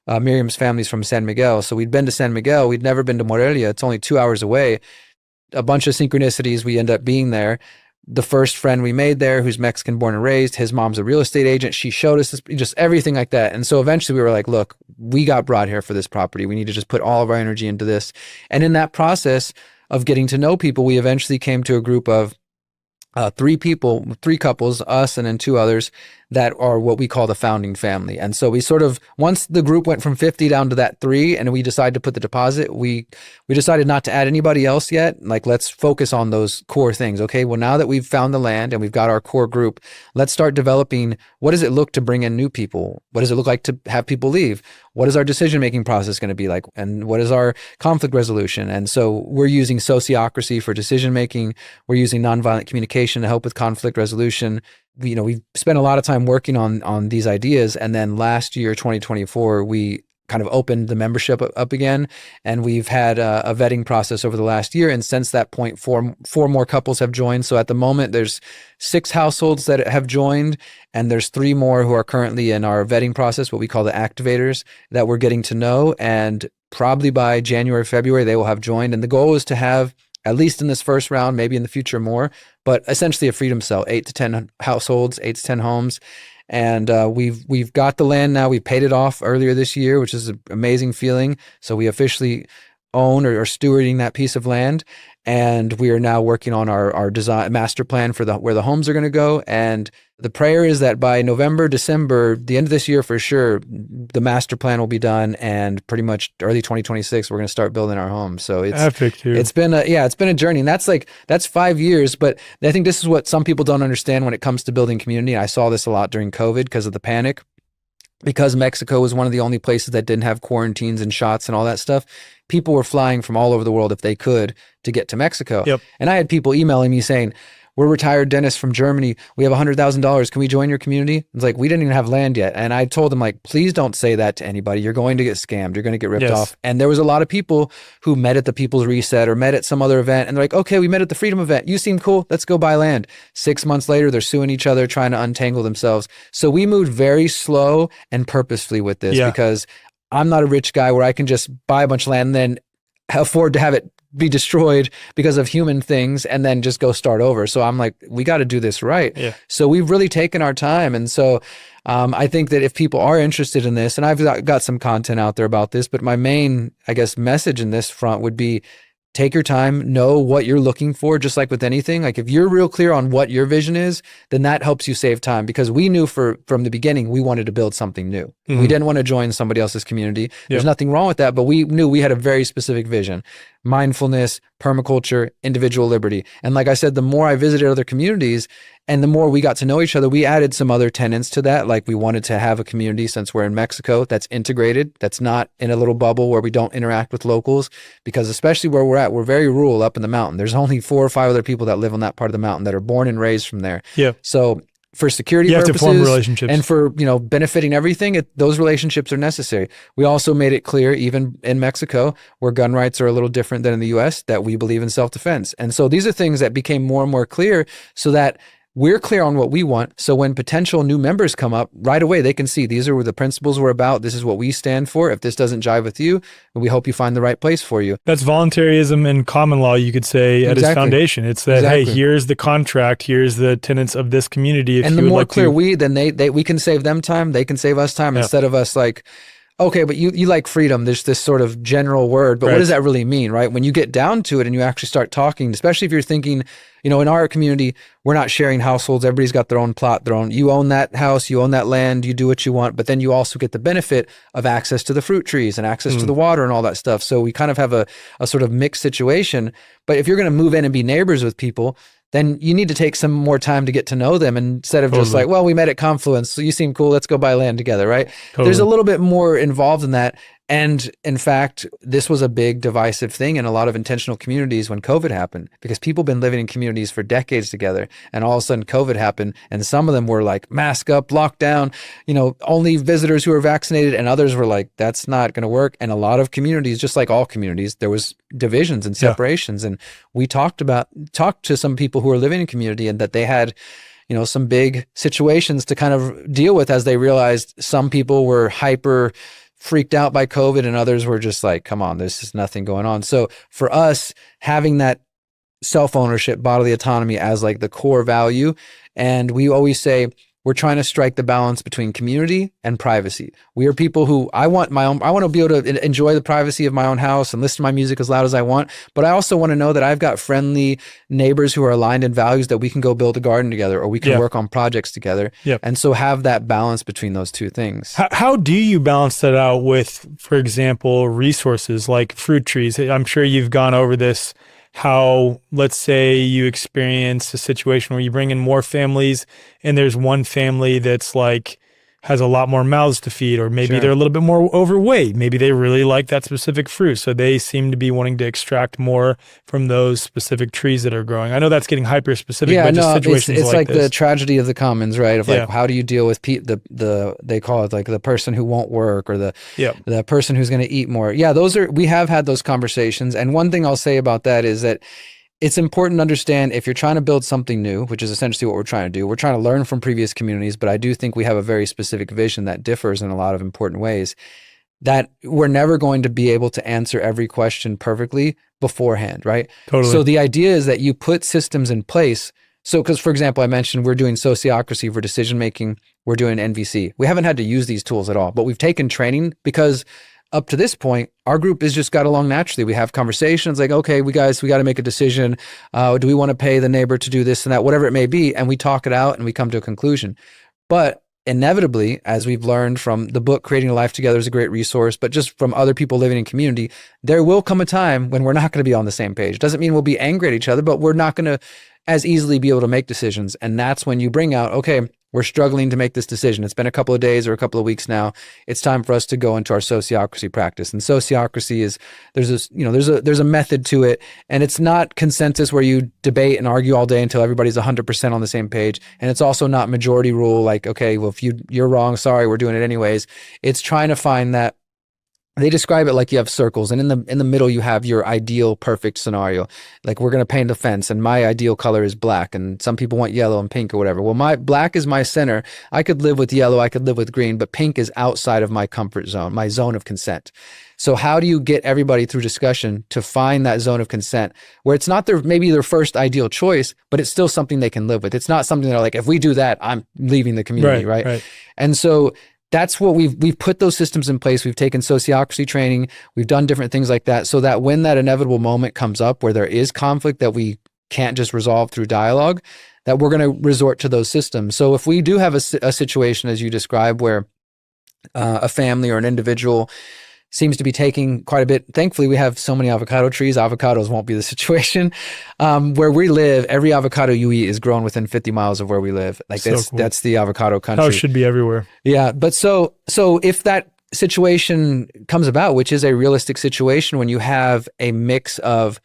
Miriam's family's from San Miguel. So we'd been to San Miguel. We'd never been to Morelia. It's only 2 hours away. A bunch of synchronicities. We end up being there. The first friend we made there, who's Mexican born and raised, his mom's a real estate agent. She showed us this, just everything like that. And so eventually we were like, look, we got brought here for this property. We need to just put all of our energy into this. And in that process of getting to know people, we eventually came to a group of 3 couples, us and then 2 others, that are what we call the founding family. And so we sort of, once the group went from 50 down to that 3 and we decided to put the deposit, we decided not to add anybody else yet. Like, let's focus on those core things. Okay, well, now that we've found the land and we've got our core group, let's start developing, what does it look to bring in new people? What does it look like to have people leave? What is our decision-making process going to be like? And what is our conflict resolution? And so we're using sociocracy for decision-making. We're using nonviolent communication to help with conflict resolution. We've spent a lot of time working on these ideas. And then last year, 2024, we kind of opened the membership up again. And we've had a vetting process over the last year. And since that point, four more couples have joined. So at the moment, there's 6 households that have joined, and there's 3 more who are currently in our vetting process, what we call the activators, that we're getting to know. And probably by January, February, they will have joined. And the goal is to have, at least in this first round, maybe in the future more, but essentially a freedom cell, 8 to 10 households, 8 to 10 homes. And we've got the land now. We paid it off earlier this year, which is an amazing feeling. So we officially own or are stewarding that piece of land. And we are now working on our design master plan for where the homes are going to go. And the prayer is that by November, December, the end of this year for sure, the master plan will be done, and pretty much early 2026, we're going to start building our homes. So it's epic, dude. It's been a journey, and that's 5 years. But I think this is what some people don't understand when it comes to building community. I saw this a lot during COVID because of the panic. Because Mexico was one of the only places that didn't have quarantines and shots and all that stuff, people were flying from all over the world if they could to get to Mexico. Yep. And I had people emailing me saying, we're retired dentists from Germany. We have $100,000. Can we join your community? It's like, we didn't even have land yet. And I told them, like, please don't say that to anybody. You're going to get scammed. You're going to get ripped off. And there was a lot of people who met at the People's Reset or met at some other event. And they're like, okay, we met at the Freedom event. You seem cool. Let's go buy land. 6 months later, they're suing each other, trying to untangle themselves. So we moved very slow and purposefully with this because I'm not a rich guy where I can just buy a bunch of land and then afford to have it be destroyed because of human things and then just go start over. So I'm like, we got to do this right. Yeah. So we've really taken our time. And so I think that if people are interested in this, and I've got some content out there about this, but my main, I guess, message in this front would be, take your time, know what you're looking for, just like with anything. Like if you're real clear on what your vision is, then that helps you save time, because we knew from the beginning, we wanted to build something new. Mm-hmm. We didn't want to join somebody else's community. There's nothing wrong with that, but we knew we had a very specific vision: mindfulness, permaculture, individual liberty. And like I said, the more I visited other communities and the more we got to know each other, we added some other tenets to that. Like we wanted to have a community, since we're in Mexico, that's integrated, that's not in a little bubble where we don't interact with locals, because especially where we're at, we're very rural up in the mountain. There's only 4 or 5 other people that live on that part of the mountain that are born and raised from there. Yeah. So for security you have purposes to form relationships. and for, benefiting everything, those relationships are necessary. We also made it clear, even in Mexico, where gun rights are a little different than in the US, that we believe in self-defense. And so these are things that became more and more clear, so that we're clear on what we want. So when potential new members come up, right away, they can see these are the principles we're about. This is what we stand for. If this doesn't jive with you, we hope you find the right place for you. That's voluntarism and common law, you could say, at its foundation. It's that, hey, here's the contract, here's the tenets of this community. And the more clear then we can save them time, they can save us time, instead of us like, okay, but you like freedom. There's this sort of general word, but what does that really mean, right? When you get down to it and you actually start talking, especially if you're thinking, in our community, we're not sharing households. Everybody's got their own plot, you own that house, you own that land, you do what you want, but then you also get the benefit of access to the fruit trees and access to the water and all that stuff. So we kind of have a sort of mixed situation. But if you're going to move in and be neighbors with people, then you need to take some more time to get to know them, instead of just like, well, we met at Confluence, so you seem cool, let's go buy land together, right? There's a little bit more involved in that. And in fact, this was a big divisive thing in a lot of intentional communities when COVID happened, because people have been living in communities for decades together, and all of a sudden COVID happened, and some of them were like, mask up, lockdown, only visitors who are vaccinated, and others were like, that's not going to work. And a lot of communities, just like all communities, there was divisions and separations. And we talked to some people who were living in community, and that they had some big situations to kind of deal with, as they realized some people were hyper freaked out by COVID and others were just like, come on, there's just nothing going on. So for us, having that self-ownership, bodily autonomy as like the core value, and we always say, we're trying to strike the balance between community and privacy. We are people who I want to be able to enjoy the privacy of my own house and listen to my music as loud as I want. But I also want to know that I've got friendly neighbors who are aligned in values, that we can go build a garden together, or we can work on projects together. And so have that balance between those two things. How do you balance that out with, for example, resources like fruit trees? I'm sure you've gone over this. How, let's say you experience a situation where you bring in more families and there's one family that's like, has a lot more mouths to feed, or maybe they're a little bit more overweight. Maybe they really like that specific fruit. So they seem to be wanting to extract more from those specific trees that are growing. I know that's getting hyper specific, but just situations it's like this. the tragedy of the commons, right? Of like, how do you deal with they call it like the person who won't work, or the person who's going to eat more. We have had those conversations. And one thing I'll say about that is that it's important to understand, if you're trying to build something new, which is essentially what we're trying to do, we're trying to learn from previous communities, but I do think we have a very specific vision that differs in a lot of important ways, that we're never going to be able to answer every question perfectly beforehand, right? Totally. So the idea is that you put systems in place. So, because for example, I mentioned we're doing sociocracy for decision-making, we're doing NVC. We haven't had to use these tools at all, but we've taken training, because up to this point, our group has just got along naturally. We have conversations like, okay, we got to make a decision. Do we want to pay the neighbor to do this and that, whatever it may be. And we talk it out and we come to a conclusion. But inevitably, as we've learned from the book, Creating a Life Together is a great resource, but just from other people living in community, there will come a time when we're not going to be on the same page. Doesn't mean we'll be angry at each other, but we're not going to as easily be able to make decisions. And that's when you bring out, okay, we're struggling to make this decision. It's been a couple of days or a couple of weeks now. It's time for us to go into our sociocracy practice. And sociocracy is, there's a method to it, and it's not consensus where you debate and argue all day until everybody's 100% on the same page. And it's also not majority rule, like, okay, well, if you're wrong, sorry, we're doing it anyways. It's trying to find that. They describe it like you have circles, and in the middle you have your ideal perfect scenario. Like, we're going to paint a fence, and my ideal color is black, and some people want yellow and pink or whatever. Well, my black is my center. I could live with yellow, I could live with green, but pink is outside of my comfort zone, my zone of consent. So how do you get everybody through discussion to find that zone of consent where it's not maybe their first ideal choice, but it's still something they can live with? It's not something they're like, if we do that, I'm leaving the community, right? Right. And so that's what we've put those systems in place. We've taken sociocracy training. We've done different things like that, so that when that inevitable moment comes up where there is conflict that we can't just resolve through dialogue, that we're going to resort to those systems. So if we do have a situation, as you described, where a family or an individual seems to be taking quite a bit. Thankfully, we have so many avocado trees. Avocados won't be the situation. Where we live, every avocado you eat is grown within 50 miles of where we live. Like that's the avocado country. How it should be everywhere. Yeah. But so if that situation comes about, which is a realistic situation when you have a mix of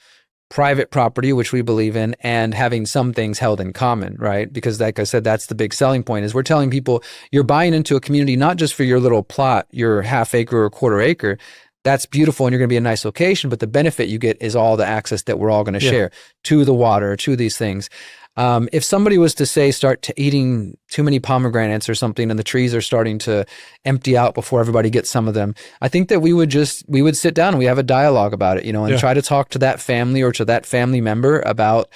private property, which we believe in, and having some things held in common, right? Because like I said, that's the big selling point is we're telling people you're buying into a community, not just for your little plot, your half acre or quarter acre. That's beautiful and you're going to be a nice location, but the benefit you get is all the access that we're all going to share to the water, to these things. If somebody was to say, start eating too many pomegranates or something, and the trees are starting to empty out before everybody gets some of them, I think that we would sit down and we have a dialogue about it, and try to talk to that family or to that family member about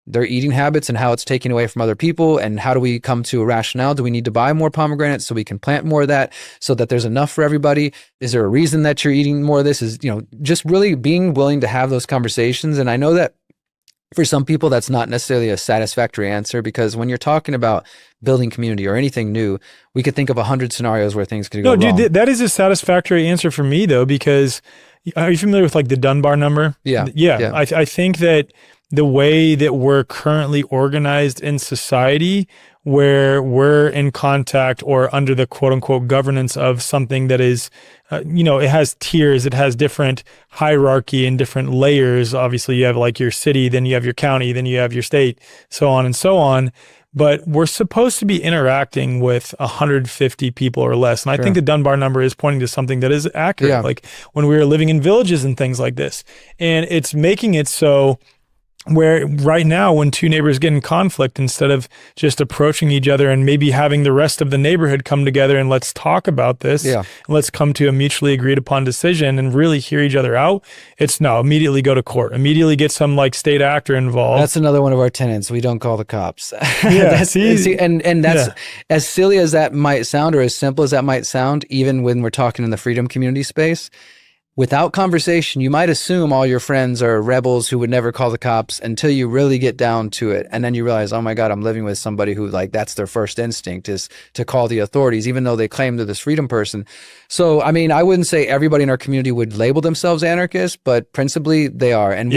their eating habits and how it's taking away from other people. And how do we come to a rationale? Do we need to buy more pomegranates so we can plant more of that so that there's enough for everybody? Is there a reason that you're eating more of this? Is, just really being willing to have those conversations. And I know that for some people, that's not necessarily a satisfactory answer, because when you're talking about building community or anything new, we could think of 100 scenarios where things could go wrong. No, dude, that is a satisfactory answer for me, though, because are you familiar with like the Dunbar number? Yeah. I think that the way that we're currently organized in society, where we're in contact or under the quote unquote governance of something that is, it has tiers, it has different hierarchy and different layers. Obviously you have like your city, then you have your county, then you have your state, so on and so on. But we're supposed to be interacting with 150 people or less. And I think the Dunbar number is pointing to something that is accurate. Like when we were living in villages and things like this, and it's making it so where right now when two neighbors get in conflict, instead of just approaching each other and maybe having the rest of the neighborhood come together and let's talk about this, and let's come to a mutually agreed upon decision and really hear each other out, it's no, immediately go to court, immediately get some like state actor involved. That's another one of our tenets. We don't call the cops. Yeah, that's easy. And that's as silly as that might sound, or as simple as that might sound, even when we're talking in the freedom community space, without conversation, you might assume all your friends are rebels who would never call the cops until you really get down to it. And then you realize, oh my God, I'm living with somebody who like, that's their first instinct is to call the authorities, even though they claim they're this freedom person. So, I mean, I wouldn't say everybody in our community would label themselves anarchists, but principally they are. And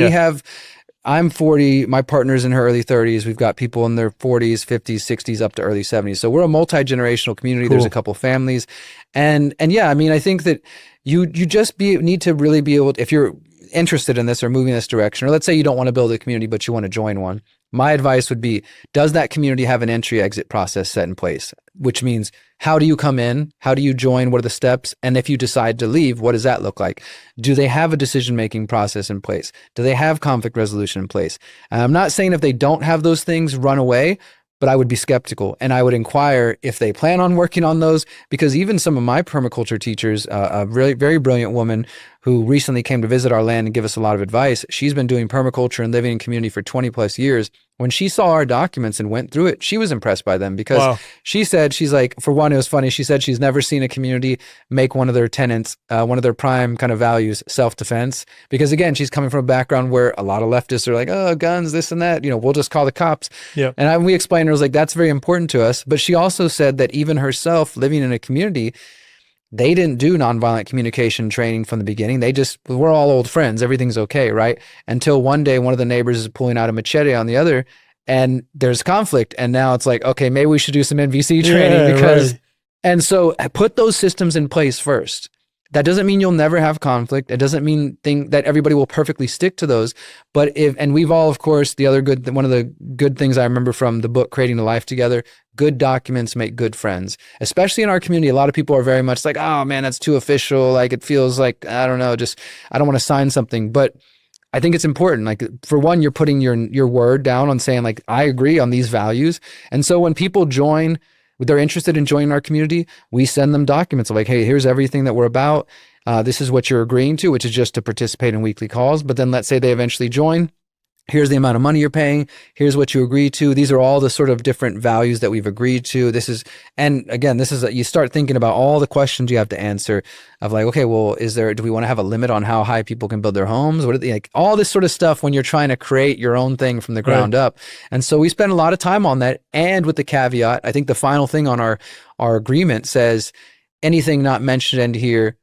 I'm 40, my partner's in her early 30s. We've got people in their 40s, 50s, 60s, up to early 70s. So we're a multi-generational community. Cool. There's a couple families. And yeah, I mean, I think that you just need to really be able to, if you're interested in this or moving in this direction, or let's say you don't want to build a community, but you want to join one. My advice would be, does that community have an entry-exit process set in place? Which means, how do you come in? How do you join? What are the steps? And if you decide to leave, what does that look like? Do they have a decision-making process in place? Do they have conflict resolution in place? And I'm not saying if they don't have those things, run away, but I would be skeptical and I would inquire if they plan on working on those, because even some of my permaculture teachers, a really very brilliant woman who recently came to visit our land and give us a lot of advice, she's been doing permaculture and living in community for 20 plus years. When she saw our documents and went through it, she was impressed by them because she said, she's like, for one, it was funny. She said she's never seen a community make one of their tenets, one of their prime kind of values, self-defense. Because again, she's coming from a background where a lot of leftists are like, oh, guns, this and that, we'll just call the cops. Yep. And we explained, her, I was like, that's very important to us. But she also said that even herself living in a community, they didn't do nonviolent communication training from the beginning. We're all old friends. Everything's okay, right? Until one day, one of the neighbors is pulling out a machete on the other and there's conflict. And now it's like, okay, maybe we should do some NVC training because, and so put those systems in place first. That doesn't mean you'll never have conflict. It doesn't mean that everybody will perfectly stick to those. But and we've all, of course, one of the good things I remember from the book, Creating a Life Together, good documents make good friends, especially in our community. A lot of people are very much like, oh man, that's too official. Like it feels like, I don't know, I don't want to sign something. But I think it's important. Like for one, you're putting your word down on saying like, I agree on these values. And so when people join, they're interested in joining our community, we send them documents of like, hey, here's everything that we're about. This is what you're agreeing to, which is just to participate in weekly calls. But then let's say they eventually join. Here's the amount of money you're paying. Here's what you agree to. These are all the sort of different values that we've agreed to. And again, you start thinking about all the questions you have to answer of like, okay, well, do we want to have a limit on how high people can build their homes? Like all this sort of stuff when you're trying to create your own thing from the ground up. And so we spend a lot of time on that. And with the caveat, I think the final thing on our agreement says anything not mentioned in here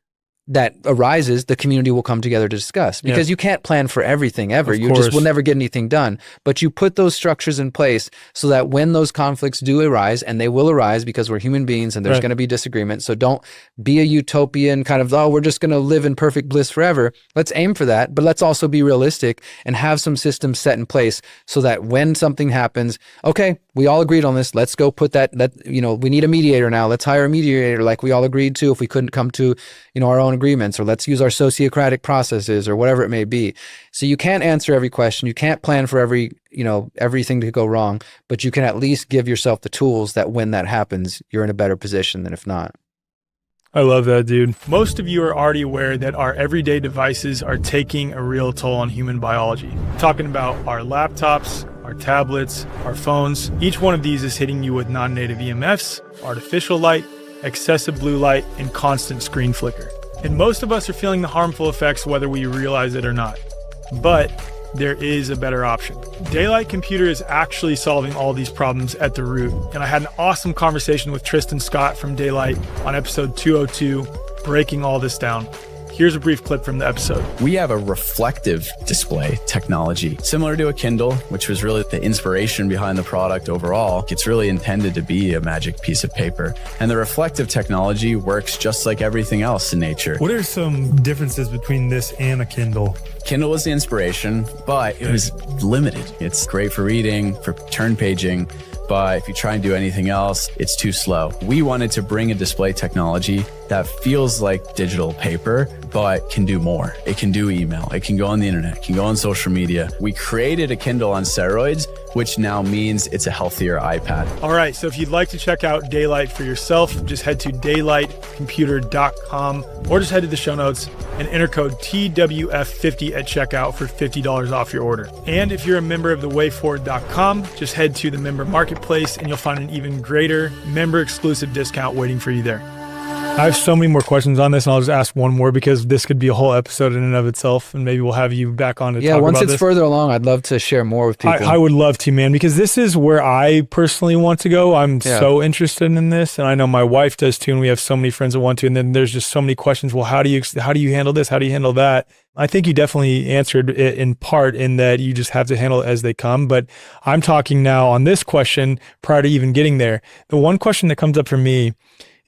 that arises, the community will come together to discuss, because you can't plan for everything ever. You just will never get anything done. But you put those structures in place so that when those conflicts do arise, and they will arise because we're human beings and there's going to be disagreement. So don't be a utopian kind of, we're just going to live in perfect bliss forever. Let's aim for that, but let's also be realistic and have some systems set in place so that when something happens, okay, we all agreed on this. Let's go put that, we need a mediator now. Let's hire a mediator like we all agreed to if we couldn't come to, our own agreements, or let's use our sociocratic processes or whatever it may be. So you can't answer every question. You can't plan for everything to go wrong, but you can at least give yourself the tools that when that happens, you're in a better position than if not. I love that, dude. Most of you are already aware that our everyday devices are taking a real toll on human biology. Talking about our laptops, our tablets, our phones. Each one of these is hitting you with non-native EMFs, artificial light, excessive blue light, and constant screen flicker. And most of us are feeling the harmful effects whether we realize it or not. But there is a better option. Daylight Computer is actually solving all these problems at the root. And I had an awesome conversation with Tristan Scott from Daylight on episode 202, breaking all this down. Here's a brief clip from the episode. We have a reflective display technology, similar to a Kindle, which was really the inspiration behind the product overall. It's really intended to be a magic piece of paper. And the reflective technology works just like everything else in nature. What are some differences between this and a Kindle? Kindle was the inspiration, but it was limited. It's great for reading, for turn paging, but if you try and do anything else, it's too slow. We wanted to bring a display technology that feels like digital paper, but can do more. It can do email, it can go on the internet, it can go on social media. We created a Kindle on steroids, which now means it's a healthier iPad. All right, so if you'd like to check out Daylight for yourself, just head to daylightcomputer.com or just head to the show notes and enter code TWF50 at checkout for $50 off your order. And if you're a member of the wayforward.com, just head to the member marketplace and you'll find an even greater member exclusive discount waiting for you there. I have so many more questions on this, and I'll just ask one more because this could be a whole episode in and of itself, and maybe we'll have you back on to talk about this. Yeah, once it's further along, I'd love to share more with people. I would love to, man, because this is where I personally want to go. I'm so interested in this, and I know my wife does too, and we have so many friends that want to, and then there's just so many questions. Well, how do you handle this? How do you handle that? I think you definitely answered it in part in that you just have to handle it as they come, but I'm talking now on this question prior to even getting there. The one question that comes up for me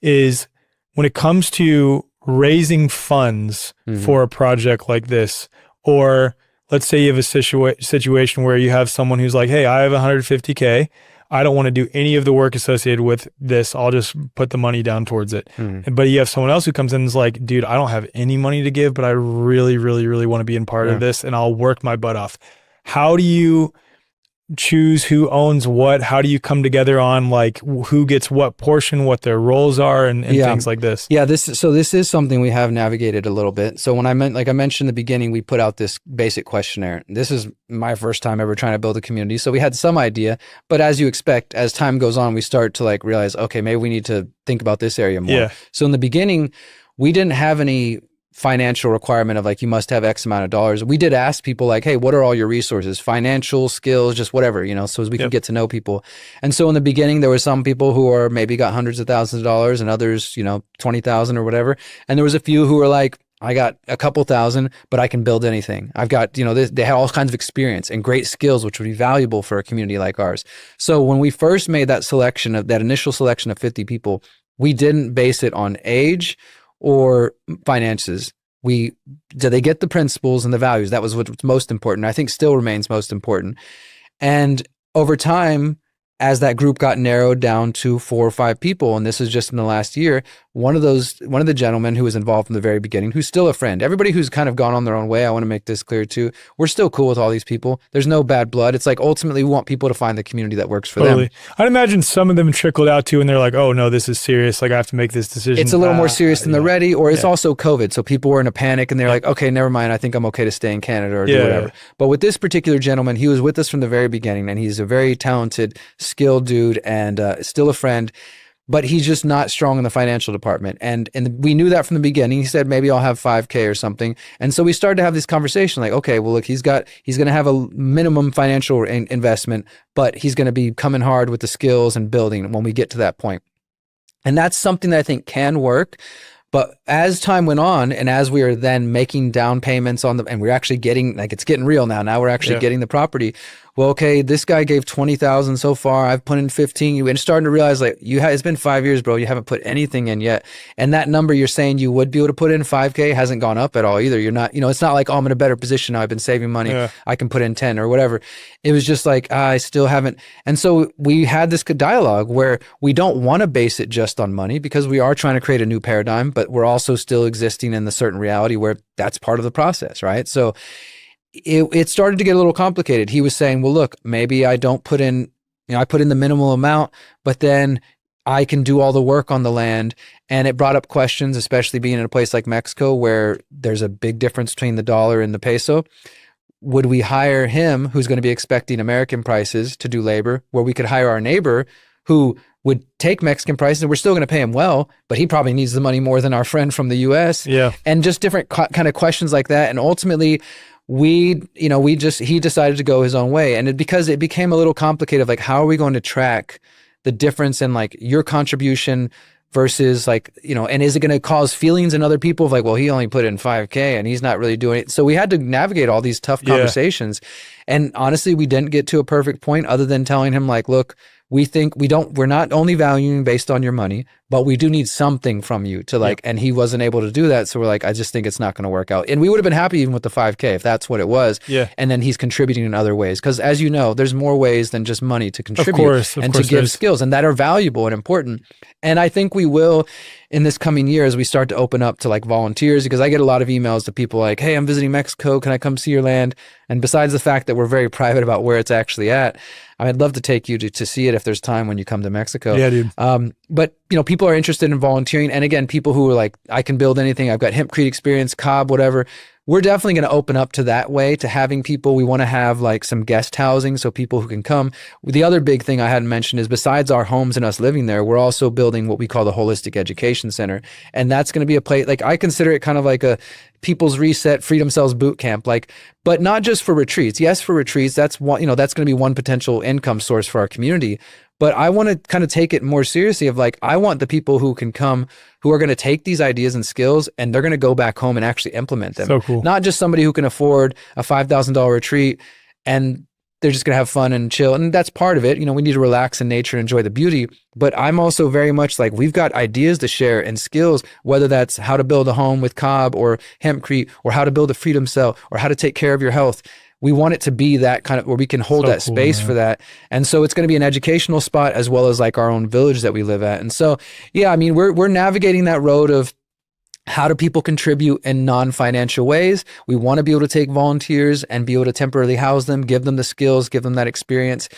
is, when it comes to raising funds for a project like this, or let's say you have a situation where you have someone who's like, hey, I have $150K. I don't want to do any of the work associated with this. I'll just put the money down towards it. But you have someone else who comes in and is like, dude, I don't have any money to give, but I really, really, really want to be in part of this, and I'll work my butt off. How do you choose who owns what? How do you come together on like who gets what portion, what their roles are, and things like this? Yeah, this is something we have navigated a little bit. So when I mentioned in the beginning, we put out this basic questionnaire. This is my first time ever trying to build a community. So we had some idea, but as you expect, as time goes on, we start to like realize, okay, maybe we need to think about this area more. Yeah. So in the beginning, we didn't have any financial requirement of like, you must have X amount of dollars. We did ask people like, hey, what are all your resources? Financial, skills, just whatever, so as we can get to know people. And so in the beginning, there were some people who are maybe got hundreds of thousands of dollars and others, 20,000 or whatever. And there was a few who were like, I got a couple thousand, but I can build anything. I've got, they had all kinds of experience and great skills, which would be valuable for a community like ours. So when we first made that initial selection of 50 people, we didn't base it on age or finances. Did they get the principles and the values? That was what's most important. I think still remains most important. And over time, as that group got narrowed down to 4 or 5 people, and this is just in the last year, one of the gentlemen who was involved from the very beginning, who's still a friend. Everybody who's kind of gone on their own way, I want to make this clear too. We're still cool with all these people. There's no bad blood. It's like ultimately we want people to find the community that works for them. I'd imagine some of them trickled out too, and they're like, oh no, this is serious. Like I have to make this decision. It's a little more serious than they're ready, or it's also COVID. So people were in a panic and they're like, okay, never mind. I think I'm okay to stay in Canada or do whatever. But with this particular gentleman, he was with us from the very beginning, and he's a very talented, skilled dude and still a friend. But he's just not strong in the financial department. And we knew that from the beginning. He said, maybe I'll have 5K or something. And so we started to have this conversation like, okay, well, look, he's going to have a minimum financial investment, but he's going to be coming hard with the skills and building when we get to that point. And that's something that I think can work. But as time went on, and as we are then making down payments and we're actually getting, like, it's getting real now. Now we're actually getting the property. Well, okay, this guy gave 20,000 so far. I've put in 15. And starting to realize, like, it's been 5 years, bro. You haven't put anything in yet. And that number you're saying you would be able to put in 5K hasn't gone up at all either. You're not, it's not like, oh, I'm in a better position now. I've been saving money. I can put in 10 or whatever. It was just like, I still haven't. And so we had this dialogue where we don't want to base it just on money because we are trying to create a new paradigm, but we're also still existing in the certain reality where that's part of the process, right? So it started to get a little complicated. He was saying, well, look, maybe I don't put in, I put in the minimal amount, but then I can do all the work on the land. And it brought up questions, especially being in a place like Mexico where there's a big difference between the dollar and the peso. Would we hire him, who's going to be expecting American prices, to do labor, where we could hire our neighbor who would take Mexican prices, and we're still going to pay him well, but he probably needs the money more than our friend from the US. And just different kind of questions like that. And ultimately, he decided to go his own way. And because it became a little complicated, like, how are we going to track the difference in, like, your contribution versus, like, and is it going to cause feelings in other people of like, well, he only put in 5K and he's not really doing it. So we had to navigate all these tough conversations. And honestly, we didn't get to a perfect point other than telling him, like, look, we're not only valuing based on your money, but we do need something from you to, like, and he wasn't able to do that. So we're like, I just think it's not going to work out. And we would have been happy even with the 5K if that's what it was. And then he's contributing in other ways. Cause as you know, there's more ways than just money to contribute to give skills, and that are valuable and important. And I think we will in this coming year as we start to open up to, like, volunteers, because I get a lot of emails to people like, hey, I'm visiting Mexico. Can I come see your land? And besides the fact that we're very private about where it's actually at, I'd love to take you to see it if there's time when you come to Mexico. Yeah, dude. But, people are interested in volunteering. And again, people who are like, I can build anything. I've got hempcrete experience, cob, whatever. We're definitely going to open up to that way, to having people. We want to have, like, some guest housing so people who can come. The other big thing I hadn't mentioned is besides our homes and us living there, we're also building what we call the Holistic Education Center. And that's going to be a place, like, I consider it kind of like a People's Reset Freedom Cells boot camp, like, but not just for retreats. Yes, for retreats, that's one, that's going to be one potential income source for our community. But I want to kind of take it more seriously of, like, I want the people who can come, who are going to take these ideas and skills and they're going to go back home and actually implement them. So cool. Not just somebody who can afford a $5,000 retreat and they're just going to have fun and chill. And that's part of it. We need to relax in nature and enjoy the beauty. But I'm also very much like, we've got ideas to share and skills, whether that's how to build a home with cob or hempcrete, or how to build a freedom cell, or how to take care of your health. We want it to be that kind of where we can hold that space for that. And so it's going to be an educational spot as well as, like, our own village that we live at. And so, yeah, I mean, we're navigating that road of how do people contribute in non-financial ways. We want to be able to take volunteers and be able to temporarily house them, give them the skills, give them that experience.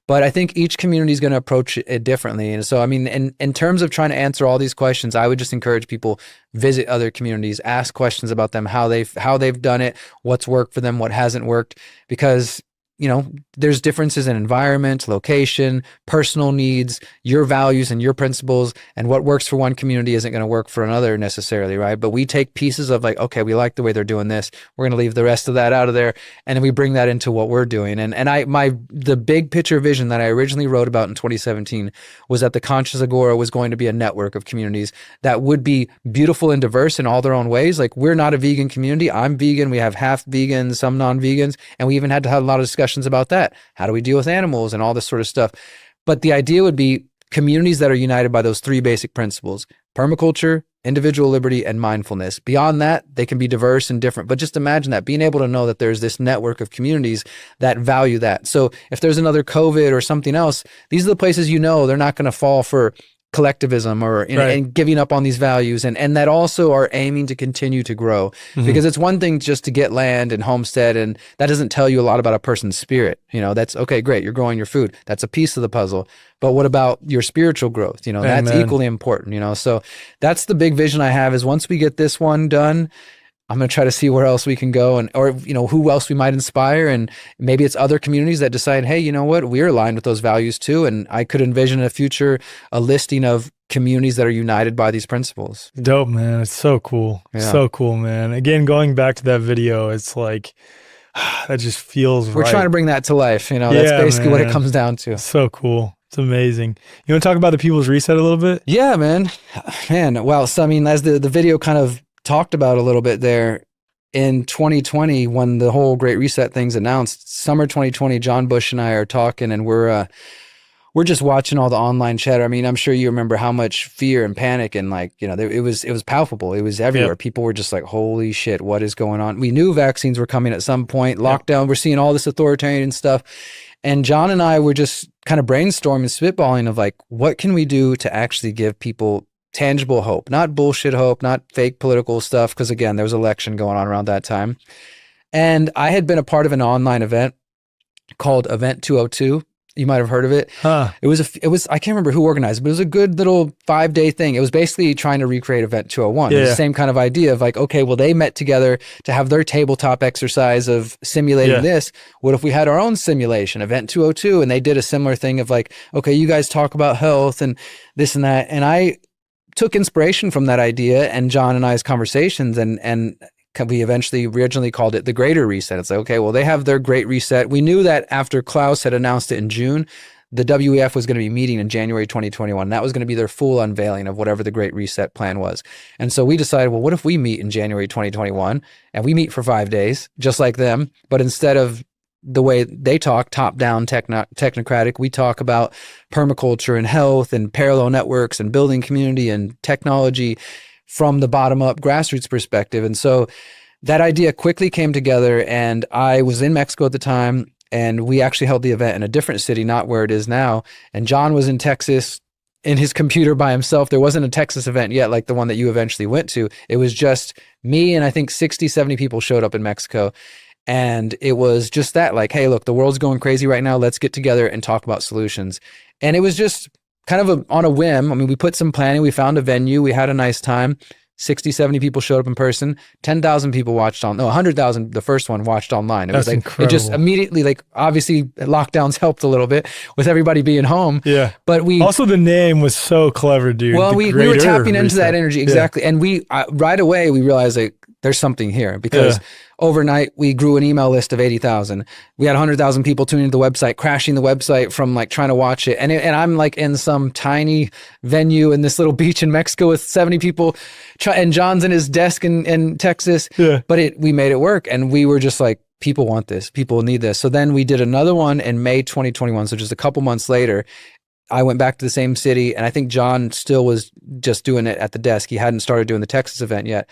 But I think each community is going to approach it differently. And so, I mean, in terms of trying to answer all these questions, I would just encourage people, visit other communities, ask questions about them, how they've done it, what's worked for them, what hasn't worked, because there's differences in environment, location, personal needs, your values and your principles, and what works for one community isn't going to work for another necessarily, right? But we take pieces of, like, okay, we like the way they're doing this. We're going to leave the rest of that out of there. And then we bring that into what we're doing. And the big picture vision that I originally wrote about in 2017 was that the Conscious Agora was going to be a network of communities that would be beautiful and diverse in all their own ways. Like, we're not a vegan community. I'm vegan. We have half vegans, some non-vegans. And we even had to have a lot of discussions about that. How do we deal with animals and all this sort of stuff? But the idea would be communities that are united by those three basic principles: permaculture, individual liberty, and mindfulness. Beyond that, they can be diverse and different. But just imagine that, being able to know that there's this network of communities that value that. So if there's another COVID or something else, these are the places they're not going to fall for collectivism or and giving up on these values, and that also are aiming to continue to grow. Because it's one thing just to get land and homestead, and that doesn't tell you a lot about a person's spirit. That's okay, great, you're growing your food, that's a piece of the puzzle, but what about your spiritual growth? That's equally important. So that's the big vision I have, is once we get this one done, I'm going to try to see where else we can go, or who else we might inspire. And maybe it's other communities that decide, hey, you know what, we're aligned with those values too. And I could envision in the future a listing of communities that are united by these principles. Dope, man. It's so cool. Yeah. So cool, man. Again, going back to that video, it's like, that just feels We're trying to bring that to life. That's basically what it comes down to. So cool. It's amazing. You want to talk about the People's Reset a little bit? Yeah, man. Well, so as the video kind of talked about a little bit there, in 2020, when the whole Great Reset thing's announced, summer 2020, John Bush and I are talking, and we're just watching all the online chatter. I'm sure you remember how much fear and panic and it was palpable. It was everywhere. Yep. People were just like, holy shit, what is going on? We knew vaccines were coming at some point. Lockdown, we're seeing all this authoritarian stuff. And John and I were just kind of brainstorming, spitballing of what can we do to actually give people tangible hope, not bullshit hope, not fake political stuff. Because again, there was an election going on around that time. And I had been a part of an online event called Event 202. You might have heard of it. It was I can't remember who organized it, but it was a good little 5-day thing. It was basically trying to recreate Event 201. It was the same kind of idea of okay, well, they met together to have their tabletop exercise of simulating this. What if we had our own simulation, Event 202? And they did a similar thing of okay, you guys talk about health and this and that. And I took inspiration from that idea and John and I's conversations, and we originally called it the Greater Reset. It's okay, well, they have their Great Reset. We knew that after Klaus had announced it in June, the WEF was going to be meeting in January 2021. That was going to be their full unveiling of whatever the Great Reset plan was. And so we decided, well, what if we meet in January 2021 and we meet for 5 days, just like them, but instead of the way they talk, top-down, technocratic, we talk about permaculture and health and parallel networks and building community and technology from the bottom-up grassroots perspective. And so that idea quickly came together, and I was in Mexico at the time, and we actually held the event in a different city, not where it is now. And John was in Texas in his computer by himself. There wasn't a Texas event yet, like the one that you eventually went to. It was just me, and I think 60, 70 people showed up in Mexico. And it was just that, hey, look, the world's going crazy right now. Let's get together and talk about solutions. And it was just kind of on a whim. We put some planning. We found a venue. We had a nice time. 60, 70 people showed up in person. 10,000 people watched 100,000, the first one, watched online. It was incredible. It just immediately, obviously lockdowns helped a little bit with everybody being home. Yeah. But also the name was so clever, dude. Well, we were tapping into that energy. Exactly. Yeah. And we, right away, we realized there's something here, because overnight we grew an email list of 80,000. We had 100,000 people tuning into the website, crashing the website from trying to watch it. And I'm in some tiny venue in this little beach in Mexico with 70 people, and John's in his desk in Texas. Yeah. But we made it work, and we were just people want this, people need this. So then we did another one in May 2021. So just a couple months later, I went back to the same city, and I think John still was just doing it at the desk. He hadn't started doing the Texas event yet.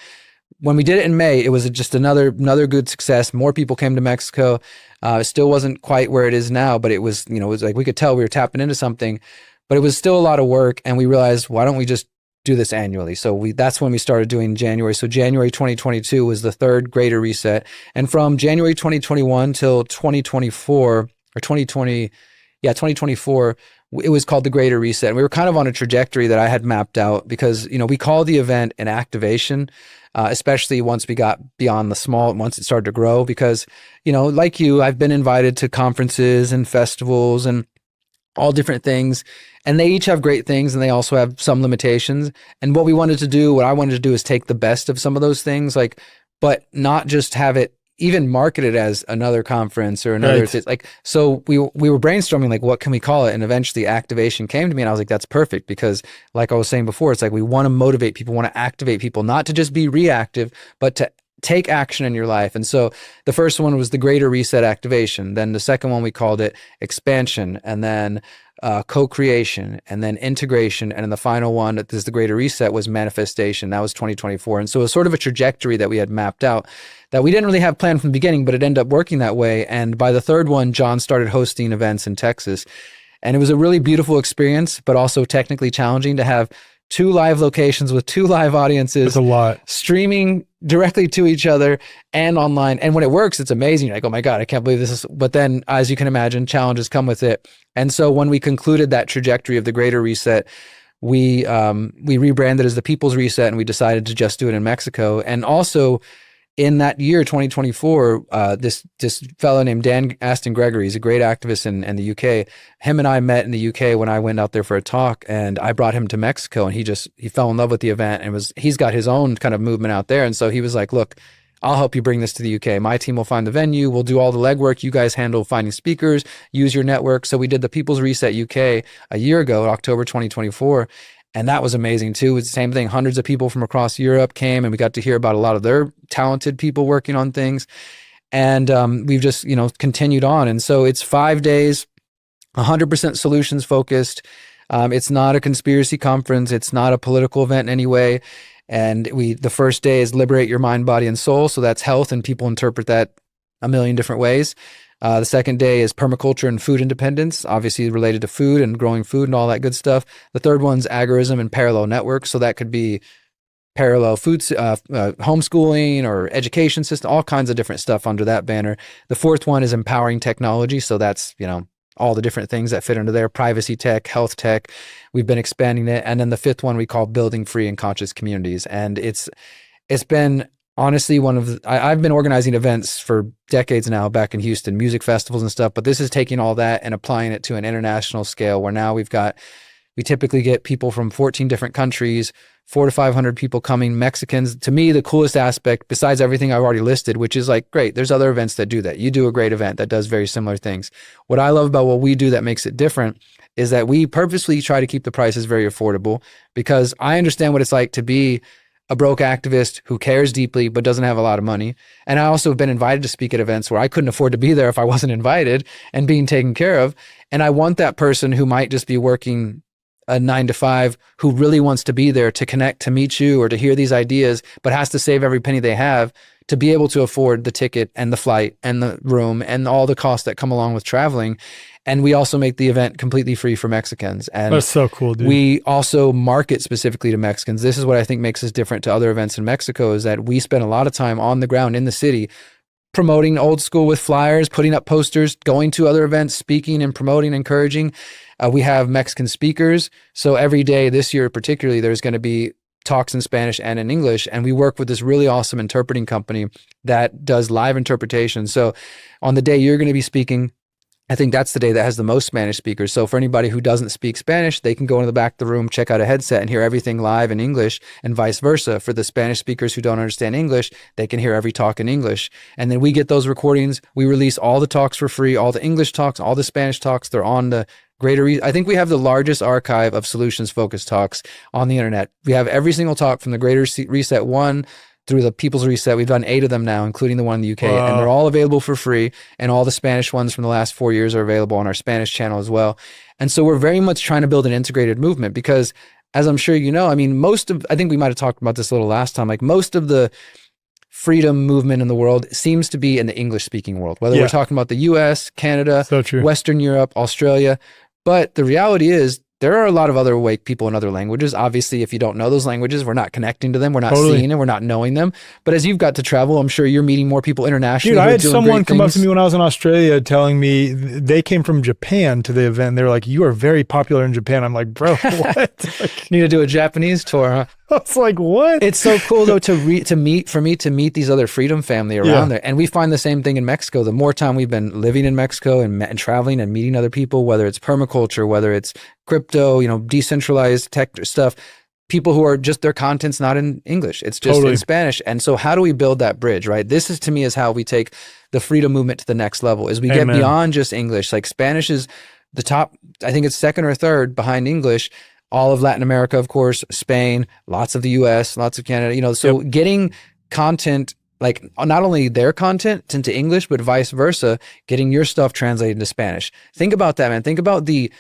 When we did it in May, it was just another good success. More people came to Mexico. It still wasn't quite where it is now, but it was, it was we could tell we were tapping into something, but it was still a lot of work. And we realized, why don't we just do this annually? So that's when we started doing January. So January 2022 was the third Greater Reset. And from January 2021 till 2024 or 2024, it was called the Greater Reset. And we were kind of on a trajectory that I had mapped out, because, we call the event an activation, especially once we got beyond the small, once it started to grow, because, like you, I've been invited to conferences and festivals and all different things, and they each have great things, and they also have some limitations. And what I wanted to do is take the best of some of those things, but not just have it even marketed as another conference or another thing. So we were brainstorming, what can we call it? And eventually activation came to me, and I was like, that's perfect, because like I was saying before, it's we want to motivate people, want to activate people, not to just be reactive, but to take action in your life. And so the first one was the Greater Reset activation. Then the second one, we called it expansion, and then co-creation, and then integration. And then the final one, that is the Greater Reset, was manifestation. That was 2024. And so it was sort of a trajectory that we had mapped out that we didn't really have planned from the beginning, but it ended up working that way. And by the third one, John started hosting events in Texas. And it was a really beautiful experience, but also technically challenging to have 2 live locations with 2 live audiences. It's a lot. Streaming directly to each other and online. And when it works, it's amazing. You're like, oh my God, I can't believe this is, but then as you can imagine, challenges come with it. And so when we concluded that trajectory of the Greater Reset, we rebranded as the People's Reset, and we decided to just do it in Mexico. And also in that year, 2024, this fellow named Dan Aston Gregory, he's a great activist in the UK. Him and I met in the UK when I went out there for a talk, and I brought him to Mexico, and he fell in love with the event, and he's got his own kind of movement out there. And so he was like, look, I'll help you bring this to the UK. My team will find the venue. We'll do all the legwork. You guys handle finding speakers, use your network. So we did the People's Reset UK a year ago, October 2024. And that was amazing too. It's the same thing. Hundreds of people from across Europe came, and we got to hear about a lot of their talented people working on things. And we've just, continued on. And so it's 5 days, 100% solutions focused. It's not a conspiracy conference. It's not a political event in any way. And the first day is liberate your mind, body, and soul. So that's health, and people interpret that a million different ways. The second day is permaculture and food independence, obviously related to food and growing food and all that good stuff. The third one's agorism and parallel networks. So that could be parallel food, homeschooling or education system, all kinds of different stuff under that banner. The fourth one is empowering technology. So that's, all the different things that fit under there, privacy tech, health tech. We've been expanding it. And then the fifth one we call building free and conscious communities. And it's been honestly I've been organizing events for decades now back in Houston, music festivals and stuff, but this is taking all that and applying it to an international scale where now we typically get people from 14 different countries, 400 to 500 people coming, Mexicans. To me, the coolest aspect, besides everything I've already listed, which is like, great, there's other events that do that. You do a great event that does very similar things. What I love about what we do that makes it different is that we purposely try to keep the prices very affordable, because I understand what it's like to be a broke activist who cares deeply but doesn't have a lot of money. And I also have been invited to speak at events where I couldn't afford to be there if I wasn't invited and being taken care of. And I want that person who might just be working a 9 to 5, who really wants to be there to connect, to meet you or to hear these ideas, but has to save every penny they have to be able to afford the ticket and the flight and the room and all the costs that come along with traveling. And we also make the event completely free for Mexicans. And that's so cool, dude. We also market specifically to Mexicans. This is what I think makes us different to other events in Mexico, is that we spend a lot of time on the ground in the city promoting old school with flyers, putting up posters, going to other events, speaking and promoting, encouraging. We have Mexican speakers. So every day this year particularly, there's going to be talks in Spanish and in English. And we work with this really awesome interpreting company that does live interpretation. So on the day you're going to be speaking, I think that's the day that has the most Spanish speakers. So for anybody who doesn't speak Spanish, they can go into the back of the room, check out a headset and hear everything live in English, and vice versa. For the Spanish speakers who don't understand English, they can hear every talk in English. And then we get those recordings. We release all the talks for free, all the English talks, all the Spanish talks. They're on the I think we have the largest archive of solutions-focused talks on the internet. We have every single talk from the Greater Reset 1 through the People's Reset. We've done 8 of them now, including the one in the UK, and they're all available for free. And all the Spanish ones from the last 4 years are available on our Spanish channel as well. And so we're very much trying to build an integrated movement, because as I'm sure you know, I mean, I think we might've talked about this a little last time, like most of the freedom movement in the world seems to be in the English speaking world, whether we're talking about the US, Canada, Western Europe, Australia. But the reality is there are a lot of other awake people in other languages. Obviously, if you don't know those languages, we're not connecting to them. We're not seeing them. We're not knowing them. But as you've got to travel, I'm sure you're meeting more people internationally. Dude, I had someone come up to me when I was in Australia telling me they came from Japan to the event. They were like, you are very popular in Japan. I'm like, bro, what? Need to do a Japanese tour, huh? It's like, what? It's so cool though to meet these other freedom family around there. And we find the same thing in Mexico. The more time we've been living in Mexico and traveling and meeting other people, whether it's permaculture, whether it's crypto, decentralized tech stuff, people who are just, their content's not in English. It's just in Spanish. And so how do we build that bridge, right? This is, to me, is how we take the freedom movement to the next level, is we get beyond just English. Like Spanish is the top, I think it's second or third behind English. All of Latin America, of course, Spain, lots of the US, lots of Canada, so getting content, like not only their content into English, but vice versa, getting your stuff translated into Spanish. Think about that, man. Think about the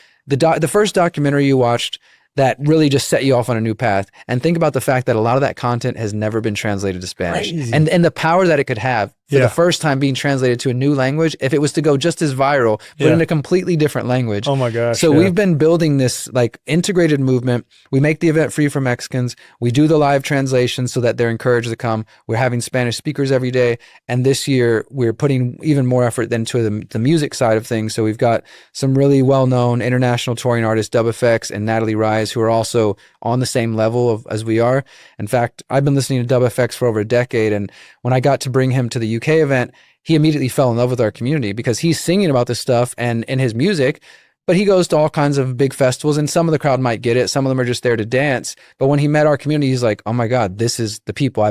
first documentary you watched that really just set you off on a new path. And think about the fact that a lot of that content has never been translated to Spanish. And the power that it could have for the first time being translated to a new language, if it was to go just as viral, but in a completely different language. Oh my gosh. So we've been building this like integrated movement. We make the event free for Mexicans. We do the live translation so that they're encouraged to come. We're having Spanish speakers every day. And this year we're putting even more effort into the music side of things. So we've got some really well-known international touring artists, Dub FX and Natalie Rise, who are also on the same level as we are. In fact, I've been listening to Dub FX for over a decade. And when I got to bring him to the UK event, he immediately fell in love with our community because he's singing about this stuff and in his music, but he goes to all kinds of big festivals and some of the crowd might get it. Some of them are just there to dance. But when he met our community, he's like, oh my God, this is the people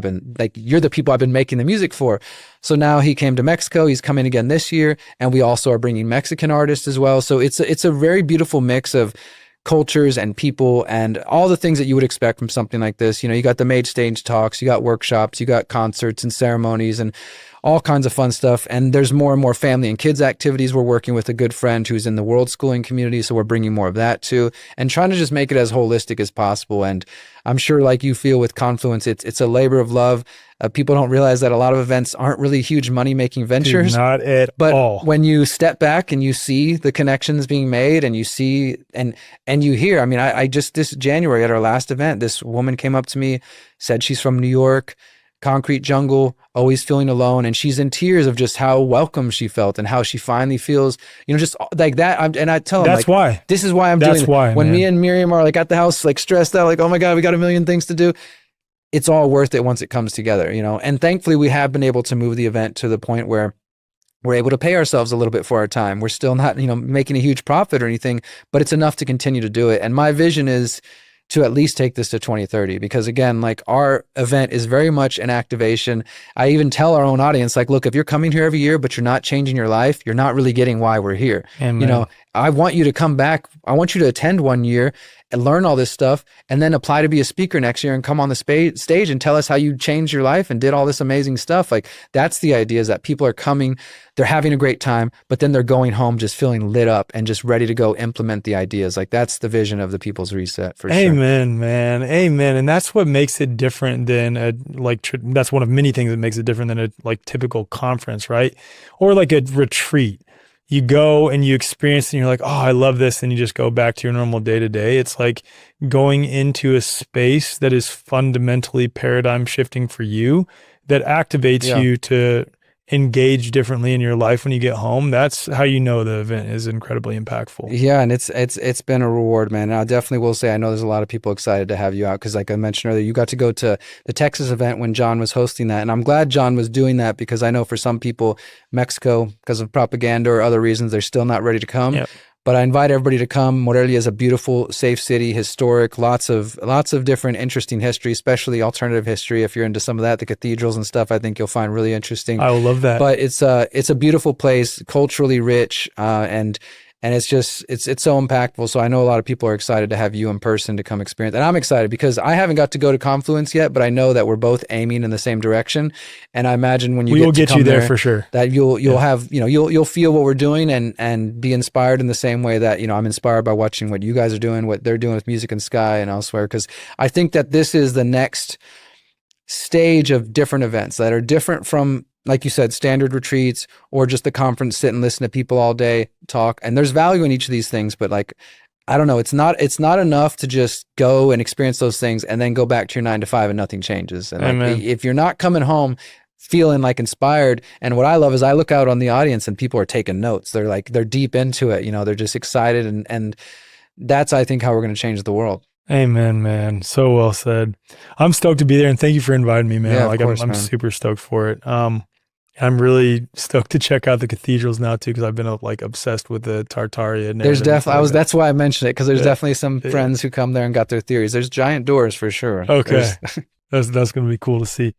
you're the people I've been making the music for. So now he came to Mexico. He's coming again this year. And we also are bringing Mexican artists as well. So it's a very beautiful mix of cultures and people and all the things that you would expect from something like this. You got the made stage talks, you got workshops, you got concerts and ceremonies and all kinds of fun stuff. And there's more and more family and kids activities. We're working with a good friend who's in the world schooling community. So we're bringing more of that too and trying to just make it as holistic as possible. And I'm sure like you feel with Confluence, it's a labor of love. People don't realize that a lot of events aren't really huge money-making ventures. Dude, not at all. But when you step back and you see the connections being made and you see and you hear, I mean, I just this January at our last event, this woman came up to me, said she's from New York, concrete jungle, always feeling alone. And she's in tears of just how welcome she felt and how she finally feels, just like that. And I tell them, that's why. This is why I'm doing it. That's why, when man. Me and Miriam are like at the house, like stressed out, like, oh my God, we got a million things to do. It's all worth it once it comes together, And thankfully we have been able to move the event to the point where we're able to pay ourselves a little bit for our time. We're still not, making a huge profit or anything, but it's enough to continue to do it. And my vision is to at least take this to 2030, because again, like our event is very much an activation. I even tell our own audience, like, look, if you're coming here every year, but you're not changing your life, you're not really getting why we're here. Amen. I want you to come back. I want you to attend one year and learn all this stuff and then apply to be a speaker next year and come on the stage and tell us how you changed your life and did all this amazing stuff. Like that's the idea, is that people are coming, they're having a great time, but then they're going home just feeling lit up and just ready to go implement the ideas. Like that's the vision of the People's Reset for sure. Amen, man. Amen. And that's what makes it different than that's one of many things that makes it different than a typical conference, right? Or like a retreat. You go and you experience it and you're like, oh, I love this. And you just go back to your normal day to day. It's like going into a space that is fundamentally paradigm shifting for you, that activates you to engage differently in your life when you get home. That's how you know the event is incredibly impactful. Yeah, and it's been a reward, man. And I definitely will say, I know there's a lot of people excited to have you out because, like I mentioned earlier, you got to go to the Texas event when John was hosting that, and I'm glad John was doing that because I know for some people, Mexico, because of propaganda or other reasons, they're still not ready to come. Yep. But I invite everybody to come. Morelia is a beautiful, safe city, historic, lots of different interesting history, especially alternative history. If you're into some of that, the cathedrals and stuff, I think you'll find really interesting. I will love that. But it's a beautiful place, culturally rich, and it's just it's so impactful. So I know a lot of people are excited to have you in person to come experience. And I'm excited because I haven't got to go to Confluence yet, but I know that we're both aiming in the same direction. And I imagine when we will get you there for sure. That you'll have, you'll feel what we're doing and be inspired in the same way that, I'm inspired by watching what you guys are doing, what they're doing with Music and Sky and elsewhere. Because I think that this is the next stage of different events that are different from, like you said, standard retreats or just the conference, sit and listen to people all day talk. And there's value in each of these things, but like, I don't know, it's not enough to just go and experience those things and then go back to your 9 to 5 and nothing changes. And like, if you're not coming home feeling like inspired, and what I love is I look out on the audience and people are taking notes. They're deep into it. They're just excited. And that's, I think, how we're going to change the world. Amen, man. So well said. I'm stoked to be there, and thank you for inviting me, man. Yeah, I'm super stoked for it. I'm really stoked to check out the cathedrals now too, because I've been obsessed with the Tartaria. There's definitely that's why I mentioned it, because there's definitely some friends who come there and got their theories. There's giant doors for sure. Okay, that's going to be cool to see.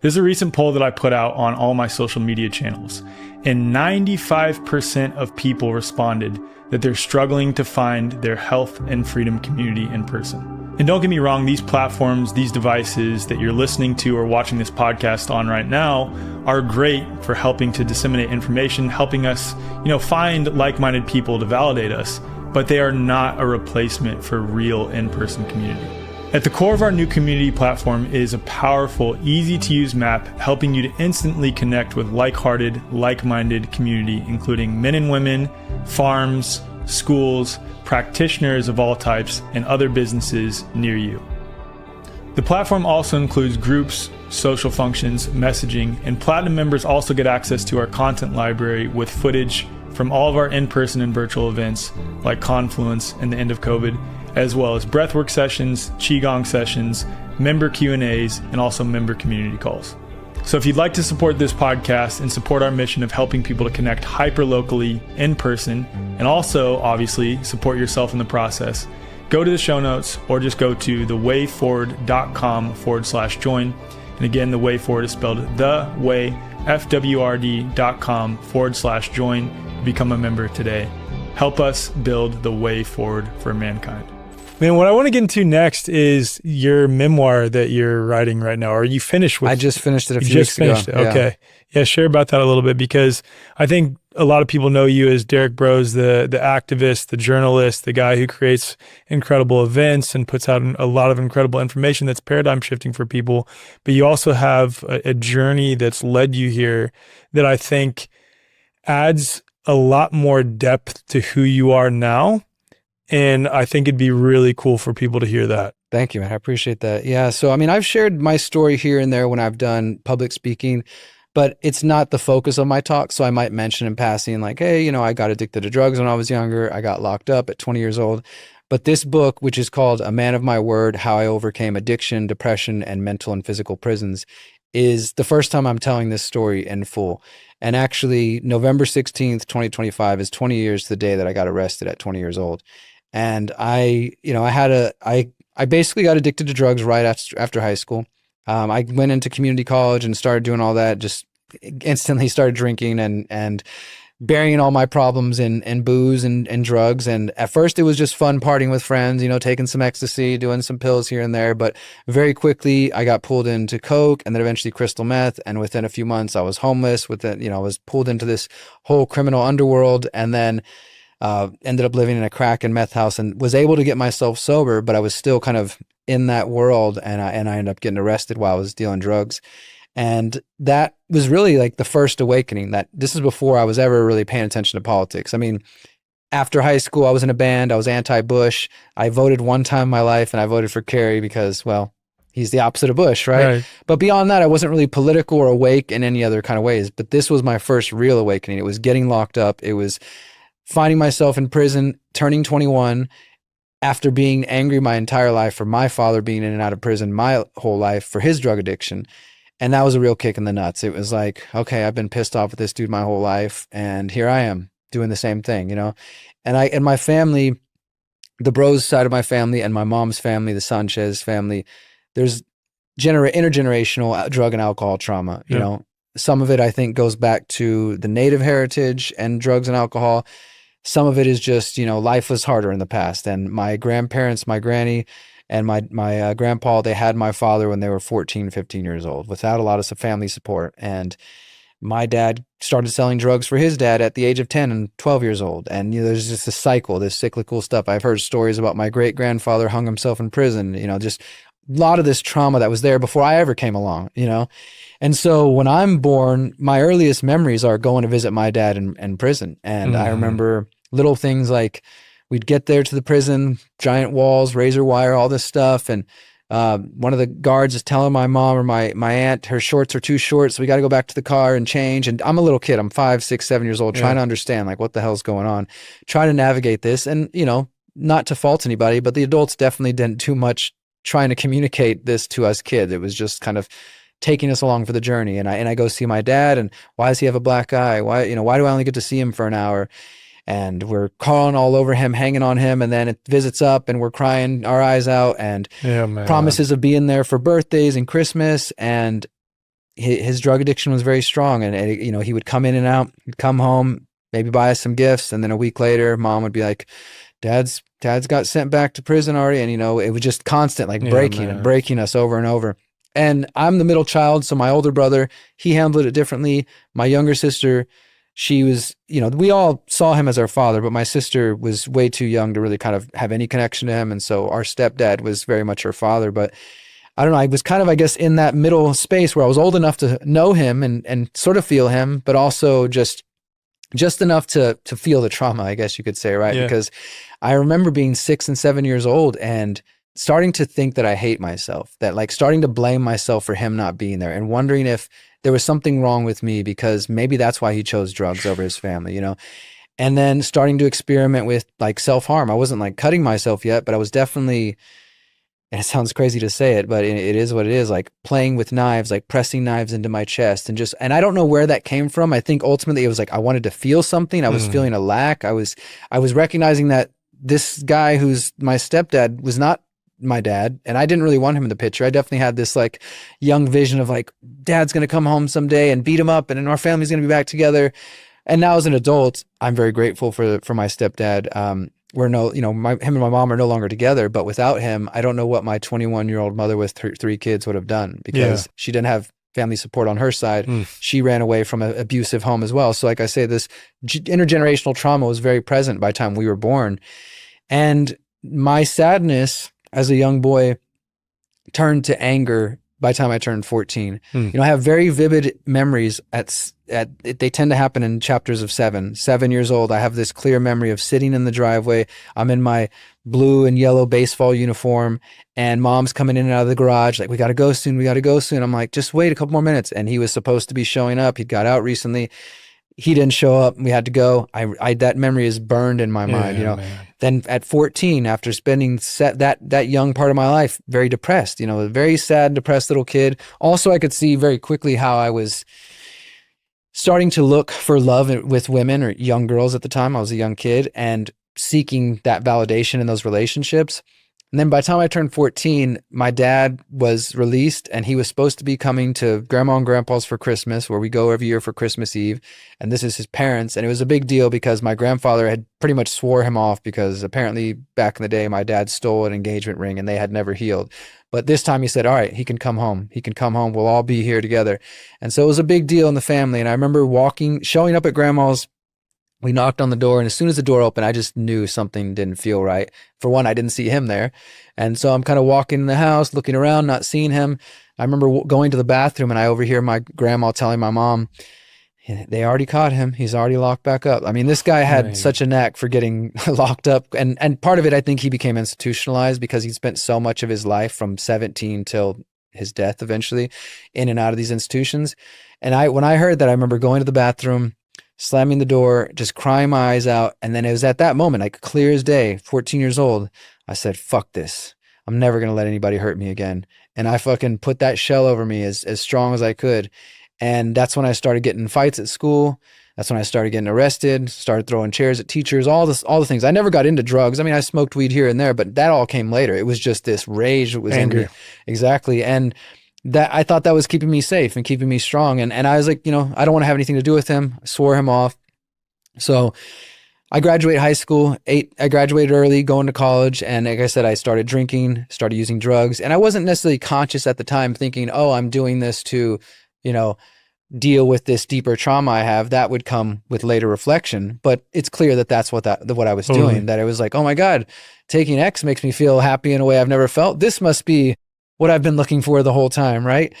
There's a recent poll that I put out on all my social media channels, and 95% of people responded that they're struggling to find their health and freedom community in person. And don't get me wrong, these platforms, these devices that you're listening to or watching this podcast on right now are great for helping to disseminate information, helping us, find like-minded people to validate us, but they are not a replacement for real in-person community. At the core of our new community platform is a powerful, easy-to-use map helping you to instantly connect with like-hearted, like-minded community, including men and women, farms, schools, practitioners of all types, and other businesses near you. The platform also includes groups, social functions, messaging, and Platinum members also get access to our content library with footage from all of our in-person and virtual events like Confluence and the end of COVID, as well as breathwork sessions, Qigong sessions, member Q&As, and also member community calls. So if you'd like to support this podcast and support our mission of helping people to connect hyper-locally in person, and also obviously support yourself in the process, go to the show notes or just go to thewayforward.com/join. And again, the way forward is spelled the way, FWRD.com/join. Become a member today. Help us build the way forward for mankind. Man, what I want to get into next is your memoir that you're writing right now. Are you finished with it? I just finished it a few weeks ago. It. Okay. Yeah, share about that a little bit, because I think a lot of people know you as Derrick Broze, the activist, the journalist, the guy who creates incredible events and puts out a lot of incredible information that's paradigm shifting for people. But you also have a journey that's led you here that I think adds a lot more depth to who you are now. And I think it'd be really cool for people to hear that. Thank you, man. I appreciate that. Yeah. So, I mean, I've shared my story here and there when I've done public speaking, but it's not the focus of my talk. So I might mention in passing, like, hey, you know, I got addicted to drugs when I was younger. I got locked up at 20 years old. But this book, which is called A Man of My Word, How I Overcame Addiction, Depression, and Mental and Physical Prisons, is the first time I'm telling this story in full. And actually, November 16th, 2025 is 20 years to the day that I got arrested at 20 years old. And I basically got addicted to drugs right after high school. I went into community college and started doing all that, just instantly started drinking and burying all my problems in booze and drugs. And at first it was just fun partying with friends, you know, taking some ecstasy, doing some pills here and there. But very quickly I got pulled into coke and then eventually crystal meth. And within a few months I was homeless I was pulled into this whole criminal underworld, and then ended up living in a crack and meth house and was able to get myself sober, but I was still kind of in that world, and I ended up getting arrested while I was dealing drugs. And that was really like the first awakening. That this is before I was ever really paying attention to politics. I mean, after high school, I was in a band. I was anti-Bush. I voted one time in my life, and I voted for Kerry because, well, he's the opposite of Bush, right? But beyond that, I wasn't really political or awake in any other kind of ways. But this was my first real awakening. It was getting locked up. It was finding myself in prison, turning 21, after being angry my entire life for my father being in and out of prison my whole life for his drug addiction. And that was a real kick in the nuts. It was like, okay, I've been pissed off with this dude my whole life, and here I am doing the same thing, you know? And my family, the Broze side of my family and my mom's family, the Sanchez family, there's intergenerational drug and alcohol trauma, you know? Some of it, I think, goes back to the native heritage and drugs and alcohol. Some of it is just, you know, life was harder in the past. And my grandparents, my granny and my grandpa, they had my father when they were 14, 15 years old without a lot of family support. And my dad started selling drugs for his dad at the age of 10 and 12 years old. And, you know, there's just this cycle, this cyclical stuff. I've heard stories about my great-grandfather hung himself in prison, you know, just a lot of this trauma that was there before I ever came along, you know? And so when I'm born, my earliest memories are going to visit my dad in prison. And I remember little things like we'd get there to the prison, giant walls, razor wire, all this stuff. And one of the guards is telling my mom or my aunt her shorts are too short, so we got to go back to the car and change. And I'm a little kid. I'm 5, 6, 7 years old, trying to understand like what the hell's going on, trying to navigate this. And, you know, not to fault anybody, but the adults definitely didn't do much trying to communicate this to us kids. It was just kind of taking us along for the journey. And I go see my dad, and why does he have a black eye? Why do I only get to see him for an hour? And we're crawling all over him, hanging on him, and then it visits up and we're crying our eyes out, and promises of being there for birthdays and Christmas. And his drug addiction was very strong. And you know, he would come in and out, he'd come home, maybe buy us some gifts. And then a week later, mom would be like, Dad's got sent back to prison already. And, you know, it was just constant, like breaking us over and over. And I'm the middle child. So my older brother, he handled it differently. My younger sister, she was, we all saw him as our father, but my sister was way too young to really kind of have any connection to him. And so our stepdad was very much her father. But I don't know, I was kind of, I guess, in that middle space where I was old enough to know him and sort of feel him, but also just enough to feel the trauma, I guess you could say, right? Yeah. Because I remember being 6 and 7 years old and starting to think that I hate myself, that like starting to blame myself for him not being there and wondering if there was something wrong with me because maybe that's why he chose drugs over his family, and then starting to experiment with like self-harm. I wasn't like cutting myself yet, but I was definitely, and it sounds crazy to say it, but it is what it is, like playing with knives, like pressing knives into my chest and I don't know where that came from. I think ultimately it was like I wanted to feel something. I was feeling a lack. I was recognizing that this guy who's my stepdad was not my dad, and I didn't really want him in the picture. I definitely had this like young vision of like dad's going to come home someday and beat him up and then our family's going to be back together. And now as an adult, I'm very grateful for my stepdad. We're him and my mom are no longer together, but without him, I don't know what my 21-year-old mother with three kids would have done because she didn't have family support on her side. She ran away from an abusive home as well. So like I say, this intergenerational trauma was very present by the time we were born. And my sadness as a young boy turned to anger by the time I turned 14. I have very vivid memories they tend to happen in chapters of 7 years old. I have this clear memory of sitting in the driveway. I'm in my blue and yellow baseball uniform and mom's coming in and out of the garage. Like, we got to go soon. I'm like, just wait a couple more minutes. And he was supposed to be showing up. He'd got out recently. He didn't show up. We had to go. That memory is burned in my mind, Man. Then at 14, after spending that young part of my life, very depressed, a very sad, depressed little kid. Also, I could see very quickly how I was starting to look for love with women or young girls at the time. I was a young kid and seeking that validation in those relationships. And then by the time I turned 14, my dad was released and he was supposed to be coming to Grandma and Grandpa's for Christmas, where we go every year for Christmas Eve. And this is his parents. And it was a big deal because my grandfather had pretty much swore him off because apparently back in the day, my dad stole an engagement ring and they had never healed. But this time he said, all right, he can come home. We'll all be here together. And so it was a big deal in the family. And I remember showing up at Grandma's. We knocked on the door, and as soon as the door opened, I just knew something didn't feel right. For one, I didn't see him there. And so I'm kind of walking in the house, looking around, not seeing him. I remember going to the bathroom, and I overhear my grandma telling my mom, they already caught him. He's already locked back up. I mean, this guy had such a knack for getting locked up. And part of it, I think he became institutionalized because he spent so much of his life from 17 till his death eventually in and out of these institutions. And when I heard that, I remember going to the bathroom, slamming the door, just crying my eyes out. And then it was at that moment, like clear as day, 14 years old, I said, fuck this. I'm never going to let anybody hurt me again. And I fucking put that shell over me as strong as I could. And that's when I started getting in fights at school. That's when I started getting arrested, started throwing chairs at teachers, all the things. I never got into drugs. I mean, I smoked weed here and there, but that all came later. It was just this rage that was Anger. in me. Exactly. And that I thought that was keeping me safe and keeping me strong. And I was like, I don't want to have anything to do with him. I swore him off. So I graduated high school. I graduated early, going to college. And like I said, I started drinking, started using drugs. And I wasn't necessarily conscious at the time thinking, oh, I'm doing this to, deal with this deeper trauma I have. That would come with later reflection. But it's clear that that's what I was doing, that it was like, oh my God, taking X makes me feel happy in a way I've never felt. This must be what I've been looking for the whole time, right?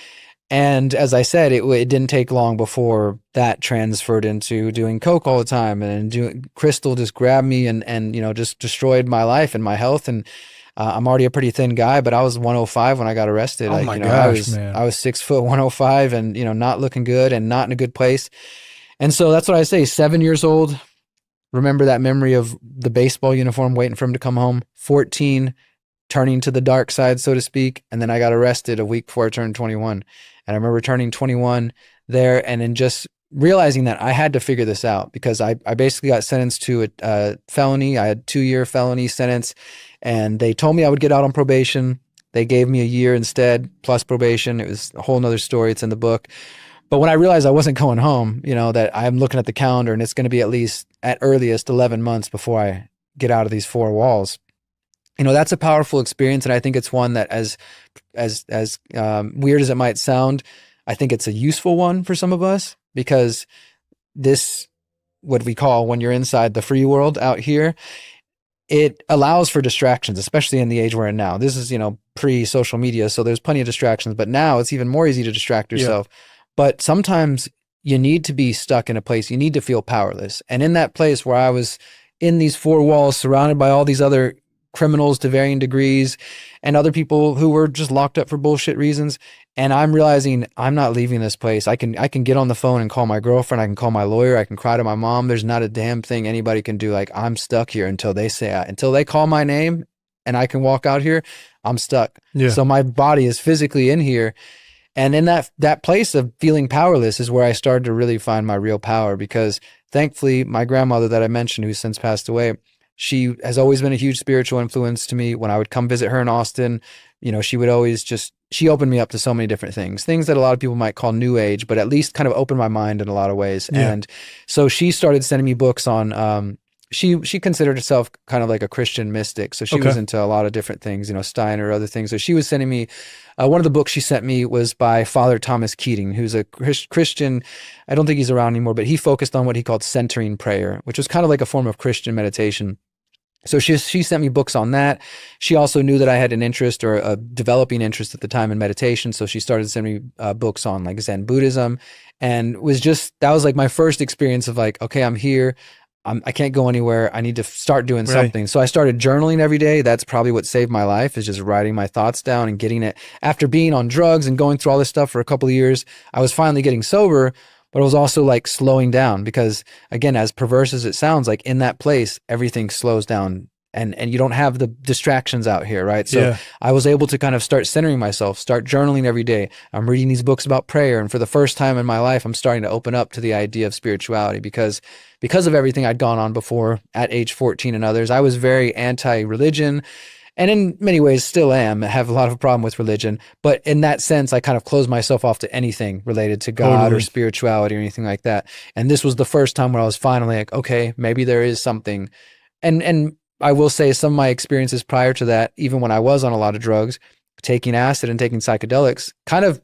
And as I said, it didn't take long before that transferred into doing coke all the time, and crystal just grabbed me and just destroyed my life and my health. And I'm already a pretty thin guy, but I was 105 when I got arrested. Oh my gosh, man. I was 6 foot 105 and not looking good and not in a good place. And so that's what I say. 7 years old, remember that memory of the baseball uniform, waiting for him to come home. 14. Turning to the dark side, so to speak. And then I got arrested a week before I turned 21. And I remember turning 21 there and then just realizing that I had to figure this out because I basically got sentenced to a felony. I had 2-year felony sentence and they told me I would get out on probation. They gave me a year instead plus probation. It was a whole nother story. It's in the book. But when I realized I wasn't going home, that I'm looking at the calendar and it's going to be at earliest 11 months before I get out of these 4 walls. That's a powerful experience. And I think it's one that as weird as it might sound, I think it's a useful one for some of us because this what we call when you're inside the free world out here, it allows for distractions, especially in the age we're in now. This is, pre-social media, so there's plenty of distractions, but now it's even more easy to distract yourself. But sometimes you need to be stuck in a place, you need to feel powerless. And in that place where I was in these four walls surrounded by all these other criminals to varying degrees and other people who were just locked up for bullshit reasons, and I'm realizing I'm not leaving this place. I can get on the phone and call my girlfriend, I can call my lawyer, I can cry to my mom. There's not a damn thing anybody can do. Like, I'm stuck here until they call my name and I can walk out here, I'm stuck. So my body is physically in here. And in that place of feeling powerless is where I started to really find my real power, because thankfully my grandmother that I mentioned, who's since passed away, she has always been a huge spiritual influence to me. When I would come visit her in Austin, she would always she opened me up to so many different things that a lot of people might call new age, but at least kind of opened my mind in a lot of ways. And so she started sending me books on, she considered herself kind of like a Christian mystic. So she was into a lot of different things, Steiner, other things. So she was sending me, one of the books she sent me was by Father Thomas Keating, who's a Christian. I don't think he's around anymore, but he focused on what he called centering prayer, which was kind of like a form of Christian meditation. So she sent me books on that. She also knew that I had an interest, or a developing interest at the time, in meditation. So she started sending me books on like Zen Buddhism, and that was like my first experience of like, okay, I'm here. I can't go anywhere. I need to start doing something. So I started journaling every day. That's probably what saved my life, is just writing my thoughts down and getting it. After being on drugs and going through all this stuff for a couple of years, I was finally getting sober, but it was also like slowing down, because again, as perverse as it sounds, like in that place, everything slows down. And you don't have the distractions out here, right? So I was able to kind of start centering myself, start journaling every day. I'm reading these books about prayer. And for the first time in my life, I'm starting to open up to the idea of spirituality, because of everything I'd gone on before at age 14 and others. I was very anti-religion, and in many ways still am. I have a lot of problem with religion. But in that sense, I kind of closed myself off to anything related to God or spirituality or anything like that. And this was the first time where I was finally like, okay, maybe there is something. And I will say some of my experiences prior to that, even when I was on a lot of drugs, taking acid and taking psychedelics, kind of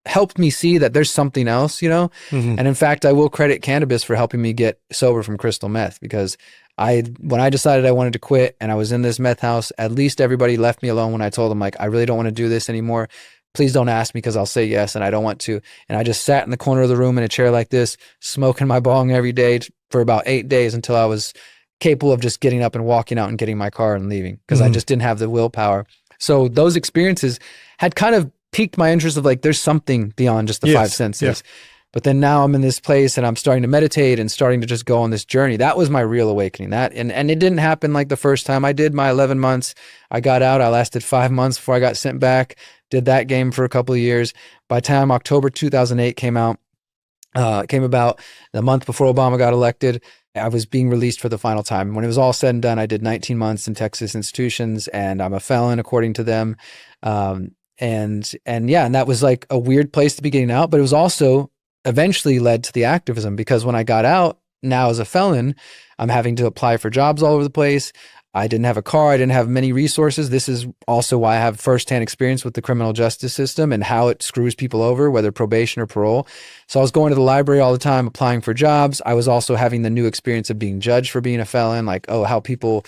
helped me see that there's something else, And in fact, I will credit cannabis for helping me get sober from crystal meth, because when I decided I wanted to quit and I was in this meth house, at least everybody left me alone when I told them, like, I really don't want to do this anymore. Please don't ask me, because I'll say yes, and I don't want to. And I just sat in the corner of the room in a chair like this, smoking my bong every day for about 8 days, until I was capable of just getting up and walking out and getting my car and leaving, because I just didn't have the willpower. So those experiences had kind of piqued my interest of like, there's something beyond just the five senses. But then now I'm in this place and I'm starting to meditate and starting to just go on this journey. That was my real awakening. And it didn't happen like the first time. I did my 11 months. I got out. I lasted 5 months before I got sent back. Did that game for a couple of years. By the time October 2008 came about the month before Obama got elected, I was being released for the final time. When it was all said and done, I did 19 months in Texas institutions, and I'm a felon according to them. And that was like a weird place to be getting out, but it was also eventually led to the activism, because when I got out, now as a felon, I'm having to apply for jobs all over the place. I didn't have a car. I didn't have many resources. This is also why I have firsthand experience with the criminal justice system and how it screws people over, whether probation or parole. So I was going to the library all the time, applying for jobs. I was also having the new experience of being judged for being a felon, like, how people,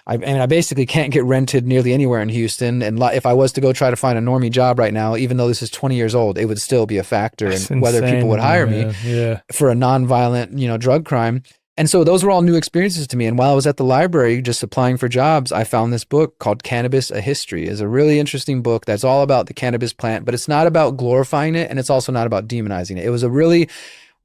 I basically can't get rented nearly anywhere in Houston. And if I was to go try to find a normie job right now, even though this is 20 years old, it would still be a factor in whether people would hire me for a nonviolent, drug crime. And so those were all new experiences to me. And while I was at the library just applying for jobs, I found this book called Cannabis, A History. It's a really interesting book that's all about the cannabis plant, but it's not about glorifying it, and it's also not about demonizing it. It was a really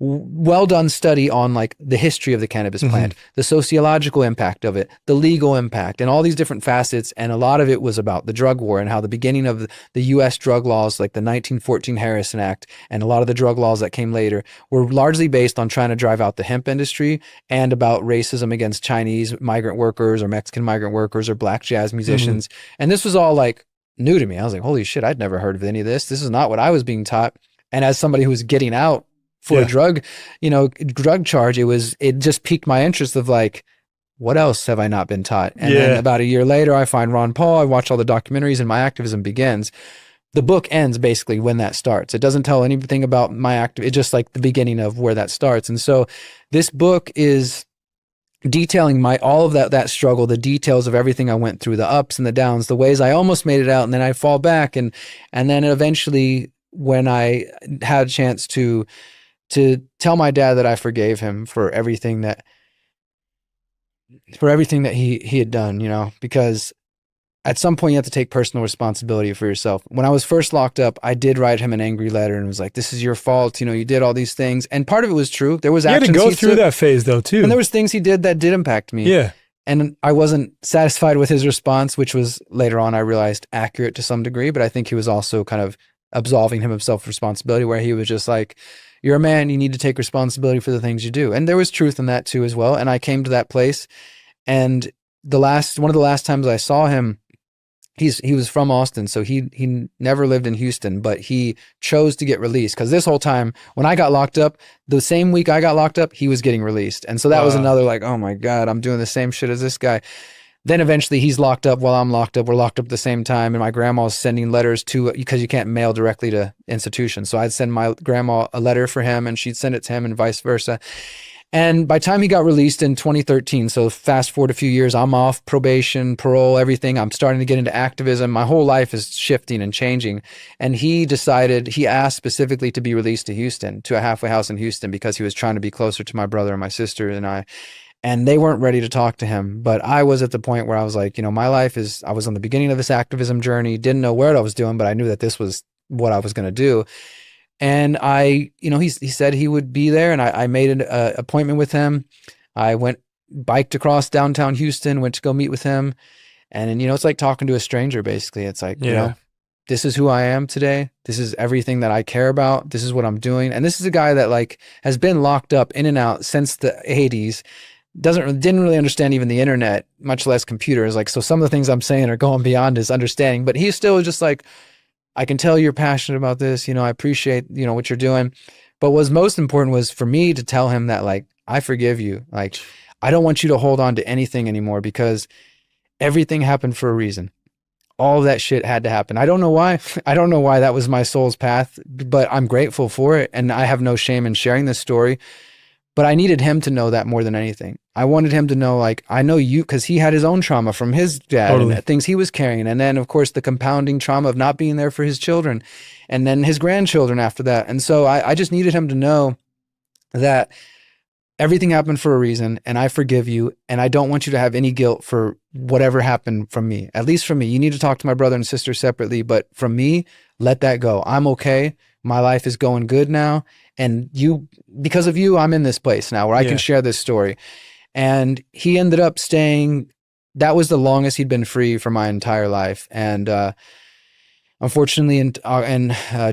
well done study on like the history of the cannabis plant, the sociological impact of it, the legal impact, and all these different facets. And a lot of it was about the drug war and how the beginning of the U.S. drug laws, like the 1914 Harrison Act, and a lot of the drug laws that came later, were largely based on trying to drive out the hemp industry, and about racism against Chinese migrant workers or Mexican migrant workers or black jazz musicians. And this was all like new to me. I was like, holy shit, I'd never heard of any of this. This is not what I was being taught. And as somebody who was getting out for a drug charge, it just piqued my interest of like, what else have I not been taught? And then about a year later, I find Ron Paul, I watch all the documentaries, and my activism begins. the book ends basically when that starts. It doesn't tell anything about my it's just like the beginning of where that starts. And so this book is detailing all of that struggle, the details of everything I went through, the ups and the downs, the ways I almost made it out and then I fall back, and then eventually when I had a chance to tell my dad that I forgave him for everything that he had done, you know, because at some point you have to take personal responsibility for yourself. When I was first locked up, I did write him an angry letter and was like, this is your fault. You know, you did all these things. And part of it was true. There was actions you had to go through that phase though too. And there was things he did that did impact me. Yeah. And I wasn't satisfied with his response, which was later on I realized accurate to some degree, but I think he was also kind of absolving himself of responsibility, where he was just like, you're a man, you need to take responsibility for the things you do. And there was truth in that too as well. And I came to that place, and one of the last times I saw him, he was from Austin, so he never lived in Houston, but he chose to get released, because this whole time when I got locked up, the same week I got locked up, he was getting released. And so that was another like, oh my God, I'm doing the same shit as this guy. Then eventually he's locked up while I'm locked up. We're locked up at the same time, and my grandma's sending letters because you can't mail directly to institutions. So I'd send my grandma a letter for him and she'd send it to him and vice versa. And by the time he got released in 2013, so fast forward a few years, I'm off probation, parole, everything. I'm starting to get into activism. My whole life is shifting and changing. And he asked specifically to be released to Houston, to a halfway house in Houston, because he was trying to be closer to my brother and my sister and I. And they weren't ready to talk to him. But I was at the point where I was like, you know, I was on the beginning of this activism journey, didn't know what I was doing, but I knew that this was what I was going to do. And he said he would be there, and I made an appointment with him. I biked across downtown Houston, went to go meet with him. And you know, it's like talking to a stranger, basically. It's like, you know, this is who I am today. This is everything that I care about. This is what I'm doing. And this is a guy that like has been locked up in and out since the 80s. Didn't really understand even the internet, much less computers. Like, so some of the things I'm saying are going beyond his understanding, but he still was just like, I can tell you're passionate about this. You know, I appreciate, you know, what you're doing. But what's most important was for me to tell him that, like, I forgive you. Like, I don't want you to hold on to anything anymore, because everything happened for a reason. All of that shit had to happen. I don't know why. I don't know why that was my soul's path, but I'm grateful for it. And I have no shame in sharing this story. But I needed him to know that more than anything. I wanted him to know, like, I know you, because he had his own trauma from his dad and things he was carrying. And then, of course, the compounding trauma of not being there for his children and then his grandchildren after that. And so I just needed him to know that everything happened for a reason, and I forgive you. And I don't want you to have any guilt for whatever happened from me, at least from me. You need to talk to my brother and sister separately, but from me, let that go. I'm okay. My life is going good now. And because of you, I'm in this place now where I can share this story. And he ended up staying. That was the longest he'd been free for my entire life. And unfortunately, in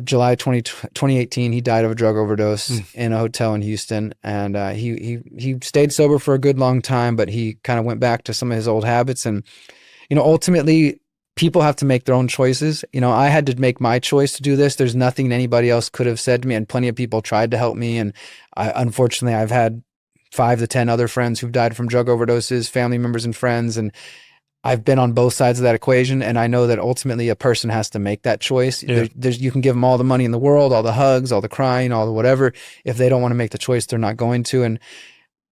July 2018, he died of a drug overdose in a hotel in Houston. And he stayed sober for a good long time, but he kind of went back to some of his old habits. And, you know, ultimately, people have to make their own choices. You know, I had to make my choice to do this. There's nothing anybody else could have said to me, and plenty of people tried to help me. And unfortunately, I've had 5 to 10 other friends who've died from drug overdoses, family members and friends. And I've been on both sides of that equation. And I know that ultimately a person has to make that choice. Yeah. You can give them all the money in the world, all the hugs, all the crying, all the whatever. If they don't want to make the choice, they're not going to. And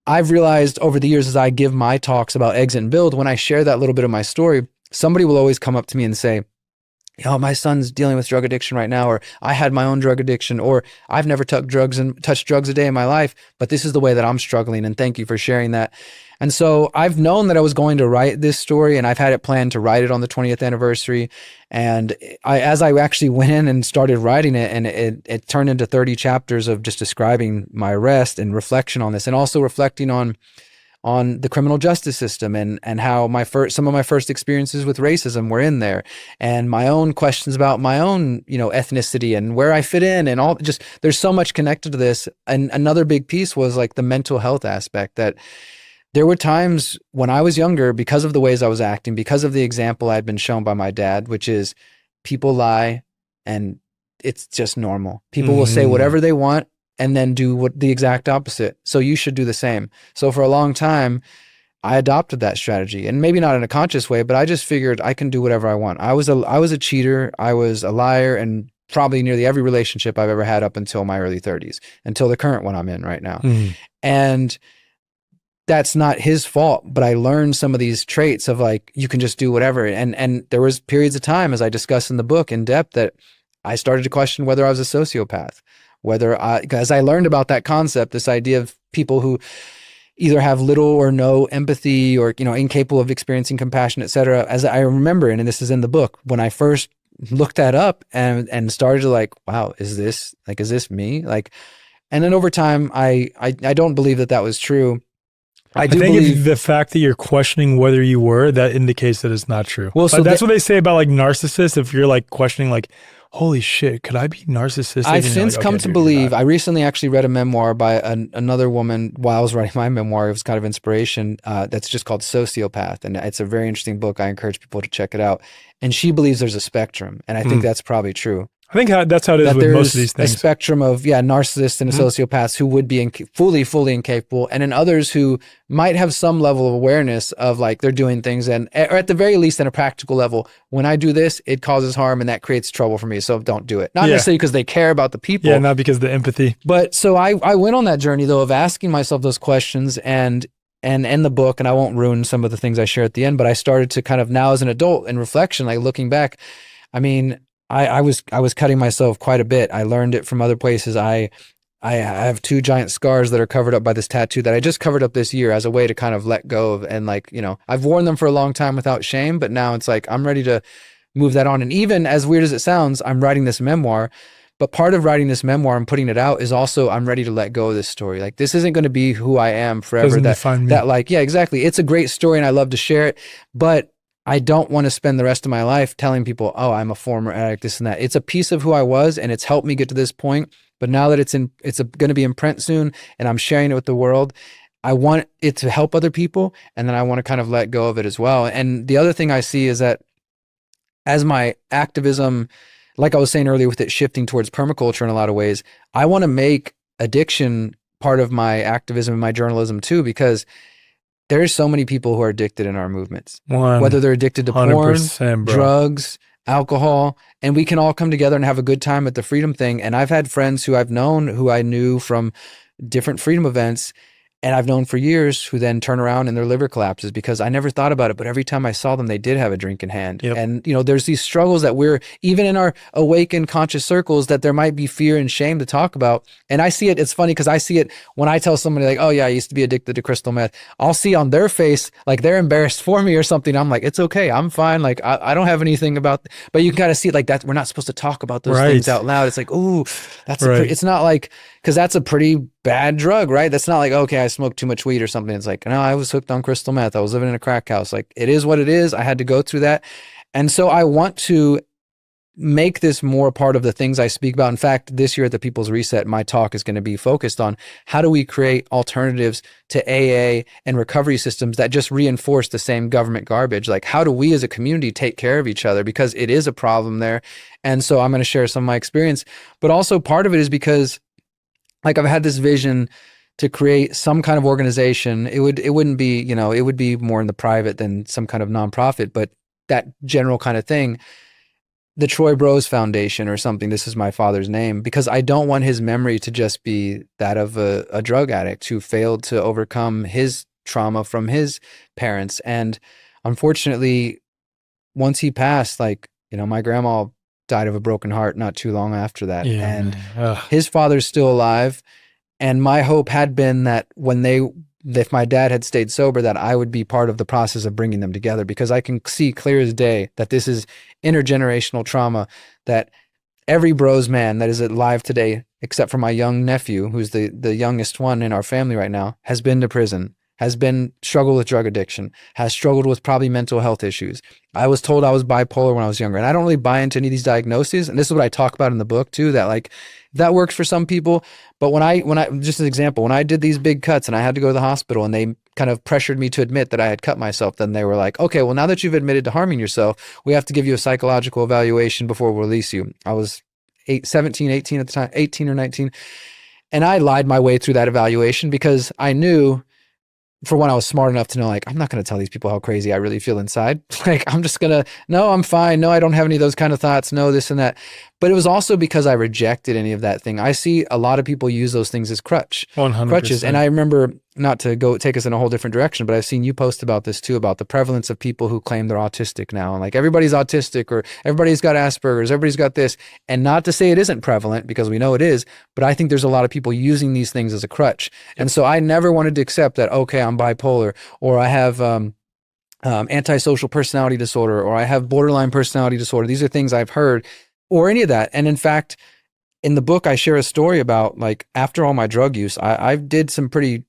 I've realized over the years, as I give my talks about exit and build, when I share that little bit of my story, somebody will always come up to me and say, oh, my son's dealing with drug addiction right now, or I had my own drug addiction, or I've never touched drugs a day in my life, but this is the way that I'm struggling, and thank you for sharing that. And so I've known that I was going to write this story, and I've had it planned to write it on the 20th anniversary. And as I actually went in and started writing it, and it turned into 30 chapters of just describing my arrest and reflection on this, and also reflecting on the criminal justice system and how some of my first experiences with racism were in there, and my own questions about my own, you know, ethnicity and where I fit in, and all. Just there's so much connected to this. And another big piece was like the mental health aspect, that there were times when I was younger, because of the ways I was acting, because of the example I'd been shown by my dad, which is people lie and it's just normal. People will say whatever they want and then do the exact opposite. So you should do the same. So for a long time, I adopted that strategy, and maybe not in a conscious way, but I just figured I can do whatever I want. I was a cheater. I was a liar, and probably nearly every relationship I've ever had up until my early 30s, until the current one I'm in right now. And that's not his fault, but I learned some of these traits of like, you can just do whatever. And there was periods of time, as I discuss in the book in depth, that I started to question whether I was a sociopath, because I learned about that concept, this idea of people who either have little or no empathy, or, incapable of experiencing compassion, et cetera. As I remember, and this is in the book, when I first looked that up and started to like, wow, is this me? Like, and then over time, I don't believe that was true. I think believe the fact that you're questioning whether you were, that indicates that it's not true. Well, so that's what they say about like narcissists. If you're like questioning like, holy shit, could I be narcissistic? I've since come to believe, I recently actually read a memoir by another woman while I was writing my memoir. It was kind of inspiration. That's just called Sociopath. And it's a very interesting book. I encourage people to check it out. And she believes there's a spectrum. And I think that's probably true. I think that's how it is with most of these things. A spectrum of, narcissists and sociopaths who would be fully incapable, and then others who might have some level of awareness of like they're doing things, or at the very least, at a practical level, when I do this, it causes harm and that creates trouble for me, so don't do it. Not necessarily because they care about the people. Yeah, not because of the empathy. But so I went on that journey though of asking myself those questions, and in the book, and I won't ruin some of the things I share at the end, but I started to kind of now as an adult in reflection, like looking back, I mean, I was cutting myself quite a bit. I learned it from other places. I have 2 giant scars that are covered up by this tattoo that I just covered up this year as a way to kind of let go of, and like, I've worn them for a long time without shame, but now it's like, I'm ready to move that on. And even as weird as it sounds, I'm writing this memoir, but part of writing this memoir and putting it out is also, I'm ready to let go of this story. Like, this isn't going to be who I am forever. Doesn't define me. That like, yeah, exactly. It's a great story and I love to share it, but I don't want to spend the rest of my life telling people, oh, I'm a former addict, this and that. It's a piece of who I was, and it's helped me get to this point. But now that it's going to be in print soon, and I'm sharing it with the world, I want it to help other people, and then I want to kind of let go of it as well. And the other thing I see is that as my activism, like I was saying earlier, with it shifting towards permaculture in a lot of ways, I want to make addiction part of my activism and my journalism too, because there's so many people who are addicted in our movements, whether they're addicted to porn, drugs, alcohol, and we can all come together and have a good time at the freedom thing. And I've had friends who I've known, who I knew from different freedom events, and I've known for years, who then turn around and their liver collapses because I never thought about it. But every time I saw them, they did have a drink in hand. Yep. And, there's these struggles that we're, even in our awakened conscious circles, that there might be fear and shame to talk about. And I see it, it's funny because I see it when I tell somebody like, oh yeah, I used to be addicted to crystal meth. I'll see on their face, like they're embarrassed for me or something. I'm like, it's okay. I'm fine. Like, I don't have anything about, but you can kind of see it like that. We're not supposed to talk about those things out loud. It's like, ooh, that's it's not like, because that's a pretty bad drug, right? That's not like, okay, I smoked too much weed or something. It's like, no, I was hooked on crystal meth. I was living in a crack house. Like, it is what it is. I had to go through that. And so I want to make this more part of the things I speak about. In fact, this year at the People's Reset, my talk is going to be focused on how do we create alternatives to AA and recovery systems that just reinforce the same government garbage? Like, how do we as a community take care of each other? Because it is a problem there. And so I'm going to share some of my experience, but also part of it is because like I've had this vision to create some kind of organization. It wouldn't be, it would be more in the private than some kind of nonprofit, but that general kind of thing, the Troy Broze Foundation or something. This is my father's name, because I don't want his memory to just be that of a drug addict who failed to overcome his trauma from his parents. And unfortunately, once he passed, like, my grandma died of a broken heart not too long after that. Yeah, and his father's still alive. And my hope had been that if my dad had stayed sober, that I would be part of the process of bringing them together, because I can see clear as day that this is intergenerational trauma, that every Broze man that is alive today, except for my young nephew, who's the youngest one in our family right now, has been to prison, has struggled with drug addiction, has struggled with probably mental health issues. I was told I was bipolar when I was younger, and I don't really buy into any of these diagnoses. And this is what I talk about in the book too, that like, that works for some people. But when I, just an example, when I did these big cuts and I had to go to the hospital and they kind of pressured me to admit that I had cut myself, then they were like, okay, well, now that you've admitted to harming yourself, we have to give you a psychological evaluation before we'll release you. I was 18 at the time, 18 or 19. And I lied my way through that evaluation because I knew for one, I was smart enough to know, like, I'm not going to tell these people how crazy I really feel inside. Like, I'm just going to, no, I'm fine. No, I don't have any of those kind of thoughts. No, this and that. But it was also because I rejected any of that thing. I see a lot of people use those things as 100%. crutches. And I remember, not to go take us in a whole different direction, but I've seen you post about this too, about the prevalence of people who claim they're autistic now. And like, everybody's autistic, or everybody's got Asperger's, everybody's got this. And not to say it isn't prevalent, because we know it is, but I think there's a lot of people using these things as a crutch. And so I never wanted to accept that, okay, I'm bipolar, or I have antisocial personality disorder, or I have borderline personality disorder. These are things I've heard, or any of that. And in fact, in the book, I share a story about, like, after all my drug use, I did some pretty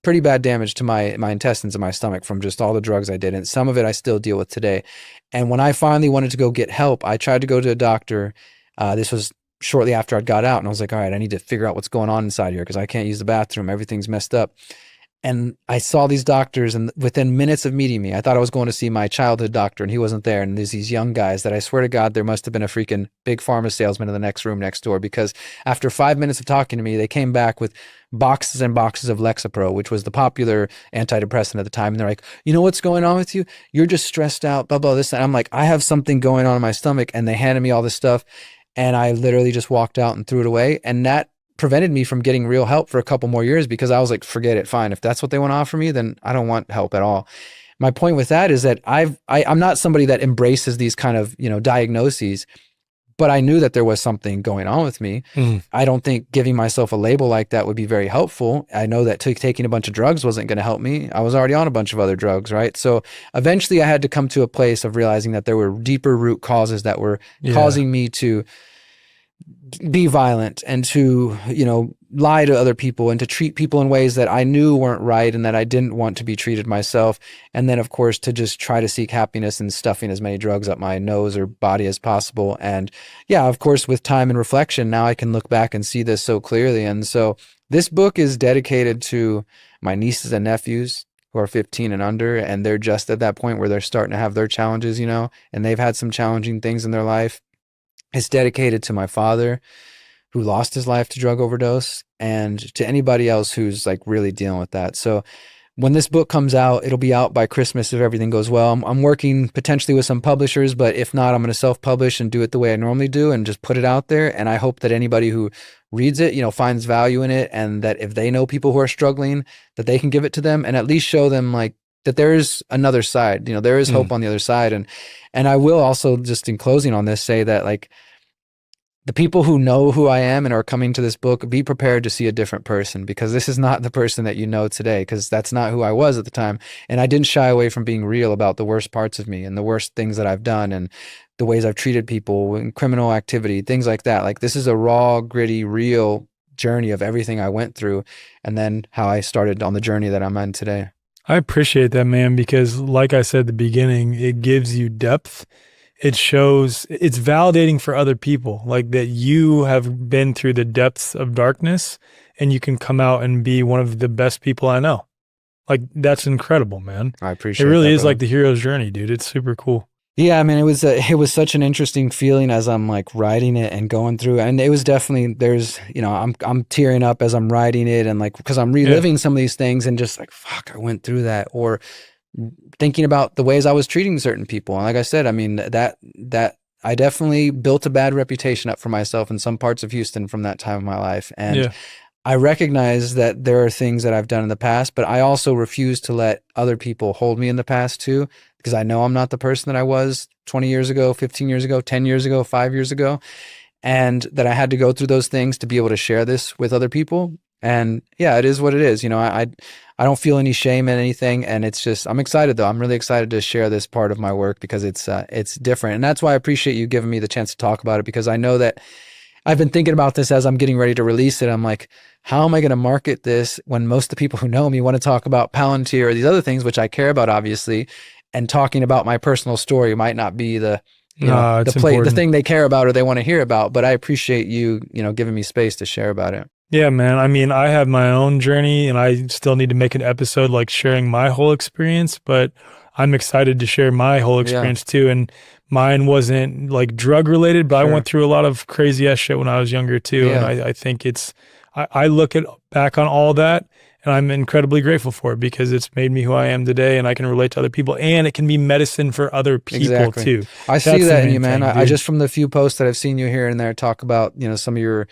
bad damage to my intestines and my stomach from just all the drugs I did. And some of it I still deal with today. And when I finally wanted to go get help, I tried to go to a doctor. This was shortly after I'd got out. And I was like, all right, I need to figure out what's going on inside here, because I can't use the bathroom. Everything's messed up. And I saw these doctors, and within minutes of meeting me, I thought I was going to see my childhood doctor, and he wasn't there. And there's these young guys that I swear to God, there must have been a freaking big pharma salesman in the next room next door, because after 5 minutes of talking to me, they came back with boxes and boxes of Lexapro, which was the popular antidepressant at the time. And they're like, you know what's going on with you? You're just stressed out, blah, blah, this. And I'm like, I have something going on in my stomach. And they handed me all this stuff. And I literally just walked out and threw it away. And that prevented me from getting real help for a couple more years, because I was like, forget it, fine. If that's what they want to offer me, then I don't want help at all. My point with that is that I'm not somebody that embraces these kind of, diagnoses, but I knew that there was something going on with me. I don't think giving myself a label like that would be very helpful. I know that taking a bunch of drugs wasn't going to help me. I was already on a bunch of other drugs, right? So eventually I had to come to a place of realizing that there were deeper root causes that were causing me to be violent and to, lie to other people and to treat people in ways that I knew weren't right and that I didn't want to be treated myself. And then, of course, to just try to seek happiness and stuffing as many drugs up my nose or body as possible. And yeah, of course, with time and reflection, now I can look back and see this so clearly. And so this book is dedicated to my nieces and nephews who are 15 and under, and they're just at that point where they're starting to have their challenges, and they've had some challenging things in their life. It's dedicated to my father, who lost his life to drug overdose, and to anybody else who's like really dealing with that. So when this book comes out, it'll be out by Christmas if everything goes well. I'm working potentially with some publishers, but if not, I'm going to self-publish and do it the way I normally do and just put it out there. And I hope that anybody who reads it, finds value in it, and that if they know people who are struggling, that they can give it to them and at least show them like that there is another side. There is hope on the other side. And I will also, just in closing on this, say that like, the people who know who I am and are coming to this book, be prepared to see a different person, because this is not the person that you know today, because that's not who I was at the time. And I didn't shy away from being real about the worst parts of me and the worst things that I've done and the ways I've treated people and criminal activity, things like that. Like, this is a raw, gritty, real journey of everything I went through, and then how I started on the journey that I'm on today. I appreciate that, man, because like I said at the beginning, it gives you depth. It shows, it's validating for other people, like that you have been through the depths of darkness and you can come out and be one of the best people I know. Like, that's incredible, man. I appreciate it. It really that, is brother. like the hero's journey, dude. It's super cool. Yeah, I mean, it was such an interesting feeling as I'm like writing it and going through, and it was definitely, there's, I'm tearing up as I'm writing it, and like, because I'm reliving some of these things and just like, fuck, I went through that, or thinking about the ways I was treating certain people. And like I said, I mean, that I definitely built a bad reputation up for myself in some parts of Houston from that time of my life. And I recognize that there are things that I've done in the past, but I also refuse to let other people hold me in the past too, because I know I'm not the person that I was 20 years ago, 15 years ago, 10 years ago, 5 years ago, and that I had to go through those things to be able to share this with other people. And yeah, it is what it is. I don't feel any shame in anything. And it's just, I'm excited though. I'm really excited to share this part of my work, because it's different. And that's why I appreciate you giving me the chance to talk about it, because I know that I've been thinking about this as I'm getting ready to release it. I'm like, how am I going to market this when most of the people who know me want to talk about Palantir or these other things, which I care about, obviously, and talking about my personal story might not be the thing they care about or they want to hear about. But I appreciate you, giving me space to share about it. Yeah, man. I mean, I have my own journey and I still need to make an episode like sharing my whole experience, but I'm excited to share my whole experience too. And mine wasn't like drug related, but I went through a lot of crazy ass shit when I was younger too. And I think I look back on all that And I'm incredibly grateful for it because it's made me who I am today, and I can relate to other people, and it can be medicine for other people too. I see That's the that in main you, man. thing, I dude. just, from the few posts that I've seen you here and there talk about, some of your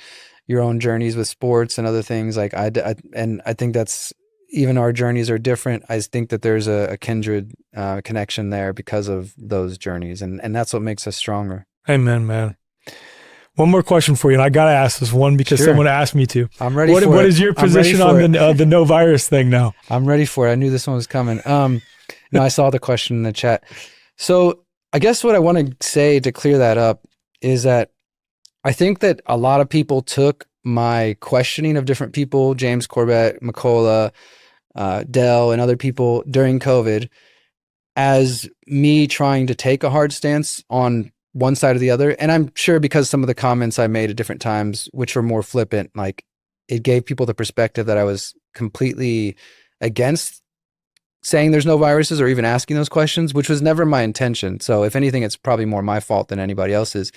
own journeys with sports and other things. Like and I think that's, even our journeys are different. I think that there's a kindred connection there because of those journeys, and that's what makes us stronger. Amen, man. One more question for you, and I got to ask this one because Sure. someone asked me to. I'm ready for it. What is your position on the no virus thing now? I'm ready for it. I knew this one was coming. No, I saw the question in the chat. So I guess what I want to say to clear that up is that I think that a lot of people took my questioning of different people, James Corbett, McCullough, Dell, and other people during COVID, as me trying to take a hard stance on one side or the other. And I'm sure because some of the comments I made at different times, which were more flippant, like it gave people the perspective that I was completely against saying there's no viruses or even asking those questions, which was never my intention. So if anything, it's probably more my fault than anybody else's.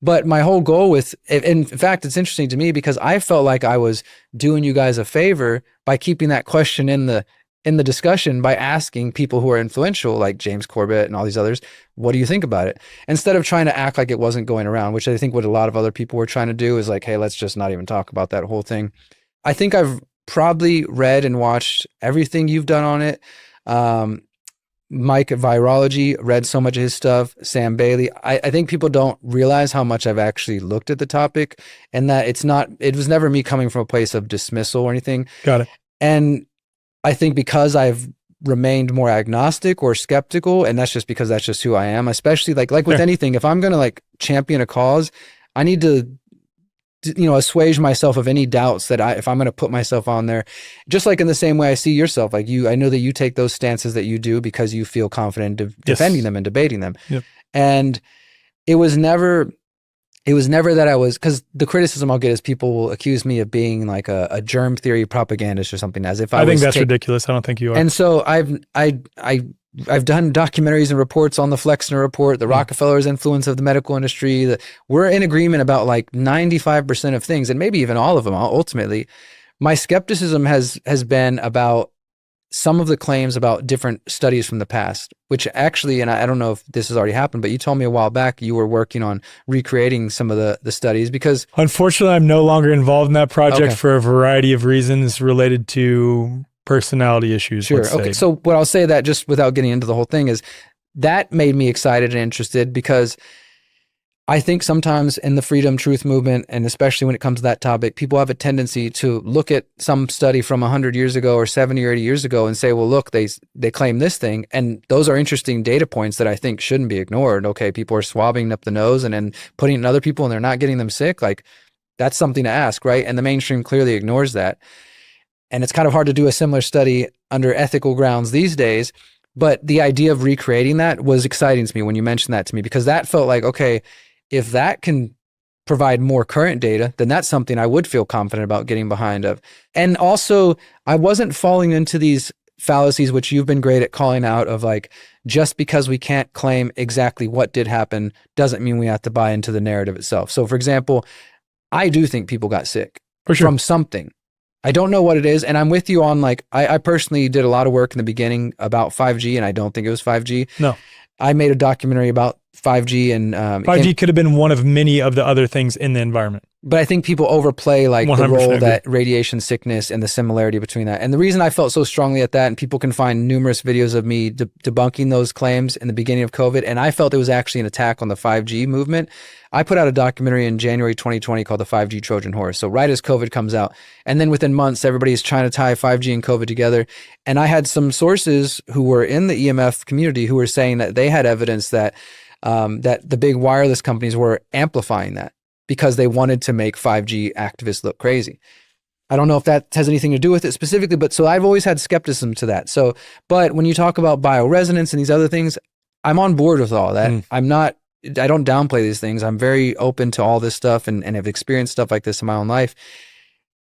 But my whole goal with, in fact, it's interesting to me because I felt like I was doing you guys a favor by keeping that question in the discussion, by asking people who are influential, like James Corbett and all these others, what do you think about it? Instead of trying to act like it wasn't going around, which I think what a lot of other people were trying to do is like, hey, let's just not even talk about that whole thing. I think I've probably read and watched everything you've done on it. Mike at Virology, read so much of his stuff. Sam Bailey. I think people don't realize how much I've actually looked at the topic, and that it was never me coming from a place of dismissal or anything. Got it. And I think because I've remained more agnostic or skeptical, and that's just who I am, especially like with anything, if I'm going to like champion a cause, I need to assuage myself of any doubts that if I'm going to put myself on there, just like in the same way I see yourself, like I know that you take those stances that you do because you feel confident defending them and debating them. Yep. And it was never that I was, because the criticism I'll get is people will accuse me of being like a germ theory propagandist or something, as if I think that's ridiculous. I don't think you are. And so I've done documentaries and reports on the Flexner Report, the Rockefeller's influence of the medical industry. We're in agreement about like 95% of things, and maybe even all of them. Ultimately, my skepticism has been about some of the claims about different studies from the past, which actually, and I don't know if this has already happened, but you told me a while back you were working on recreating some of the studies because... Unfortunately, I'm no longer involved in that project for a variety of reasons related to personality issues. Sure. Okay. So what I'll say, that just without getting into the whole thing, is that made me excited and interested because I think sometimes in the freedom truth movement, and especially when it comes to that topic, people have a tendency to look at some study from 100 years ago or 70 or 80 years ago and say, well, look, they claim this thing. And those are interesting data points that I think shouldn't be ignored. Okay, people are swabbing up the nose and then putting it in other people and they're not getting them sick. Like, that's something to ask, right? And the mainstream clearly ignores that. And it's kind of hard to do a similar study under ethical grounds these days. But the idea of recreating that was exciting to me when you mentioned that to me, because that felt like, okay, if that can provide more current data, then that's something I would feel confident about getting behind of. And also, I wasn't falling into these fallacies, which you've been great at calling out, of like, just because we can't claim exactly what did happen doesn't mean we have to buy into the narrative itself. So for example, I do think people got sick from something. I don't know what it is. And I'm with you on like, I personally did a lot of work in the beginning about 5G, and I don't think it was 5G. No. I made a documentary about 5G, and 5G could have been one of many of the other things in the environment. But I think people overplay like the 100% role agree. that radiation sickness and the similarity between that. And the reason I felt so strongly at that, and people can find numerous videos of me debunking those claims in the beginning of COVID, and I felt it was actually an attack on the 5G movement. I put out a documentary in January 2020 called The 5G Trojan Horse. So right as COVID comes out, and then within months, everybody's trying to tie 5G and COVID together. And I had some sources who were in the EMF community who were saying that they had evidence that that the big wireless companies were amplifying that because they wanted to make 5G activists look crazy. I don't know if that has anything to do with it specifically, but so I've always had skepticism to that. So, but when you talk about bioresonance and these other things, I'm on board with all that. I don't downplay these things. I'm very open to all this stuff and have experienced stuff like this in my own life.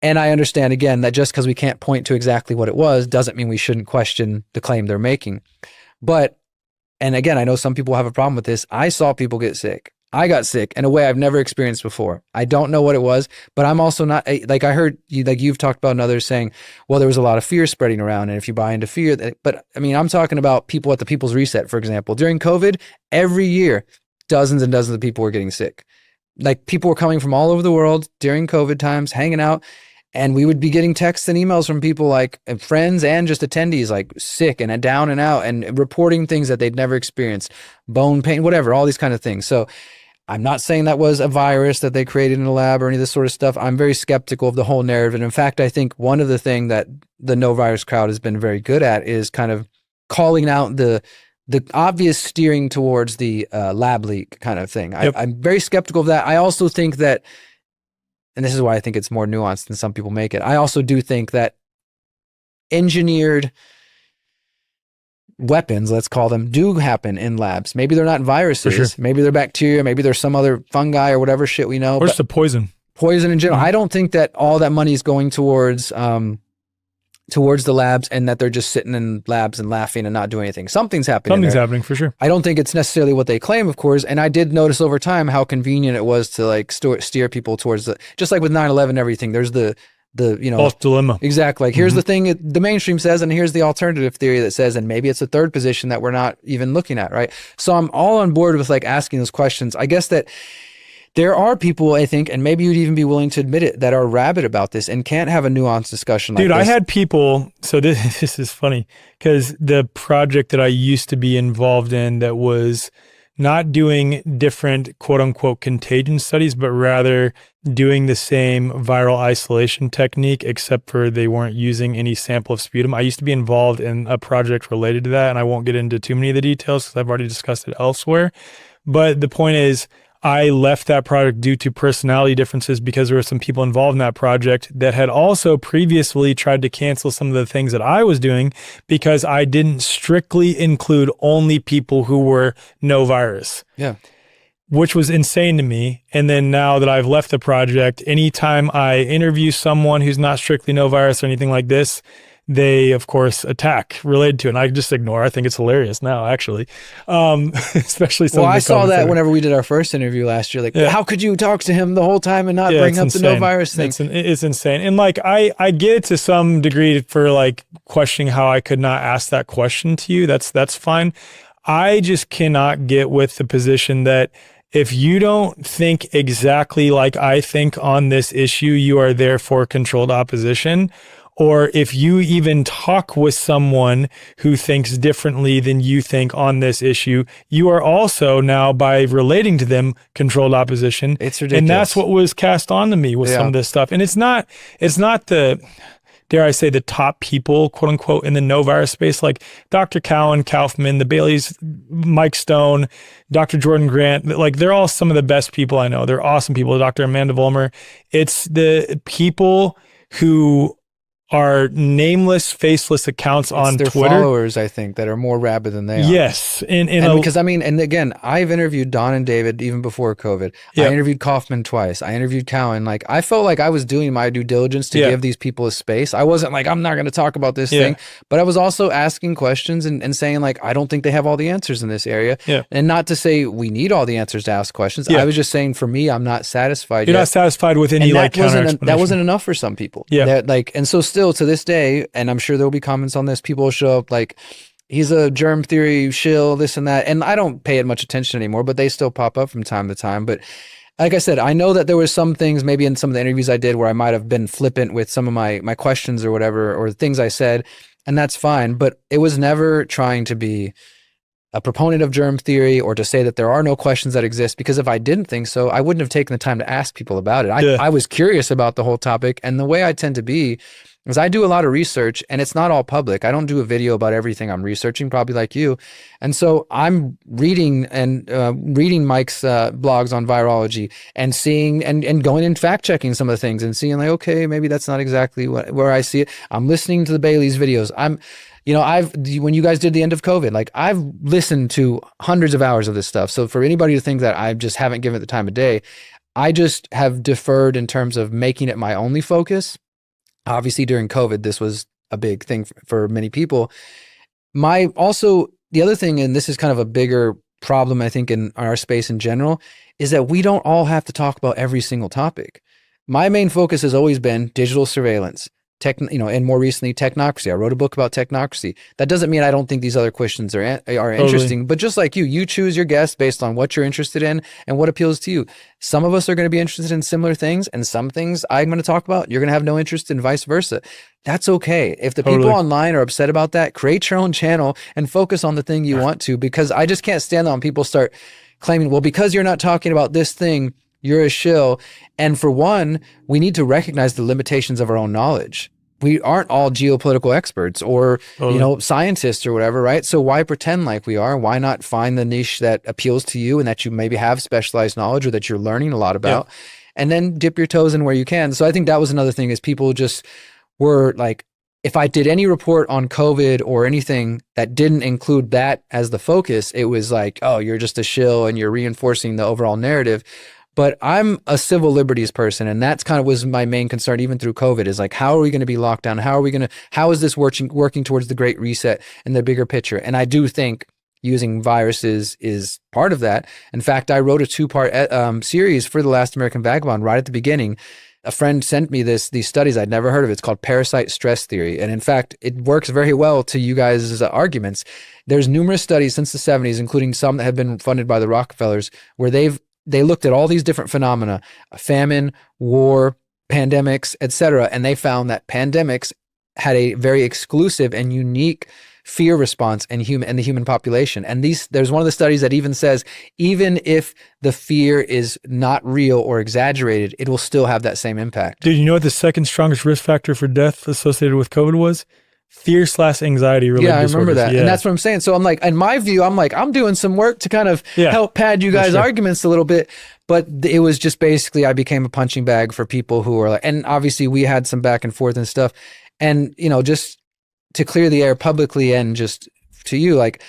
And I understand, again, that just because we can't point to exactly what it was doesn't mean we shouldn't question the claim they're making. But, and again, I know some people have a problem with this. I saw people get sick. I got sick in a way I've never experienced before. I don't know what it was, but I'm also not like, I heard you, like you've talked about and others saying, well, there was a lot of fear spreading around. And if you buy into fear, but I mean, I'm talking about people at the People's Reset, for example, during COVID, every year, dozens and dozens of people were getting sick. Like people were coming from all over the world during COVID times, hanging out. And we would be getting texts and emails from people like friends and just attendees, like sick and down and out and reporting things that they'd never experienced, bone pain, whatever, all these kind of things. So I'm not saying that was a virus that they created in a lab or any of this sort of stuff. I'm very skeptical of the whole narrative. And in fact, I think one of the things that the no virus crowd has been very good at is kind of calling out the obvious steering towards the lab leak kind of thing. Yep. I'm very skeptical of that. I also think that, and this is why I think it's more nuanced than some people make it, I also do think that engineered weapons, let's call them, do happen in labs. Maybe they're not viruses. For sure. Maybe they're bacteria. Maybe there's some other fungi or whatever shit we know. Or just a poison. Poison in general. Mm-hmm. I don't think that all that money is going towards the labs and that they're just sitting in labs and laughing and not doing anything. Something's happening. Something's happening for sure. I don't think it's necessarily what they claim, of course. And I did notice over time how convenient it was to like steer people towards just like with 9/11 and everything. There's the False dilemma. Exactly. Like here's the thing the mainstream says, and here's the alternative theory that says, and maybe it's a third position that we're not even looking at, right? So I'm all on board with like asking those questions. I guess that there are people, I think, and maybe you'd even be willing to admit it, that are rabid about this and can't have a nuanced discussion like Dude, this. I had people, so this is funny, because the project that I used to be involved in that was not doing different quote unquote contagion studies, but rather doing the same viral isolation technique, except for they weren't using any sample of sputum. I used to be involved in a project related to that, and I won't get into too many of the details because I've already discussed it elsewhere. But the point is, I left that project due to personality differences because there were some people involved in that project that had also previously tried to cancel some of the things that I was doing because I didn't strictly include only people who were no virus. Yeah. Which was insane to me. And then now that I've left the project, anytime I interview someone who's not strictly no virus or anything like this, they, of course, attack related to it. And I just ignore. I think it's hilarious now, actually. Especially some Well, of the I saw comments that there. whenever we did our first interview last year. Like, Yeah. how could you talk to him the whole time and not bring it's up insane. the no virus thing? It's insane. And like, I get it to some degree for like questioning how I could not ask that question to you. That's fine. I just cannot get with the position that if you don't think exactly like I think on this issue, you are therefore controlled opposition. Or if you even talk with someone who thinks differently than you think on this issue, you are also now, by relating to them, controlled opposition. It's ridiculous. And that's what was cast on to me with some of this stuff. And it's not the, dare I say, the top people, quote unquote, in the no virus space, like Dr. Cowan, Kaufman, the Baileys, Mike Stone, Dr. Jordan Grant, like they're all some of the best people I know. They're awesome people. Dr. Amanda Vollmer. It's the people who are nameless, faceless accounts on their Twitter. Followers, I think, that are more rabid than they are. Yes. And because I mean, and again, I've interviewed Don and David even before COVID. Yep. I interviewed Kaufman twice. I interviewed Cowan. Like, I felt like I was doing my due diligence to give these people a space. I wasn't like, I'm not going to talk about this thing, but I was also asking questions and saying like, I don't think they have all the answers in this area. Yeah. And not to say we need all the answers to ask questions. Yeah. I was just saying, for me, I'm not satisfied You're yet. not satisfied with any And like counter that wasn't enough for some people. Yeah. That, like, and so still to this day, and I'm sure there'll be comments on this, people will show up like, he's a germ theory shill, this and that. And I don't pay it much attention anymore, but they still pop up from time to time. But like I said, I know that there was some things maybe in some of the interviews I did where I might have been flippant with some of my questions or whatever, or things I said, and that's fine. But it was never trying to be a proponent of germ theory or to say that there are no questions that exist, because if I didn't think so, I wouldn't have taken the time to ask people about it. I was curious about the whole topic, and the way I tend to be is I do a lot of research, and it's not all public. I don't do a video about everything I'm researching, probably like you. And so I'm reading and reading Mike's blogs on virology and seeing and going and fact checking some of the things and seeing like, okay, maybe that's not exactly where I see it. I'm listening to the Bailey's videos. When you guys did the end of COVID, like I've listened to hundreds of hours of this stuff. So for anybody to think that I just haven't given it the time of day, I just have deferred in terms of making it my only focus. Obviously during COVID, this was a big thing for many people. The other thing, and this is kind of a bigger problem, I think, in our space in general, is that we don't all have to talk about every single topic. My main focus has always been digital surveillance, and more recently, technocracy. I wrote a book about technocracy. That doesn't mean I don't think these other questions are interesting, but just like you choose your guests based on what you're interested in and what appeals to you. Some of us are going to be interested in similar things, and some things I'm going to talk about, you're going to have no interest in, vice versa. That's okay. If the people online are upset about that, create your own channel and focus on the thing you want to, because I just can't stand on people start claiming, well, because you're not talking about this thing, you're a shill. And for one, we need to recognize the limitations of our own knowledge. We aren't all geopolitical experts or, scientists or whatever, right? So why pretend like we are? Why not find the niche that appeals to you and that you maybe have specialized knowledge or that you're learning a lot about, and then dip your toes in where you can. So I think that was another thing, is people just were like, if I did any report on COVID or anything that didn't include that as the focus, it was like, oh, you're just a shill and you're reinforcing the overall narrative. But I'm a civil liberties person, and that's kind of was my main concern even through COVID, is like, how are we going to be locked down? How is this working towards the Great Reset and the bigger picture? And I do think using viruses is part of that. In fact, I wrote a 2-part series for The Last American Vagabond right at the beginning. A friend sent me these studies I'd never heard of. It's called parasite stress theory. And in fact, it works very well to you guys' arguments. There's numerous studies since the 70s, including some that have been funded by the Rockefellers, where they looked at all these different phenomena, famine, war, pandemics, etc., and they found that pandemics had a very exclusive and unique fear response in the human population. And there's one of the studies that even says, even if the fear is not real or exaggerated, it will still have that same impact. Dude, you know what the second strongest risk factor for death associated with COVID was? Fear/anxiety related disorders. Yeah, I remember that. Yeah. And that's what I'm saying. So I'm like, in my view, I'm doing some work to kind of help pad you guys' arguments a little bit. But it was just basically, I became a punching bag for people who were like, and obviously we had some back and forth and stuff. And, just to clear the air publicly and just to you, like,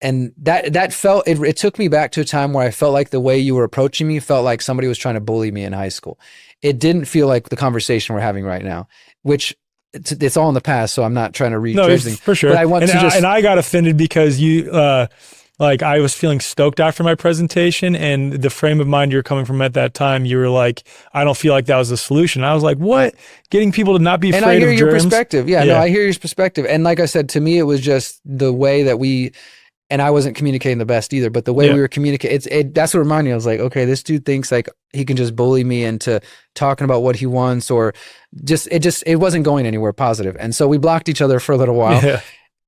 and that felt, it took me back to a time where I felt like the way you were approaching me felt like somebody was trying to bully me in high school. It didn't feel like the conversation we're having right now, which it's all in the past, so I'm not trying to read everything. For sure. But I want and I got offended because you, I was feeling stoked after my presentation, and the frame of mind you're coming from at that time, you were like, I don't feel like that was the solution. I was like, what? Getting people to not be afraid of germs? And I hear your perspective. Yeah, no, I hear your perspective. And like I said, to me, it was just the way that and I wasn't communicating the best either, but the way we were communicating, that's what reminded me. I was like, okay, this dude thinks like he can just bully me into talking about what he wants, or it wasn't going anywhere positive. And so we blocked each other for a little while. Yeah.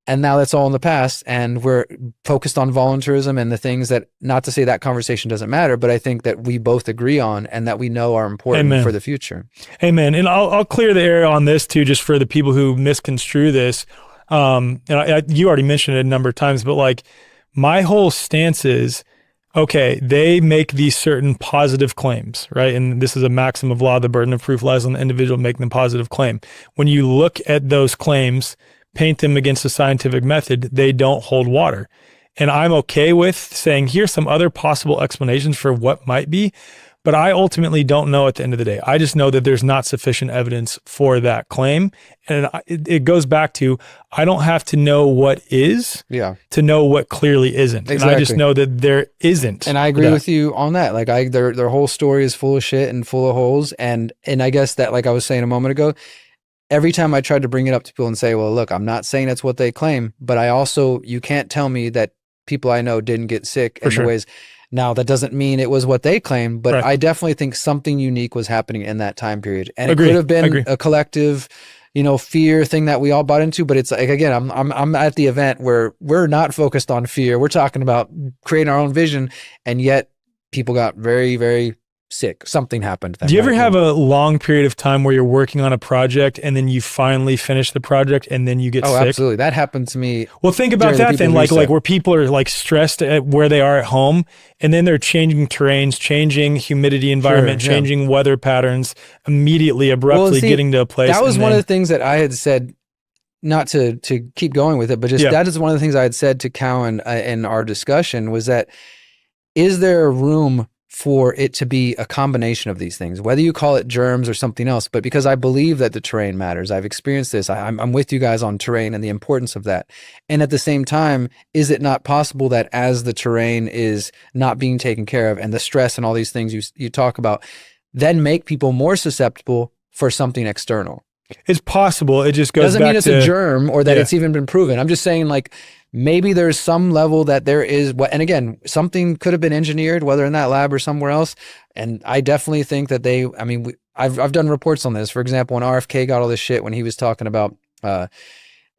And now that's all in the past, and we're focused on voluntarism and the things that, not to say that conversation doesn't matter, but I think that we both agree on and that we know are important for the future. Amen. And I'll clear the air on this too, just for the people who misconstrue this. And you already mentioned it a number of times, but like my whole stance is, okay, they make these certain positive claims, right? And this is a maxim of law. The burden of proof lies on the individual making the positive claim. When you look at those claims, paint them against a scientific method, they don't hold water. And I'm okay with saying, here's some other possible explanations for what might be, but I ultimately don't know at the end of the day. I just know that there's not sufficient evidence for that claim. And it goes back to, I don't have to know what is to know what clearly isn't. Exactly. And I just know that there isn't. And I agree with you on that. Like their whole story is full of shit and full of holes. And I guess that, like I was saying a moment ago, every time I tried to bring it up to people and say, well, look, I'm not saying that's what they claim, but you can't tell me that people I know didn't get sick in the ways. Now, that doesn't mean it was what they claimed, but I definitely think something unique was happening in that time period. And it could have been a collective, fear thing that we all bought into. But it's like, again, I'm at the event where we're not focused on fear. We're talking about creating our own vision. And yet people got very, very sick. Something happened. Do you ever have a long period of time where you're working on a project and then you finally finish the project and then you get sick? Oh, absolutely. That happened to me. Well, think about that then, like where people are like stressed at where they are at home, and then they're changing terrains, changing humidity environment, changing weather patterns, immediately, abruptly getting to a place. That was one of the things that I had said, not to keep going with it, but just that is one of the things I had said to Cowan in our discussion, was that, is there a room for it to be a combination of these things, whether you call it germs or something else. But because I believe that the terrain matters, I've experienced this. I'm with you guys on terrain and the importance of that. And at the same time, is it not possible that as the terrain is not being taken care of and the stress and all these things you talk about, then make people more susceptible for something external? It's possible. It just goes doesn't back mean it's to a germ or that yeah. it's even been proven. I'm just saying, like, maybe there's some level that there is what, and again, something could have been engineered, whether in that lab or somewhere else. And I definitely think that I've done reports on this. For example, when RFK got all this shit when he was talking about,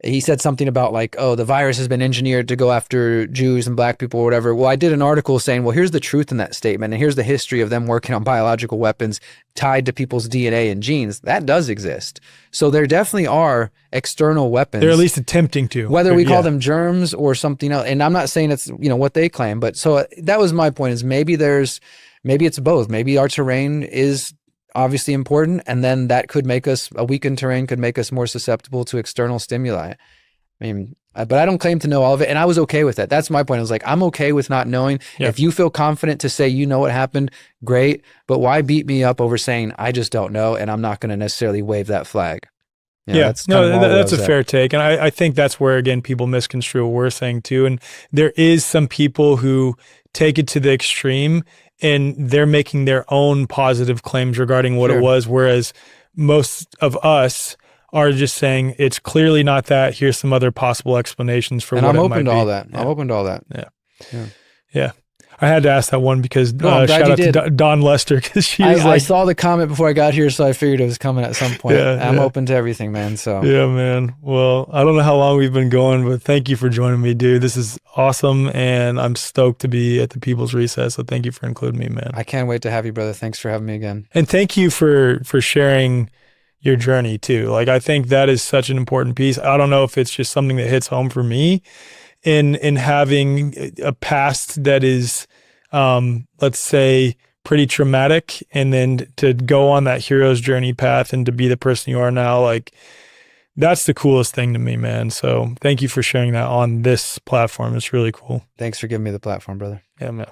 he said something about like, oh, the virus has been engineered to go after Jews and black people or whatever. Well, I did an article saying, well, here's the truth in that statement. And here's the history of them working on biological weapons tied to people's DNA and genes. That does exist. So there definitely are external weapons. They're at least attempting to. Whether we call them germs or something else. And I'm not saying it's, what they claim. But so that was my point, is maybe it's both. Maybe our terrain is obviously important, and then that could make us, a weakened terrain could make us more susceptible to external stimuli. But I don't claim to know all of it, and I was okay with that. That's my point. I was like, I'm okay with not knowing. Yeah. If you feel confident to say what happened, great, but why beat me up over saying I just don't know, and I'm not going to necessarily wave that flag? That's a fair take, and I think that's where, again, people misconstrue what we're saying too. And there is some people who take it to the extreme, and they're making their own positive claims regarding what it was, whereas most of us are just saying it's clearly not that. Here's some other possible explanations for what it might be. And I'm open to all that. I'm open to all that. Yeah. I had to ask that one because I'm glad shout you out did. to Dawn Lester, because I saw the comment before I got here, so I figured it was coming at some point. I'm Yeah. open to everything, man. So yeah, man. Well, I don't know how long we've been going, but thank you for joining me, dude. This is awesome, and I'm stoked to be at the People's Recess. So thank you for including me, man. I can't wait to have you, brother. Thanks for having me again. And thank you for sharing your journey too. Like, I think that is such an important piece. I don't know if it's just something that hits home for me in having a past that is, let's say, pretty traumatic, and then to go on that hero's journey path and to be the person you are now. Like, that's the coolest thing to me, man. So thank you for sharing that on this platform. It's really cool. Thanks for giving me the platform, brother. Yeah, man.